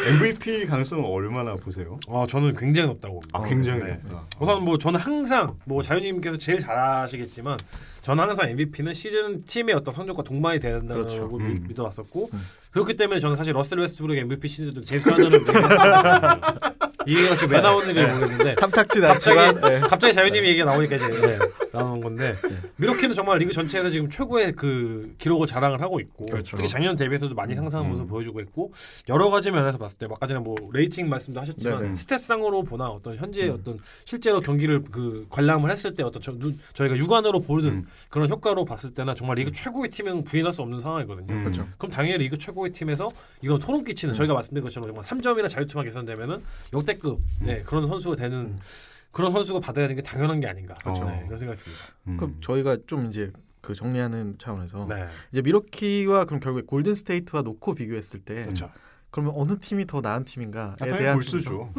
MVP 가능성은 얼마나 보세요? 저는 굉장히 높다고 봅니다. 굉장히 네. 높다. 우선 뭐 저는 항상 뭐 자유님께서 제일 잘아시겠지만 저는 항상 MVP는 시즌 팀의 어떤 성적과 동반이 된다고 그렇죠. 믿어왔었고 그렇기 때문에 저는 사실 러셀 웨스트브룩의 MVP 시즌도 제임스 하든을 이해가 지금 왜 나오는지 모르겠는데 탐탁진 않지만 갑자기 자유님이 얘기가 나오니까 이제 나오는 건데 미러키는 정말 리그 전체에서 지금 최고의 그 기록을 자랑을 하고 있고 그렇죠. 특히 작년 대비해서도 많이 상승한 모습을 보여주고 있고 여러 가지 면에서 봤을 때 아까 전에 뭐 레이팅 말씀도 하셨지만 네네. 스탯상으로 보나 어떤 현재 어떤 실제로 경기를 그 관람을 했을 때 어떤 저희가 육안으로 보는 그런 효과로 봤을 때나 정말 리그 최고의 팀은 부인할 수 없는 상황이거든요. 그렇죠. 그럼 당연히 리그 최고의 팀에서 이런 소름 끼치는 저희가 말씀드린 것처럼 정말 3점이나 자유투만 개선되면은 역대급 그런 선수가 되는 그런 선수가 받아야 되는 게 당연한 게 아닌가 그렇죠. 그런 생각이 듭니다. 그럼 저희가 좀 이제 그 정리하는 차원에서 네, 이제 미러키와 그럼 결국에 골든 스테이트와 놓고 비교했을 때 그렇죠. 그러면 어느 팀이 더 나은 팀인가에 당연히 대한 골스죠.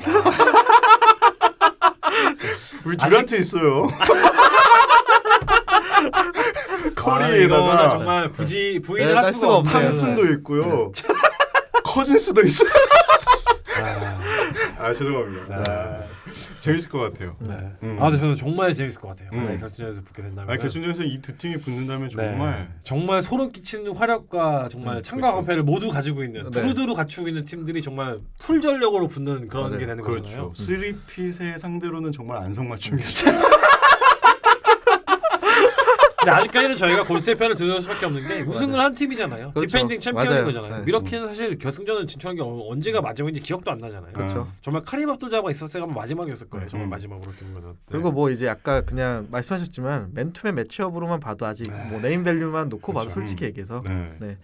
우리 듀란트 있어요. 이거는 커리에다가 정말 굳이 부인을 네, 할 할 수가 수가 없네요. 없네요. 탐슨도 있고요. 커진스도 있어요. 죄송합니다. 네. 재밌을 것 같아요. 네. 음. 근데 저는 정말 재밌을 것 같아요. 음. 결승전에서 붙게 된다면. 결승전에서 이 두 팀이 붙는다면 정말 정말 소름 끼치는 활약과 정말 창과 그렇죠. 강패를 모두 가지고 있는 네. 두루두루 갖추고 있는 팀들이 정말 풀 전력으로 붙는 그런 맞아요. 게 되는 거잖아요. 그렇죠. 3핏의 상대로는 정말 안성맞춤이었죠. 근데 아직까지는 저희가 골스의 편을 들을 수밖에 없는 게 우승을 한 팀이잖아요. 그렇죠. 디펜딩 챔피언인 맞아요. 거잖아요. 네. 미러키는 사실 결승전을 진출한 게 언제가 마지막인지 기억도 안 나잖아요. 그렇죠. 정말 카림 압둘자가 있었어야 마지막이었을 거예요. 정말 음. 마지막으로 보면은. 그리고 뭐 이제 아까 그냥 말씀하셨지만 맨투맨 매치업으로만 봐도 아직 뭐 네임밸류만 놓고 봐도 그렇죠. 솔직히 얘기해서 네.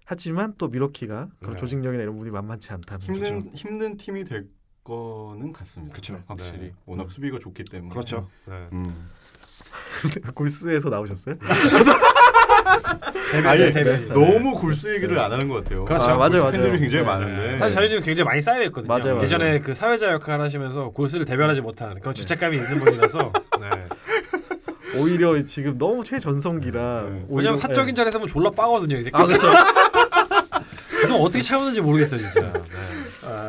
하지만 또 미러키가 그런 네. 조직력이나 이런 부분이 만만치 않다는 거죠. 힘든 팀이 될 거는 같습니다. 그렇죠. 확실히 네. 워낙 수비가 좋기 때문에. 그렇죠. 네. 골스에서 나오셨어요? 아니, 대변인. 너무 골스 얘기를 안 하는 것 같아요. 그렇죠. 골스 맞아요. 팬들이 굉장히 네. 많은데. 사실 저희는 굉장히 많이 쌓여 있거든요. 맞아요. 예전에 그 사회자 역할 하시면서 골스를 대변하지 못한 그런 죄책감이 있는 분이라서. 네. 오히려 지금 너무 최전성기라 네. 왜냐면 사적인 자리에서 보면 졸라 빠거든요. 이 새끼. 그렇죠. 그동안 어떻게 참았는지 모르겠어요, 진짜. 네.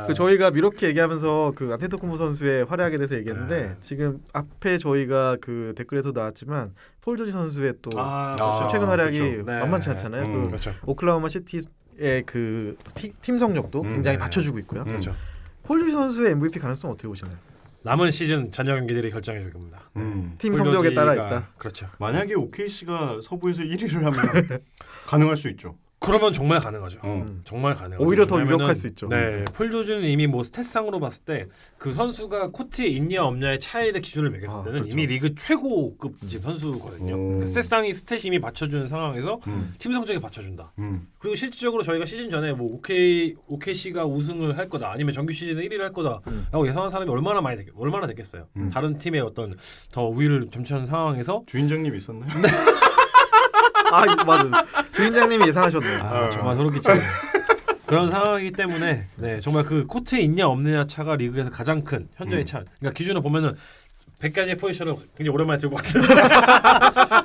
그 저희가 미러키 얘기하면서 그 안테토쿤보 선수의 활약에 대해서 얘기했는데 네. 지금 앞에 저희가 그 댓글에서 나왔지만 폴 조지 선수의 또 그렇죠. 최근 활약이 그렇죠. 네. 만만치 않잖아요. 그 그렇죠. 오클라호마 시티의 그 팀 성적도 굉장히 네. 받쳐주고 있고요. 그렇죠. 폴 조지 선수의 MVP 가능성 어떻게 보시나요? 남은 시즌 전혀 경기들이 결정해 줄 겁니다. 팀 성적에 따라 있다. 그렇죠. 만약에 OKC가 서부에서 1위를 하면 가능할 수 있죠. 그러면 정말 가능하죠. 음. 정말 가능하죠. 오히려 더 왜냐면은 유력할 수 있죠. 네, 폴 조지는 이미 뭐 스탯상으로 봤을 때 그 선수가 코트에 있냐 없냐의 차이의 기준을 매겼을 때는 그렇죠. 이미 리그 최고급 선수거든요. 그 스탯상이 이미 받쳐주는 상황에서 팀 성적에 받쳐준다. 그리고 실질적으로 저희가 시즌 전에 뭐 OKC가 우승을 할 거다, 아니면 정규 시즌에 1위를 할 거다라고 예상한 사람이 얼마나 됐겠어요. 다른 팀의 어떤 더 우위를 점치는 상황에서 주인장님 있었나요? 맞아. 주인장님이 예상하셨네요. 정말 소름 끼치네. 그런 상황이기 때문에 네, 정말 그 코트에 있냐 없느냐 차가 리그에서 가장 큰 현저히 차. 그러니까 기준을 보면은 100가지의 포지션을 굉장히 오랜만에 들고 왔는데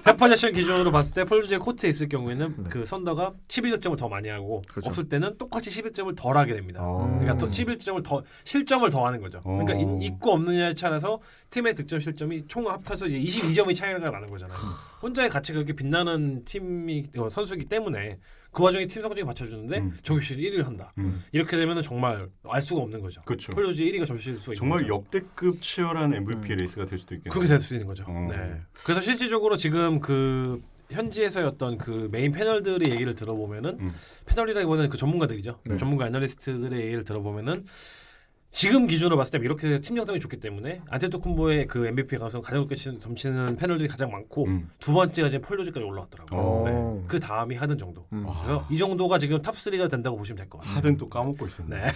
100포지션 기준으로 봤을 때 폴조지의 코트에 있을 경우에는 네. 그 선더가 11득점을 더 많이 하고 그렇죠. 없을 때는 똑같이 11득점을 덜 하게 됩니다. 어. 그러니까 또 11득점을 더 실점을 더 하는 거죠. 그러니까 있고 없느냐에 차라서 팀의 득점 실점이 총 합쳐서 이제 22점의 차이가 나는 거잖아요. 혼자의 가치 그렇게 빛나는 팀이 선수이기 때문에 그 와중에 팀 성적이 받쳐주는데 정규실 1위를 한다. 이렇게 되면은 정말 알 수가 없는 거죠. 그렇죠. 폴조지 1위가 정규실 수가 있는 정말 거죠. 역대급 치열한 MVP 레이스가 될 수도 있겠네요. 그렇게 될 수 있는 거죠. 어. 네. 그래서 실질적으로 지금 그 현지에서의 어떤 그 메인 패널들의 얘기를 들어보면은 패널이라기보다는 그 전문가들이죠. 네. 전문가 애널리스트들의 얘기를 들어보면은 지금 기준으로 봤을 때 이렇게 팀 형성이 좋기 때문에 안테토쿤보의 그 MVP 가능성 가장 높게 점치는 패널들이 가장 많고 두 번째가 지금 폴조지까지 올라왔더라고요. 오. 네. 그 다음이 하든 정도. 그래서 이 정도가 지금 탑 3가 된다고 보시면 될 것 같아요. 하든 또 까먹고 있었네. 네.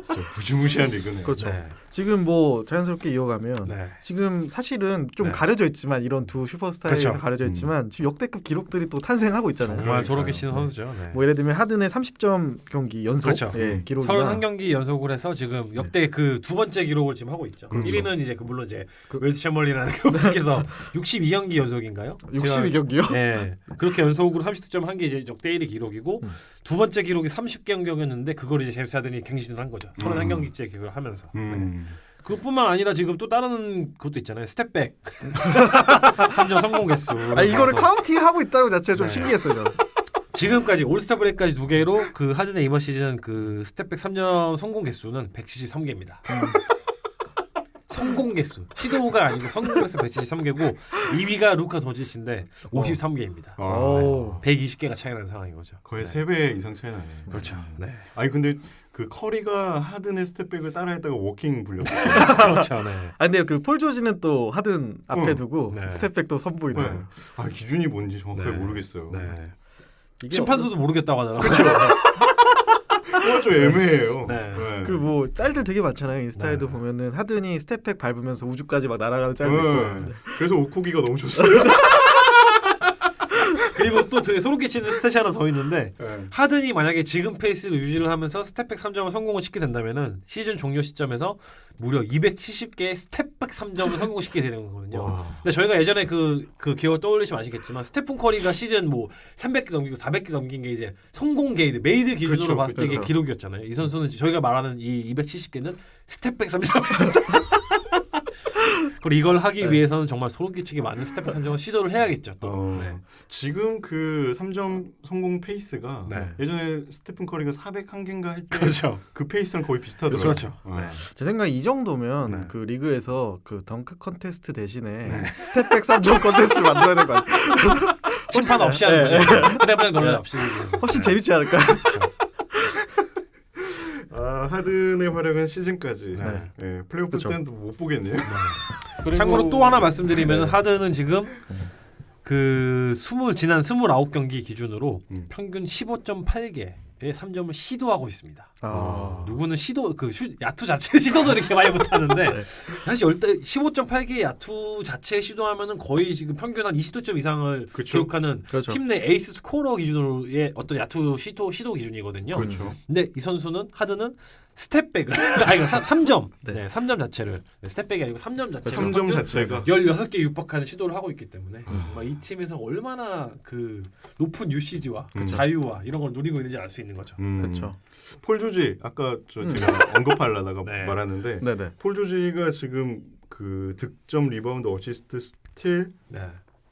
진짜 무시무시한 리그네요. 그렇죠. 네. 지금 뭐 자연스럽게 이어가면 네. 지금 사실은 좀 네. 가려져 있지만 이런 두 슈퍼스타에서 그렇죠. 가려져 있지만 지금 역대급 기록들이 또 탄생하고 있잖아요. 정말 소름 그러니까요. 끼치는 선수죠. 네. 뭐 예를 들면 하든의 30점 경기 연속 그렇죠. 예, 기록이나 31경기 연속을 해서 지금 역대 그 두 번째 기록을 지금 하고 있죠. 그렇죠. 1위는 이제 그 물론 이제 웰스 챔벌린이라는 그분께서 62경기 연속인가요? 62경기요? 네. 그렇게 연속으로 30득점 한 게 이제 역대 1위 기록이고 두 번째 기록이 30경기였는데 그걸 이제 제임스 하든이 갱신을 한 거죠. 31경기째 기록을 하면서. 네. 그뿐만 아니라 지금 또 다른 것도 있잖아요. 스텝백 3점 성공 개수. 이거를 카운팅하고 있다는 것 자체가 좀 네. 신기했어요. 저는. 지금까지 올스타 브레이크까지 두 개로 그 하든의 이번 시즌 그 스텝백 3점 성공 개수는 173개입니다. 성공 개수 시도가 아니고 성공 개수 173개고 2위가 루카 도지치인데 53개입니다. 오. 120개가 차이 나는 상황인 거죠. 거의 네. 3배 이상 차이 나네. 그렇죠. 네. 아니 근데 그 커리가 하든의 스텝백을 따라했다가 워킹 불렸어요. 그렇죠. 네. 아 근데 그 폴 조지는 또 하든 앞에 두고 네. 스텝백도 선보이네요. 네. 아 기준이 뭔지 정확하게 네. 모르겠어요. 네. 이게 심판들도 모르겠다고 하더라고요. 그거 좀 애매해요. 네. 네. 그 뭐 짤들 되게 많잖아요. 인스타에도 네. 보면은 하든이 스텝백 밟으면서 우주까지 막 날아가는 짤도 네. 있고. 그래서 오코기가 너무 좋았어요. 그리고 또 되게 소름 끼치는 스탯이 하나 더 있는데 네. 하든이 만약에 지금 페이스를 유지를 하면서 스텝백 3점을 성공을 시키게 된다면은 시즌 종료 시점에서 무려 270개의 스텝백 3점을 성공시키게 되는 거거든요. 와. 근데 저희가 예전에 그 기억 떠올리시면 아시겠지만 스테픈 커리가 시즌 뭐 300개 넘기고 400개 넘긴 게 이제 성공 게이드 메이드 기준으로 그쵸, 봤을 때 이게 그쵸. 기록이었잖아요. 이 선수는 저희가 말하는 이 270개는 스텝백 3점. 그리고 이걸 하기 위해서는 정말 소름 끼치게 많은 스텝백 3점을 시도를 해야겠죠. 또. 네. 지금 그 3점 성공 페이스가 네. 예전에 스테픈 커리가 401개인가 할 때 그 그렇죠. 페이스랑 거의 비슷하더라고요. 그렇죠. 어. 네. 제 생각에 이 정도면 네. 그 리그에서 그 덩크 컨테스트 대신에 스텝백 3점 컨테스트를 만들어야 될 것 같아요. 심판 없이 하는 네. 거죠. 그다음에 논란 없이. 훨씬 재밌지 않을까? 아, 하든의 활약은 시즌까지. 네. 네. 플레이오프 그쵸. 때는 또 못 보겠네요. 참고로 또 하나 말씀드리면 하든은 지금 그 지난 29경기 기준으로 평균 15.8개의 3점을 시도하고 있습니다. 아. 누구는 야투 자체 시도도 이렇게 많이 못하는데 네. 사실 15.8개 야투 자체 시도하면은 거의 지금 평균 한 20득점 이상을 그쵸. 기록하는 그렇죠. 팀 내 에이스 스코러 기준으로의 어떤 야투 시도 기준이거든요. 그렇죠. 근데 이 선수는 하드는 스텝백을 아니 3점 네. 네, 3점 자체를 삼점이 아니고 3점 자체를 3점 자체가 16개 육박하는 시도를 하고 있기 때문에 정말 이 팀에서 얼마나 그 높은 유시지와 그 자유와 이런 걸 누리고 있는지 알 수 있는 거죠. 그렇죠. 폴 조지 아까 제가 언급하려다가 네. 말았는데 네네. 폴 조지가 지금 그 득점, 리바운드, 어시스트, 스틸 네.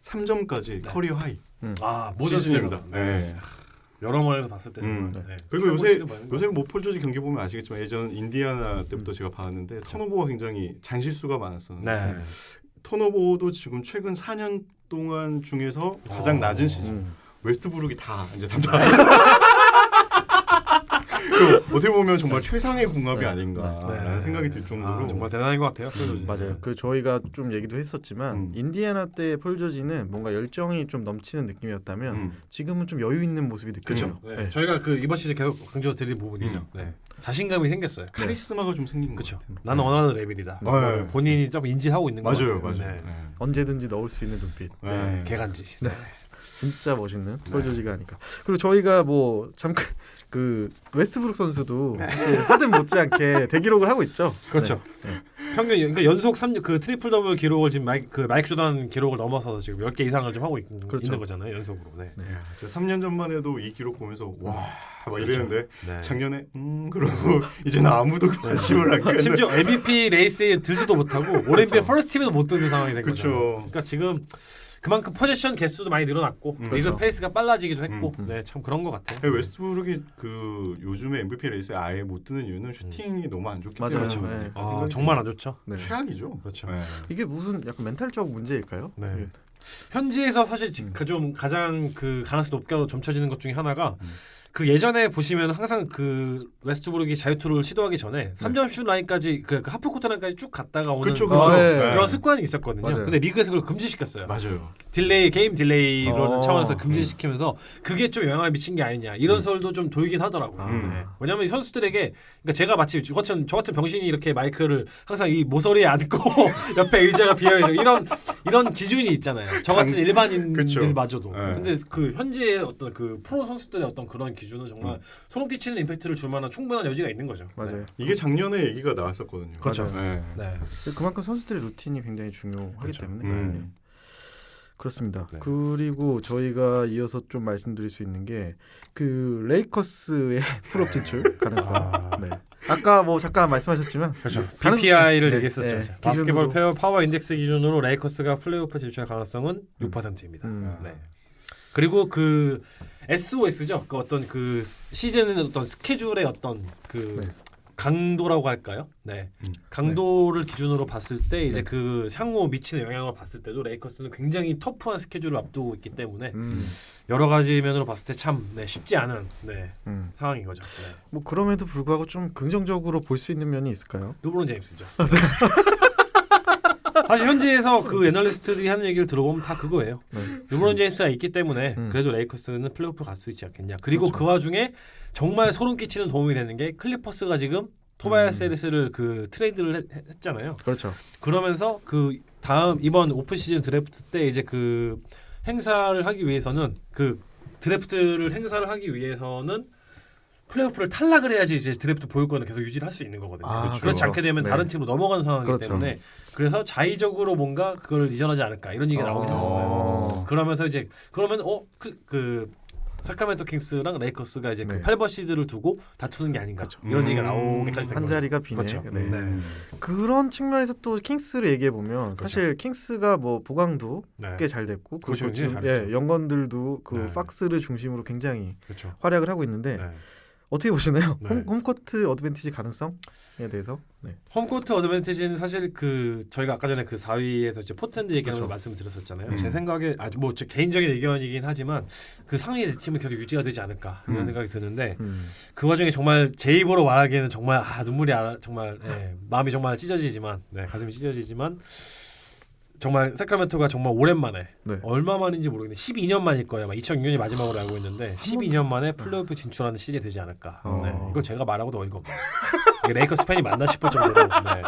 3점까지 커리어 하이 모든 시즌입니다. 세븐. 네. 여러 번을 봤을 때 정말. 네. 그리고 최고 요새 시즌 많은 것 뭐 폴 조지 경기 보면 아시겠지만 예전 인디아나 때부터 제가 봤는데 턴오버가 굉장히 잔실수가 많았었는데 네. 턴오버도 지금 최근 4년 동안 중에서 가장 낮은 시즌. 웨스트브룩이 다 이제 담당. 어떻게 보면 정말 최상의 궁합이 아닌가라는 생각이 들 정도로 정말 대단한 것 같아요. 맞아요. 그 저희가 좀 얘기도 했었지만 인디애나 때 폴 조지는 뭔가 열정이 좀 넘치는 느낌이었다면 지금은 좀 여유 있는 모습이 느껴져요. 네. 네. 저희가 그 이번 시즌 계속 강조드린 부분이죠. 네. 자신감이 생겼어요. 카리스마가 좀 생긴 것 그렇죠. 같아요. 나는 원하는 레벨이다. 네. 본인이 좀 인지하고 있는 것 맞아요, 같아요. 맞아요. 네. 언제든지 넣을 수 있는 눈빛. 네. 개간지. 진짜 멋있는 폴 조지가 하니까. 그리고 저희가 뭐 잠깐 그 웨스트브룩 선수도 사실 하든 못지않게 대기록을 하고 있죠. 그렇죠. 네. 평균 그러니까 연속 3 그 트리플 더블 기록을 지금 마이크 조던 기록을 넘어서서 지금 10개 이상을 좀 하고 그렇죠. 있는 거잖아요. 연속으로. 네. 야, 제가 3년 전만 해도 이 기록 보면서 와 막 이랬는데 네. 작년에 그러고 이제는 아무도 관심을 안 갖는. 심지어 MVP 레이스에 들지도 못하고 올 NBA 퍼스트 팀에도 못 드는 상황이 된 그렇죠. 거죠. 그러니까 지금 그만큼 포지션 개수도 많이 늘어났고 리그 그렇죠. 페이스가 빨라지기도 했고 네, 참 그런 것 같아요. 웨스트브룩이 그 요즘에 MVP 레이스에 아예 못 뜨는 이유는 슈팅이 너무 안 좋기 맞아요. 때문에 네. 아, 정말 안 좋죠. 네. 최악이죠. 그렇죠. 네. 이게 무슨 약간 멘탈적 문제일까요? 네. 이게. 현지에서 사실 좀 가장 그 가능성이 높게 점쳐지는 것 중에 하나가 그 예전에 보시면 항상 그 웨스트브룩이 자유투를 시도하기 전에 3점 슛 라인까지 그 하프코트 라인까지 쭉 갔다가 오는 그렇죠, 그렇죠. 그렇죠. 네. 그런 습관이 있었거든요. 맞아요. 근데 리그에서 그걸 금지시켰어요. 맞아요. 게임 딜레이로 차원에서 어. 금지시키면서 그게 좀 영향을 미친 게 아니냐 이런 설도 좀 돌긴 하더라고요. 네. 왜냐하면 이 선수들에게 그러니까 제가 마치 저 같은 병신이 이렇게 마이크를 항상 이 모서리에 앉고 옆에 의자가 비어 있는 이런 기준이 있잖아요. 저 같은 일반인들마저도. 네. 근데 그 현지의 어떤 그 프로 선수들의 어떤 그런 기준은 정말 소름 끼치는 임팩트를 줄 만한 충분한 여지가 있는 거죠. 맞아요. 이게 작년에 얘기가 나왔었거든요. 그렇죠. 네. 네. 그만큼 선수들의 루틴이 굉장히 중요하기 그렇죠. 때문에 네. 음. 그렇습니다. 네. 그리고 저희가 이어서 좀 말씀드릴 수 있는 게 그 레이커스의 풀업 진출 가능성. 네. 아까 뭐 잠깐 말씀하셨지만 그렇죠. 가능- BPI를 네, 얘기했었죠. 네, 바스켓볼 기준으로. 페어 파워 인덱스 기준으로 레이커스가 플레이오프 진출할 가능성은 6%입니다. 네. 그리고 그 SOS죠. 그 어떤 그 시즌의 어떤 스케줄의 어떤 그 네. 강도라고 할까요? 네. 강도를 기준으로 봤을 때 이제 그 향후 미치는 영향을 봤을 때도 레이커스는 굉장히 터프한 스케줄을 앞두고 있기 때문에 여러 가지 면으로 봤을 때 참 쉽지 않은 상황인 거죠. 네. 뭐 그럼에도 불구하고 좀 긍정적으로 볼 수 있는 면이 있을까요? 르브론 제임스죠. 사실 현지에서 그 애널리스트들이 하는 얘기를 들어보면 다 그거예요. 르브론 제임스가 있기 때문에 그래도 레이커스는 플레이오프 갈 수 있지 않겠냐. 그리고 그렇죠. 그 와중에 정말 소름 끼치는 도움이 되는 게 클리퍼스가 지금 토바야스 해리스를 그 트레이드를 했잖아요. 그렇죠. 그러면서 그 다음 이번 오픈 시즌 드래프트 때 이제 그 행사를 하기 위해서는 그 드래프트를 행사를 하기 위해서는 플레이오프를 탈락을 해야지 이제 드래프트 보유권을 계속 유지를 할 수 있는 거거든요. 아, 그렇지 그렇죠. 않게 되면 네. 다른 팀으로 넘어가는 상황이기 그렇죠. 때문에 그래서 자의적으로 뭔가 그걸 이전하지 않을까 이런 얘기가 나오긴 했었어요. 그러면서 이제 그러면 그 사크라멘토 킹스랑 레이커스가 이제 네. 그 8번 시드를 두고 다투는 게 아닌가 이런 얘기가 나오기까지 된 한 거죠. 자리가 비네. 그렇죠. 네. 네. 그런 측면에서 또 킹스를 얘기해 보면 그렇죠. 사실 킹스가 뭐 보강도 네. 꽤 잘 됐고 그렇죠. 그리고 지금 굉장히 잘했죠. 영건들도 그 네. 팍스를 중심으로 굉장히 그렇죠. 활약을 하고 있는데 네. 어떻게 보시나요? 네. 홈코트 어드밴티지 가능성에 대해서? 네. 홈코트 어드밴티지는 사실 그 저희가 아까 전에 그 4위에서 이제 포트랜드 얘기하는 그렇죠. 말씀을 드렸었잖아요. 제 생각에 아주 뭐 제 개인적인 의견이긴 하지만 그 상위 팀은 계속 유지가 되지 않을까 이런 생각이 드는데 그 와중에 정말 제 입으로 말하기에는 정말 눈물이 정말 마음이 정말 찢어지지만 가슴이 찢어지지만 정말 사크라멘토가 정말 오랜만에 네. 얼마 만인지 모르겠는데 12년 만일 거예요. 2006년이 마지막으로 알고 있는데 12년 만에 플레이오프 진출하는 시즌이 되지 않을까. 이걸 제가 말하고도 어이가 없네요. 이게 레이커스 팬이 맞나 싶을 정도로. 네.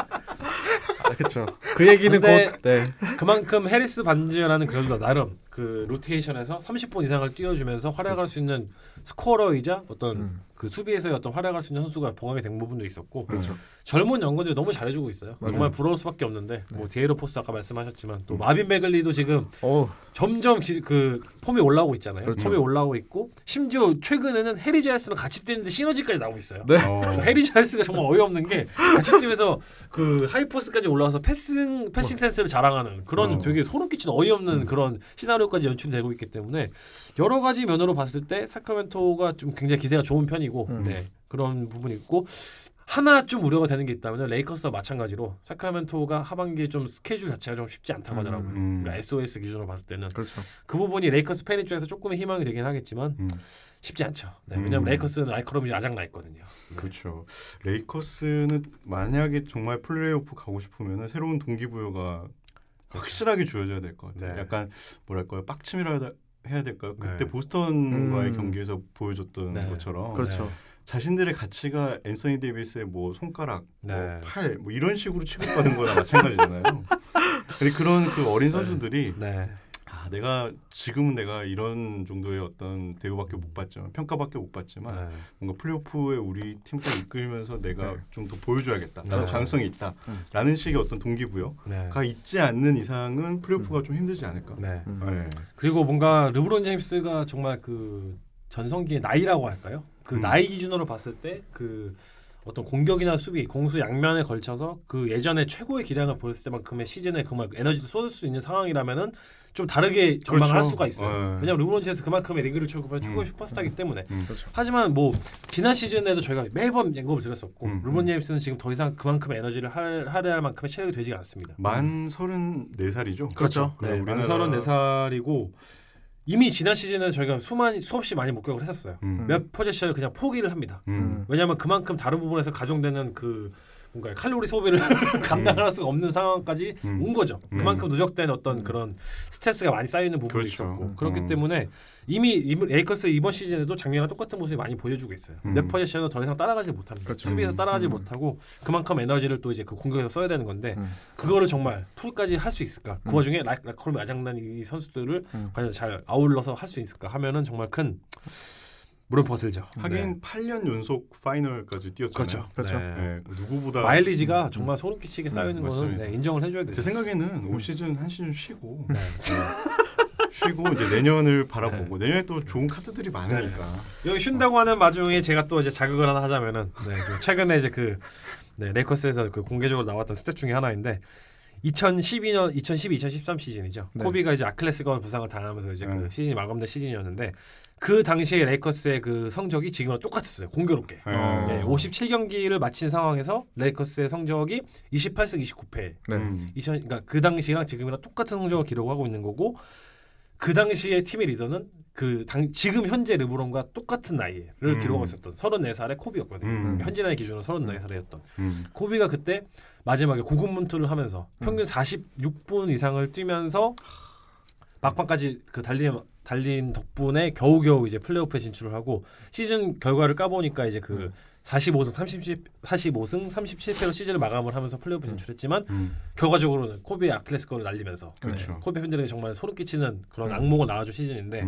그렇죠. 그 얘기는 근데 곧 네. 그만큼 해리스 반지라는 그래도 나름 그 로테이션에서 30분 이상을 뛰어주면서 활약할 수 있는 스코어러이자 어떤 그 수비에서의 어떤 활약할 수 있는 선수가 보강이 된 부분도 있었고 그렇죠. 젊은 연건들이 너무 잘해주고 있어요. 맞아요. 정말 부러울 수밖에 없는데 뭐 디에이로 포스 아까 말씀하셨지만 또 마빈 베글리도 지금 점점 그 폼이 올라오고 있잖아요. 그렇죠. 폼이 올라오고 있고 심지어 최근에는 해리 자이스랑 같이 뛰는데 시너지까지 나오고 있어요. 네. 해리 자이스가 정말 어이없는 게 같이 뛰면서 그 하이포스까지 올라와서 패싱 센스를 자랑하는 그런 되게 소름 끼치는 어이없는 그런 시나리오까지 연출되고 있기 때문에 여러 가지 면으로 봤을 때 사크라멘토가 좀 굉장히 기세가 좋은 편이고 그런 부분이 있고 하나 좀 우려가 되는 게 있다면 레이커스와 마찬가지로 사크라멘토가 하반기에 좀 스케줄 자체가 좀 쉽지 않다고 하더라고요. 그러니까 SOS 기준으로 봤을 때는 그렇죠. 그 부분이 레이커스 팬 입장에서 조금의 희망이 되긴 하겠지만 쉽지 않죠. 왜냐하면 레이커스는 라이커럼이 아작나 있거든요. 그렇죠. 레이커스는 만약에 정말 플레이오프 가고 싶으면 새로운 동기부여가 확실하게 주어져야 될 것 같아요. 네. 약간 뭐랄까요, 빡침이라 해야 될까요? 그때 네. 보스턴과의 경기에서 보여줬던 네. 것처럼 그렇죠. 자신들의 가치가 앤서니 데이비스의 뭐 손가락, 네. 뭐 팔, 뭐 이런 식으로 취급받는 거나 마찬가지잖아요. 근데 그런 그 어린 선수들이 내가 지금은 내가 이런 정도의 어떤 대우밖에 못 받지만 평가밖에 못 받지만 네. 뭔가 플레이오프에 우리 팀을 이끌면서 내가 네. 좀 더 보여줘야겠다. 나도 네. 가능성이 있다라는 식의 어떤 동기부여가 네. 있지 않는 이상은 플레이오프가 좀 힘들지 않을까. 네. 네. 그리고 뭔가 르브론 제임스가 정말 그 전성기의 나이라고 할까요? 그 나이 기준으로 봤을 때 그 어떤 공격이나 수비, 공수 양면에 걸쳐서 그 예전에 최고의 기량을 보였을 때만큼의 시즌에 그만 에너지를 쏟을 수 있는 상황이라면은 좀 다르게 전망을 그렇죠. 할 수가 있어요. 네. 왜냐하면 르브론 제임스 그만큼의 리그를 최고의 슈퍼스타이기 때문에. 그렇죠. 하지만 뭐 지난 시즌에도 저희가 매번 언급을 드렸었고 르브론 제임스는 지금 더 이상 그만큼의 에너지를 할애할 만큼의 체력이 되지가 않습니다. 만 34살이죠. 그렇죠. 네, 만 34살이고 이미 지난 시즌에 저희가 수없이 많이 목격을 했었어요. 몇 포지션을 그냥 포기를 합니다. 왜냐하면 그만큼 다른 부분에서 가중되는 그 뭔가 칼로리 소비를 감당할 수가 없는 상황까지 온 거죠. 그만큼 누적된 어떤 그런 스트레스가 많이 쌓이는 부분도 그렇죠. 있었고 그렇기 때문에 이미 레이커스 이번 시즌에도 작년이랑 똑같은 모습이 많이 보여주고 있어요. 몇 포지션은 더 이상 따라가지 못합니다. 그렇죠. 수비에서 따라가지 못하고 그만큼 에너지를 또 이제 그 공격에서 써야 되는 건데 그거를 정말 풀까지 할 수 있을까? 그 와중에 라커룸에 아장난 이 선수들을 과연 잘 아울러서 할 수 있을까 하면은 정말 큰 물음표가 들죠. 하긴 8년 연속 파이널까지 뛰었잖아요. 그렇죠. 그렇죠. 네. 누구보다 마일리지가 정말 소름 끼치게 쌓여 있는 거는 맞습니다. 인정을 해줘야 돼요. 제 생각에는 올 시즌 한 시즌 쉬고 네. 쉬고 이제 내년을 바라보고 내년에 또 좋은 카드들이 많으니까. 여기 쉰다고 하는 와중에 제가 또 이제 자극을 하나 하자면은 좀 최근에 이제 그 레이커스에서 그 공개적으로 나왔던 스탯 중에 하나인데 2012년, 2012, 2013 시즌이죠. 네. 코비가 이제 아킬레스건 부상을 당하면서 이제 그 시즌이 마감된 시즌이었는데 그 당시에 레이커스의 그 성적이 지금과 똑같았어요. 공교롭게. 네. 57경기를 마친 상황에서 레이커스의 성적이 28승 29패. 네. 그러니까 그 당시랑 지금이랑 똑같은 성적을 기록하고 있는 거고 그 당시의 팀의 리더는 지금 현재 르브론과 똑같은 나이를 기록하고 있었던 34살의 코비였거든요. 현재 나이 기준으로 34살이었던 코비가 그때 마지막에 고군분투를 하면서 평균 46분 이상을 뛰면서 막판까지 그 달린 덕분에 겨우겨우 이제 플레이오프에 진출을 하고 시즌 결과를 까보니까 이제 그 45승 37패로 시즌을 마감을 하면서 플레이오프 진출했지만 결과적으로는 코비의 아킬레스건을 날리면서 그렇죠. 코비 팬들에게 정말 소름 끼치는 그런 악몽을 낳아준 시즌인데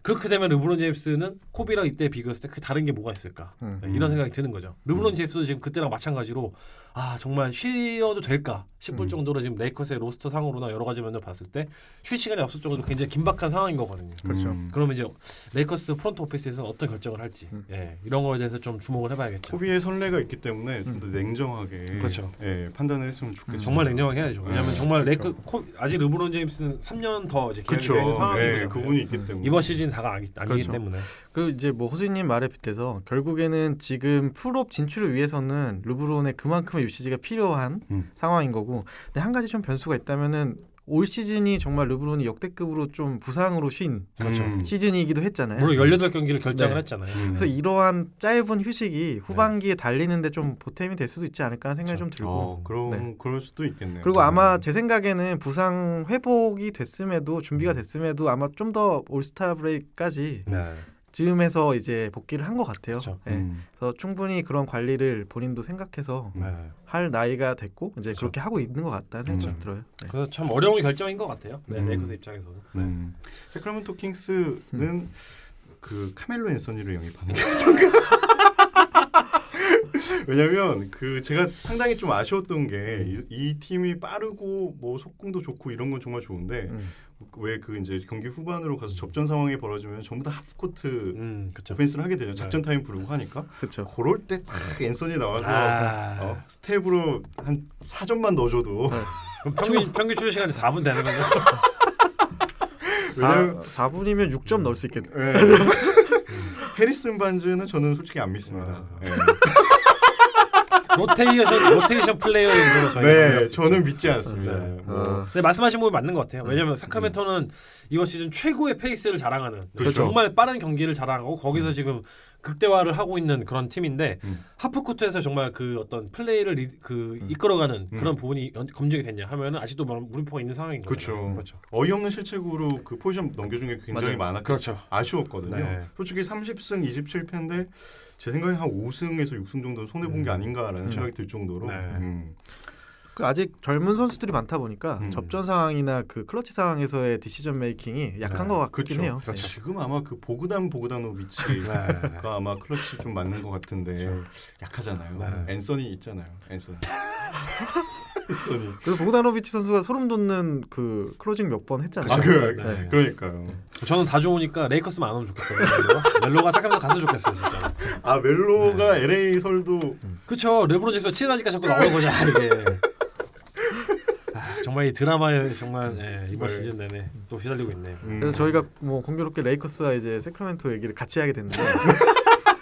그렇게 되면 르브론 제임스는 코비랑 이때 비교했을 때 그 다른 게 뭐가 있을까 이런 생각이 드는 거죠. 르브론 제임스도 지금 그때랑 마찬가지로 정말 쉬어도 될까 싶을 정도로 지금 레이커스의 로스터 상으로나 여러 가지 면을 봤을 때 쉴 시간이 없을 정도로 굉장히 긴박한 상황인 거거든요. 그렇죠. 그러면 이제 레이커스 프론트 오피스에서는 어떤 결정을 할지 이런 거에 대해서 좀 주목을 해봐야겠죠. 코비의 선례가 있기 때문에 좀 더 냉정하게 그렇죠. 판단을 했으면 좋겠죠. 정말 냉정하게 해야죠. 왜냐하면 정말 아직 르브론 제임스는 3년 더 이제 기회가 그렇죠. 있는 상황이거든요. 그분이 있기 때문에 이번 시즌 다가 아니기 그렇죠. 때문에. 그 이제 뭐 호수님 말에 빗대서 결국에는 지금 풀업 진출을 위해서는 르브론의 그만큼의 유시지가 필요한 상황인 거고, 근데 한 가지 좀 변수가 있다면은 올 시즌이 정말 르브론이 역대급으로 좀 부상으로 쉰 그렇죠. 시즌이기도 했잖아요. 물론 18경기를 결정을 네. 했잖아요. 그래서 이러한 짧은 휴식이 후반기에 달리는데 좀 보탬이 될 수도 있지 않을까 하는 생각이 좀 들고. 그럴 수도 있겠네요. 그리고 아마 제 생각에는 부상 회복이 됐음에도 준비가 됐음에도 아마 좀 더 올스타 브레이크까지 네. 즈음해서 이제 복귀를 한 것 같아요. 그렇죠. 네. 그래서 충분히 그런 관리를 본인도 생각해서 네. 할 나이가 됐고 이제 그렇죠. 그렇게 하고 있는 것 같다는 생각이 좀 들어요. 네. 그래서 참 어려운 결정인 것 같아요. 레이커스 입장에서는. 세크라멘토 킹스는 그 카멜로 앤서니를 영입하는 게 왜냐면 그 제가 상당히 좀 아쉬웠던 게 이 팀이 빠르고 뭐 속공도 좋고 이런 건 정말 좋은데 왜 그 이제 경기 후반으로 가서 접전 상황이 벌어지면 전부 다 하프코트 그렇죠. 오펜스를 하게 되죠. 작전 타임 부르고 하니까. 그렇죠. 그럴 때 딱 앤서니 나와서 스텝으로 한 4점만 넣어줘도 그럼 평균 출시 시간이 4분 되는 거죠? 왜냐면 4분이면 6점 넣을 수 있겠네. 네. 해리슨 반즈는 저는 솔직히 안 믿습니다. 네. 로테이션 플레이어 정도로 저희가 네, 저는 믿지 않습니다. 네. 뭐. 근데 말씀하신 부분이 맞는 것 같아요. 왜냐하면 사크라멘토는 이번 시즌 최고의 페이스를 자랑하는 그렇죠. 정말 빠른 경기를 자랑하고 거기서 지금 극대화를 하고 있는 그런 팀인데 하프코트에서 정말 그 어떤 플레이를 이끌어가는 그런 부분이 검증이 됐냐 하면은 아직도 물음표가 있는 상황인 거죠. 그렇죠. 어이없는 실책으로 그 포지션 넘겨준 게 굉장히 많았고 그렇죠. 아쉬웠거든요. 네. 솔직히 30승 27패인데 제 생각에 한 5승에서 6승 정도 손해 본 게 아닌가라는 생각이 들 정도로. 네. 그 아직 젊은 선수들이 많다 보니까 음. 접전 상황이나 그 클러치 상황에서의 디시전 메이킹이 약한 것 같긴 그렇죠. 해요. 그렇죠. 지금 아마 그 보그다노비치가 네. 아마 클러치 좀 맞는 것 같은데 그렇죠. 약하잖아요. 네. 앤서니 있잖아요. 앤서니. 앤서니. 그래서 보그다노비치 선수가 소름 돋는 그 클로징 몇 번 했잖아요. 아, 네. 그러니까요. 저는 다 좋으니까 레이커스만 안 오면 좋겠거든요. 멜로가 사카라멘토 갔으면 좋겠어요, 진짜. 아 멜로가 LA 설도 그렇죠. 르브론 제임스가 친하니까 자꾸 나오는 거잖아 이게. 정말 이 드라마에 정말 이번 네. 시즌 내내 또 휘달리고 있네요. 그래서 저희가 뭐 공교롭게 레이커스와 이제 세크라멘토 얘기를 같이 하게 됐는데,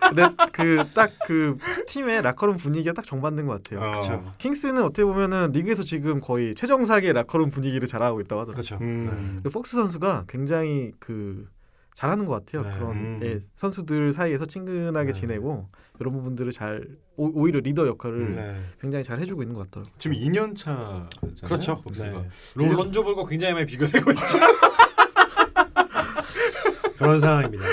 근데 그 딱 그 팀의 라커룸 분위기가 딱 정반대인 것 같아요. 그렇죠. 킹스는 어떻게 보면은 리그에서 지금 거의 최정상의 라커룸 분위기를 잘하고 있다고 하더라고요. 그렇죠. 그리고 폭스 선수가 굉장히 그 잘하는 것 같아요. 네. 그런 선수들 사이에서 친근하게 네. 지내고 이런 부분들을 잘 오히려 리더 역할을 네. 굉장히 잘 해주고 있는 것 같더라고요. 지금 2년 차잖아요. 그렇죠. 복스가. 네. 론조볼과 굉장히 많이 비교되고 있죠. 그런 상황입니다.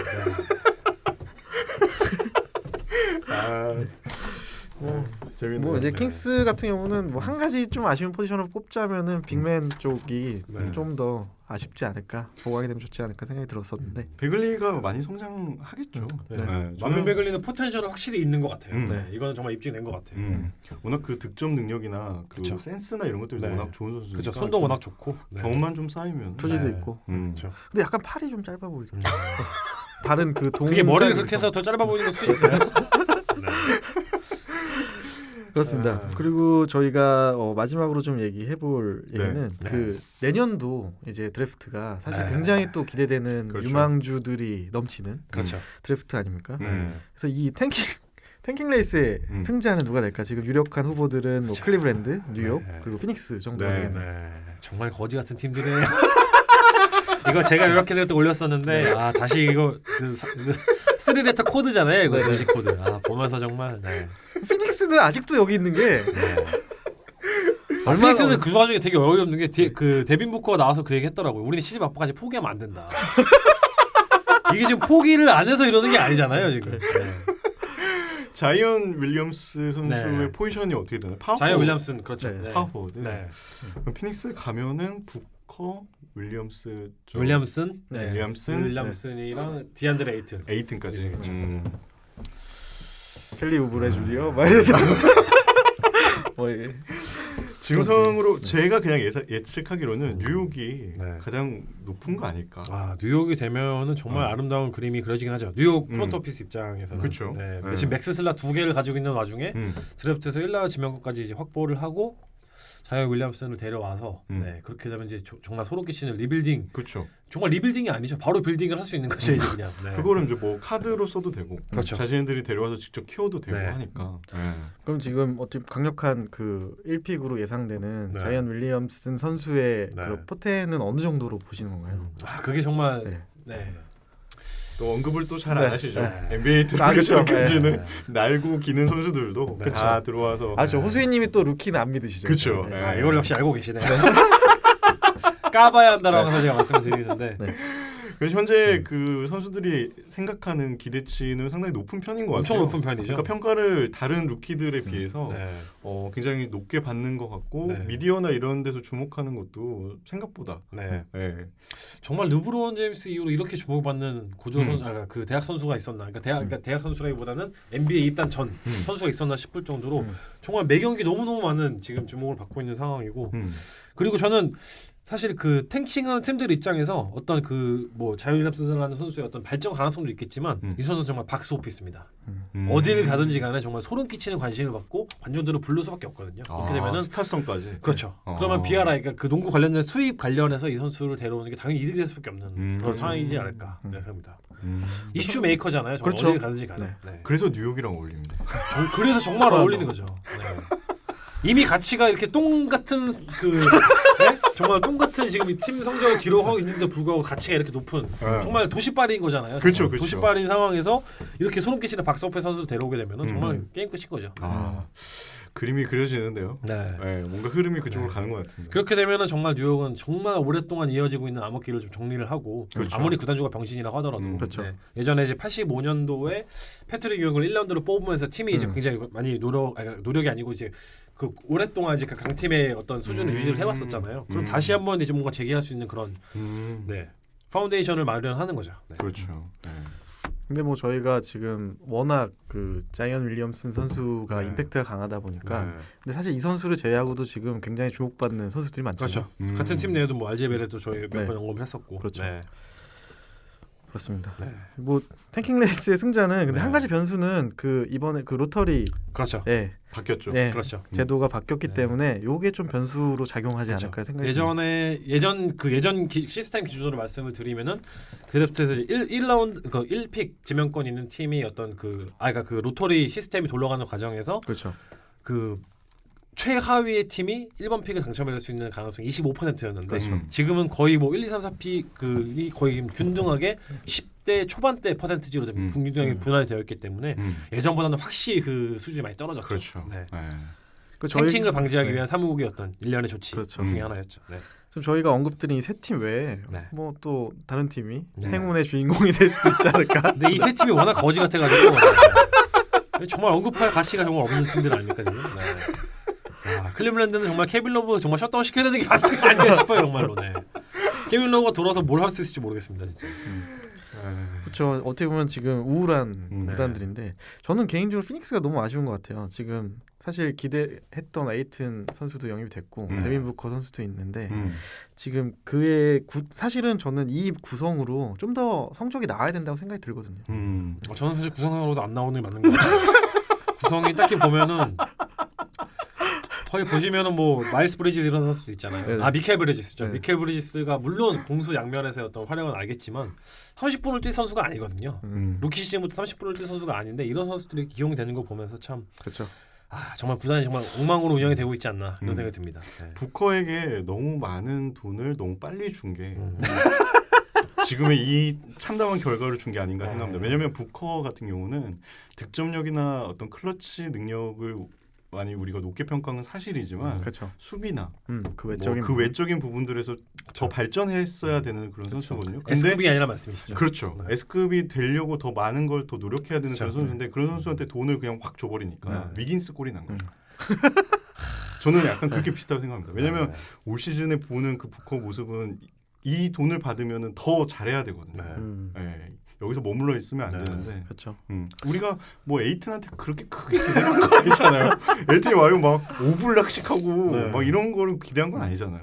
네. 재밌네요. 뭐 이제 네. 킹스 같은 경우는 뭐 한 가지 좀 아쉬운 포지션을 꼽자면은 빅맨 쪽이 네. 좀 더 아쉽지 않을까, 보강이 되면 좋지 않을까 생각이 들었었는데. 베글리가 많이 성장하겠죠. 네. 저는- 마빈 베글리는 포텐셜은 확실히 있는 것 같아요. 음. 네. 이거는 정말 입증된 것 같아요. 워낙 그 득점 능력이나 그 그쵸. 센스나 이런 것들이 네. 워낙 좋은 선수니까 그렇죠. 손도 워낙 좋고. 네. 경험만 좀 쌓이면 투지도 네. 있고. 그렇죠. 근데 약간 팔이 좀 짧아 보이죠. 다른 그 동. 그게 머리를 그렇게 해서 더 짧아 보이는 걸 수 있어요. 그렇습니다. 아. 그리고 저희가 마지막으로 좀 얘기해볼 얘기는 네. 그 내년도 이제 드래프트가 사실 네. 굉장히 또 기대되는 그렇죠. 유망주들이 넘치는 그렇죠. 드래프트 아닙니까? 네. 그래서 이 탱킹 레이스의 승자는 누가 될까? 지금 유력한 후보들은 뭐 클리블랜드, 뉴욕, 네. 그리고 피닉스 정도가 네. 되겠네요. 네. 정말 거지 같은 팀들이에요. 이거 제가 이렇게 해서 또 올렸었는데 아 다시 이거 그 3레터 코드잖아요. 이거 전시 코드. 아 보면서 정말 네. 피닉스는 아직도 여기 있는 게 피닉스는 그 와중에 되게 어이없는 게 그 데빈 부커가 나와서 그 얘기 했더라고요. 우리는 시즌 막바까지 포기하면 안 된다. 이게 지금 포기를 안 해서 이러는 게 아니잖아요 지금. 네. 자이언 윌리엄스 선수의 네. 포지션이 어떻게 되나요? 파워포워드. 자이언 윌리엄슨 그렇죠. 네. 네. 파워포워드. 네. 그럼 피닉스 가면은 부커, 윌리엄스, 쪽, 윌리엄슨, 네. 윌리엄슨이랑 디안드레 에이튼. 에이튼까지. 그렇죠. 켈리 우브레 줄리오 막 이래서 뭐 이게 지금 상황으로 제가 그냥 예측하기로는 뉴욕이 네. 가장 높은 거 아닐까. 아 뉴욕이 되면은 정말 아름다운 그림이 그려지긴 하죠. 뉴욕 프론트 오피스 입장에서는. 그쵸. 네. 네. 지금 맥스 슬라 2개를 가지고 있는 와중에 음. 드래프트에서 1라운드 지명권까지 이제 확보를 하고 자이언 윌리엄슨을 데려와서 음. 네, 그렇게 되면 이제 정말 소름 끼치는 리빌딩. 그렇죠. 정말 리빌딩이 아니죠. 바로 빌딩을 할 수 있는 거죠 이제 그냥. 네. 그거를 이제 뭐 카드로 써도 되고 그렇죠. 자신들이 데려와서 직접 키워도 되고 네. 하니까. 그럼 지금 어찌 강력한 그 1픽으로 예상되는 네. 자이언 윌리엄슨 선수의 네. 그 포텐은 어느 정도로 보시는 건가요? 아 그게 정말 네. 네. 또 언급을 또 잘 안 네. 하시죠. 네. NBA 아, 들어가기 그렇죠. 전까지는 네. 날고 기는 선수들도 네. 다 들어와서. 아, 저 호수희님이 또 루키는 안 믿으시죠? 그렇죠. 네. 네. 아 이걸 역시 알고 계시네요. 까봐야 한다라고 해서 제가 말씀을 드리는데 네. 그래서 현재 그 선수들이 생각하는 기대치는 상당히 높은 편인 것 엄청 같아요. 높은 편이죠. 그러니까 평가를 다른 루키들에 비해서 네. 굉장히 높게 받는 것 같고 네. 미디어나 이런 데서 주목하는 것도 생각보다. 네. 네. 정말 르브론 제임스 이후로 이렇게 주목받는 그 대학 선수가 있었나? 그러니까 대학 선수라기보다는 NBA 입단 전 선수가 있었나 싶을 정도로 정말 매 경기 너무 많은 지금 주목을 받고 있는 상황이고 그리고 저는 사실 그 탱킹하는 팀들 입장에서 어떤 그 뭐 자이언 윌리엄슨이라는 선수의 어떤 발전 가능성도 있겠지만 이 선수는 정말 박스 오피스입니다. 어디를 가든지 간에 정말 소름 끼치는 관심을 받고 관중들을 부를 수밖에 없거든요. 그렇게 되면은 스타성까지. 그렇죠. 그러면 비아라 그러니까 그 농구 관련된 수입 관련해서 이 선수를 데려오는 게 당연히 이득이 될 수밖에 없는 그런 상황이지 않을까 생각합니다. 이슈 메이커잖아요. 정말 그렇죠. 어디를 가든지 간에. 네. 그래서 뉴욕이랑 어울립니다. 그래서 정말 어울리는 거죠. 네. 이미 가치가 이렇게 똥 같은 네? 정말 똥 같은 지금 이 팀 성적을 기록하고 있는데 불구하고 가치가 이렇게 높은 정말 도시빨인 거잖아요. 그렇죠, 정말 그렇죠. 도시빨인 상황에서 이렇게 소름 끼치는 박스오페 선수를 데려오게 되면은 정말 게임 끝인 거죠. 그림이 그려지는데요. 네. 네, 뭔가 흐름이 그쪽으로 가는 것 같은데. 그렇게 되면은 정말 뉴욕은 정말 오랫동안 이어지고 있는 암흑기를 좀 정리를 하고 그렇죠. 아무리 구단주가 병신이라고 하더라도 그렇죠. 네. 예전에 이제 85년도에 패트릭 유형을 1라운드로 뽑으면서 팀이 이제 굉장히 많이 노력이 아니고 이제 그 오랫동안 이제 그 강팀의 어떤 수준을 유지를 해왔었잖아요. 그럼 다시 한번 이제 뭔가 재기할 수 있는 그런 네 파운데이션을 마련하는 거죠. 네. 그렇죠. 네. 근데 뭐 저희가 지금 워낙 그 자이언 윌리엄슨 선수가 네. 임팩트가 강하다 보니까 네. 근데 사실 이 선수를 제외하고도 지금 굉장히 주목받는 선수들이 많잖아요. 그렇죠. 같은 팀 내에도 뭐 알제베레도 저희 몇 네. 번 언급을 했었고. 그렇죠. 네. 그렇습니다. 네. 뭐 탱킹 레이스의 승자는 근데 네. 한 가지 변수는 그 이번에 그 로터리 그렇죠. 예, 바뀌었죠. 예, 그렇죠. 제도가 바뀌었기 네. 때문에 요게 좀 변수로 작용하지 그렇죠. 않을까 생각이 듭니다. 예전 시스템 기준으로 말씀을 드리면은 드래프트에서 1라운드 그 1픽 지명권 있는 팀이 어떤 그러니까 그 로터리 시스템이 돌아가는 과정에서 그렇죠. 그 최하위의 팀이 1번 픽을 당첨할 수 있는 가능성이 25%였는데 그렇죠. 지금은 거의 뭐 1, 2, 3, 4픽이 거의 균등하게 10대 초반대 퍼센티지로 균등하게 분할이 되어 있기 때문에 예전보다는 확실히 그 수준이 많이 떨어졌죠. 그렇죠. 네. 네. 그 탱킹을 방지하기 네. 위한 사무국이었던 일련의 조치 그렇죠. 중에 하나였죠. 네. 좀 저희가 언급드린 이 세 팀 외에 네. 뭐 또 다른 팀이 네. 행운의 주인공이 될 수도 있지 않을까. 근데 이 세 팀이 워낙 거지 같아가지고 정말 언급할 가치가 정말 없는 팀들 아닙니까 지금? 네. 클리블랜드는 정말 케빈 러브 정말 셧다운 시켜야 되는 게 아닌가 싶어요 정말로. 네. 케빈 러브가 돌아서 뭘 할 수 있을지 모르겠습니다 진짜. 그렇죠. 어떻게 보면 지금 우울한 네. 구단들인데 저는 개인적으로 피닉스가 너무 아쉬운 것 같아요. 지금 사실 기대했던 에이튼 선수도 영입이 됐고 데빈 부커 선수도 있는데 지금 그의 사실은 저는 이 구성으로 좀 더 성적이 나아야 된다고 생각이 들거든요. 저는 사실 구성상으로도 안 나오는 게 맞는 것 같아요. 구성이 딱히 보면은 거의 보시면은 뭐 마일스 브리지스 이런 선수도 있잖아요. 네. 미켈 브리지스죠. 네. 미켈 브리지스가 물론 공수 양면에서의 어떤 활약은 알겠지만 30분을 뛸 선수가 아니거든요. 루키 시즌부터 30분을 뛸 선수가 아닌데 이런 선수들이 기용되는 거 보면서 참 그렇죠. 정말 구단이 정말 엉망으로 운영이 되고 있지 않나 이런 생각이 듭니다. 네. 부커에게 너무 많은 돈을 너무 빨리 준 게 지금의 이 참담한 결과를 준 게 아닌가 생각합니다. 왜냐하면 부커 같은 경우는 득점력이나 어떤 클러치 능력을 많이 우리가 높게 평가한 건 사실이지만 그렇죠. 수비나 그 외적인 그 외적인 부분들에서 더 발전했어야 되는 그런 선수거든요. 근데 S급이 아니라 말씀이시죠. 그렇죠. 네. S급이 되려고 더 많은 걸 더 노력해야 되는 그렇죠. 그런 선수인데 그런 선수한테 돈을 그냥 확 줘버리니까 네. 위긴스 꼴이 난 거예요. 저는 약간 그렇게 비슷하다고 생각합니다. 왜냐하면 올 시즌에 보는 그 부커 모습은 이 돈을 받으면 더 잘해야 되거든요. 네. 여기서 머물러 있으면 안 되는데 그렇죠. 우리가 뭐 에이튼한테 그렇게 크게 기대한 거 아니잖아요. 에이튼이 와요 막 오블락식 하고 네. 막 이런 거를 기대한 건 아니잖아요.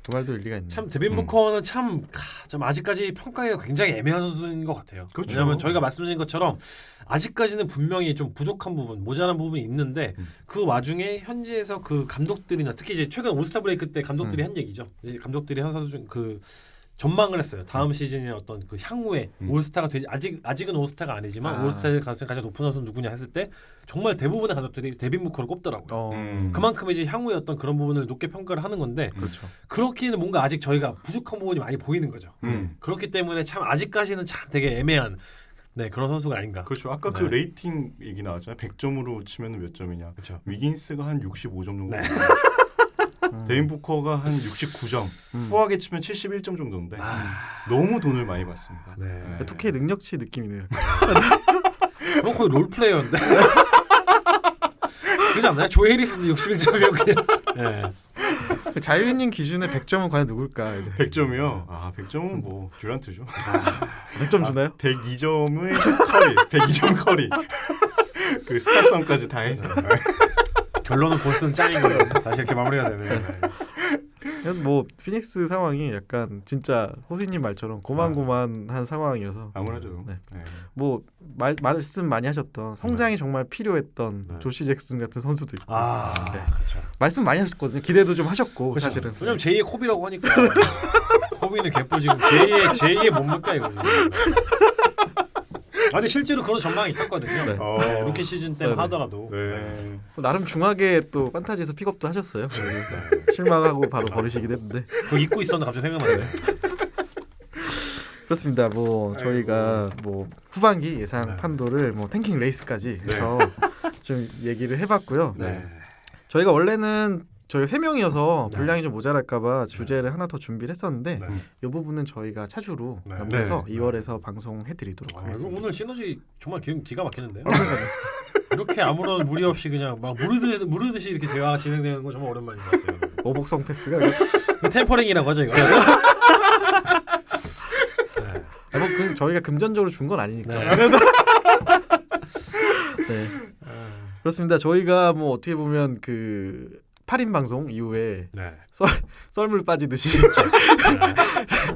그 말도 일리가 있네요. 참 데빈 부커는 참 아직까지 평가가 굉장히 애매한 선수인 것 같아요. 그렇죠. 왜냐하면 저희가 말씀드린 것처럼 아직까지는 분명히 좀 부족한 부분, 모자란 부분이 있는데 그 와중에 현지에서 그 감독들이나 특히 이제 최근 올스타 브레이크 때 감독들이 한 얘기죠. 이제 감독들이 한 선수 중 그 전망을 했어요. 다음 시즌에 어떤 그 향후에 올스타가 되지 아직은 올스타가 아니지만 올스타의 가능성이 가장 높은 선수는 누구냐 했을 때 정말 대부분의 감독들이 데빈 부커를 꼽더라고요. 그만큼 이제 향후에 어떤 그런 부분을 높게 평가를 하는 건데 그렇죠. 그렇기는 뭔가 아직 저희가 부족한 부분이 많이 보이는 거죠. 그렇기 때문에 참 아직까지는 참 되게 애매한 그런 선수가 아닌가. 그렇죠. 아까 그 레이팅 얘기 나왔잖아요. 100점으로 치면 몇 점이냐. 그렇죠. 위긴스가 한 65점 정도. 데빈 부커가 한 69점. 후하게 치면 71점 정도인데 너무 돈을 많이 받습니다. 네. 2K 능력치 느낌이네요. 그럼 거의 롤 플레이어인데. 그렇지 않나요? 조 해리슨도 61점이면 그냥. 네. 그 자유인님 기준에 100점은 과연 누굴까 이제. 100점이요? 100점은 뭐 듀란트죠. 100점 주나요? 102점의 커리. 102점 커리. 그 스타성까지 다 해서. 결론은 보스는 짱인 거예요. 다시 이렇게 마무리가 되네요. 뭐 피닉스 상황이 약간 진짜 호수님 말처럼 고만고만한 상황이어서 아무래도. 네. 네. 뭐 말씀 많이 하셨던 성장이 정말 필요했던 조시 잭슨 같은 선수도 있고 그렇죠. 말씀 많이 하셨거든요. 기대도 좀 하셨고 그렇죠. 사실은. 왜냐면 제2의 코비라고 하니까 코비는 개뿔 지금 제2의 뭡니까 이거. 아니 실제로 그런 전망이 있었거든요. 네. 루키 시즌 때만 네. 하더라도. 네. 나름 중하게 또 판타지에서 픽업도 하셨어요. 실망하고 바로 버리시긴 했는데. 그거 잊고 있었는데 갑자기 생각나네. 그렇습니다. 뭐 저희가 뭐 후반기 예상 판도를 뭐 탱킹 레이스까지 해서 좀 얘기를 해봤고요. 네. 저희가 원래는 저희 3명이어서 분량이 좀 모자랄까봐 주제를 하나 더 준비를 했었는데 이 부분은 저희가 차주로 넘겨서 2월에서 방송해드리도록 하겠습니다. 오늘 시너지 정말 기가 막히는데요. 이렇게 아무런 무리 없이 그냥 막 무르듯이 이렇게 대화가 진행되는 건 정말 오랜만인 것 같아요. 오복성 패스가 이거 템퍼링이라고 하죠 이거. 네. 뭐 저희가 금전적으로 준 건 아니니까. 네. 네. 그렇습니다. 저희가 뭐 어떻게 보면 그 8인 방송 이후에 네. 썰물 빠지듯이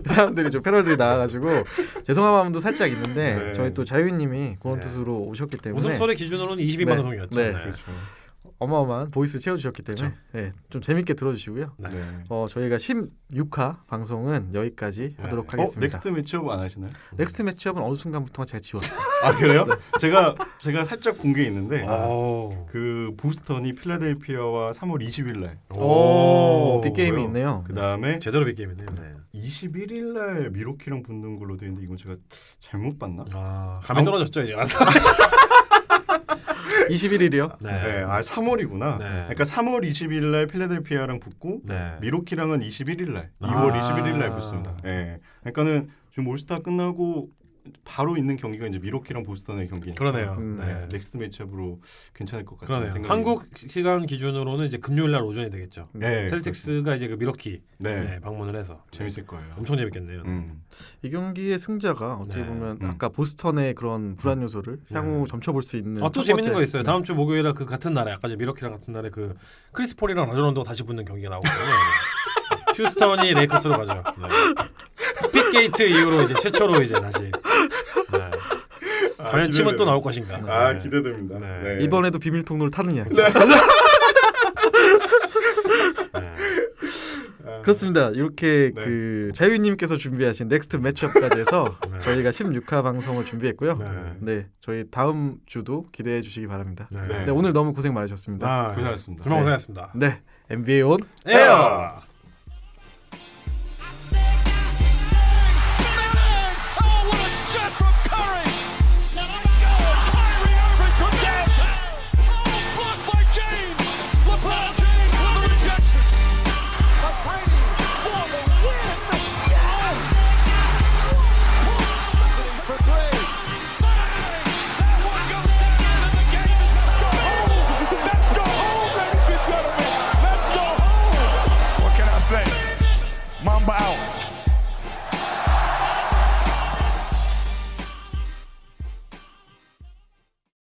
사람들이 좀 패널들이 나와가지고 죄송한 마음도 살짝 있는데 네. 저희 또 자유님이 구원투수로 오셨기 때문에 웃음소리 기준으로는 22 네. 방송이었죠. 네. 네. 그렇죠. 어마어마한 보이스를 채워주셨기 때문에 네, 좀 재밌게 들어주시고요. 네. 네. 저희가 16화 방송은 여기까지 네. 하도록 하겠습니다. 넥스트 매치업 안 하시나요? 넥스트 매치업은 어느 순간부터 제가 지웠어요. 아 그래요? 제가 살짝 본 게 있는데 오. 그 보스턴이 필라델피아와 3월 20일 날. 오, 빅게임이 뭐요? 있네요. 그 다음에 제대로 빅게임이네요. 네. 21일 날 미로키랑 붙는 걸로 되어 있는데 이건 제가 잘못 봤나? 아, 감이 떨어졌죠 이제. 21일이요? 네. 네, 아 3월이구나. 네. 그러니까 3월 20일 날 필라델피아랑 붙고 네. 미로키랑은 21일 날, 아. 2월 21일 날 붙습니다. 예. 그러니까는 지금 올스타 끝나고 바로 있는 경기가 이제 미로키랑 보스턴의 경기니까. 음, 네. 넥스트 매치업으로 괜찮을 것 같아요. 그러네요. 생각이 한국 시간 기준으로는 이제 금요일 날 오전이 되겠죠. 네, 셀틱스가 이제 그 미러키 네. 네, 방문을 해서 재밌을 거예요. 엄청 재밌겠네요. 이 경기의 승자가 어떻게 네. 보면 아까 보스턴의 그런 불안 요소를 향후 점쳐볼 수 있는 또 첫 재밌는 번째- 거 있어요. 네. 다음 주 목요일에 그 같은 날에 아까 이제 미러키랑 같은 날에 그 크리스 폴이랑 라조론도가 다시 붙는 경기가 나오거든요. 네. 휴스턴이 레이커스로 가죠. 네. 스핏게이트 이후로 이제 최초로 이제 다시. 네. 과연 침은 또 나올 것인가? 아 네. 기대됩니다. 네. 네. 이번에도 비밀 통로를 타느냐. 네. 그렇습니다. 이렇게 네. 그 자유님께서 준비하신 넥스트 매치업까지 해서 네. 저희가 16화 방송을 준비했고요. 네. 네, 저희 다음 주도 기대해 주시기 바랍니다. 네. 네. 네, 오늘 너무 고생 많으셨습니다. 아, 고생하셨습니다. 정말 고생하셨습니다. 네, NBA 온 에어.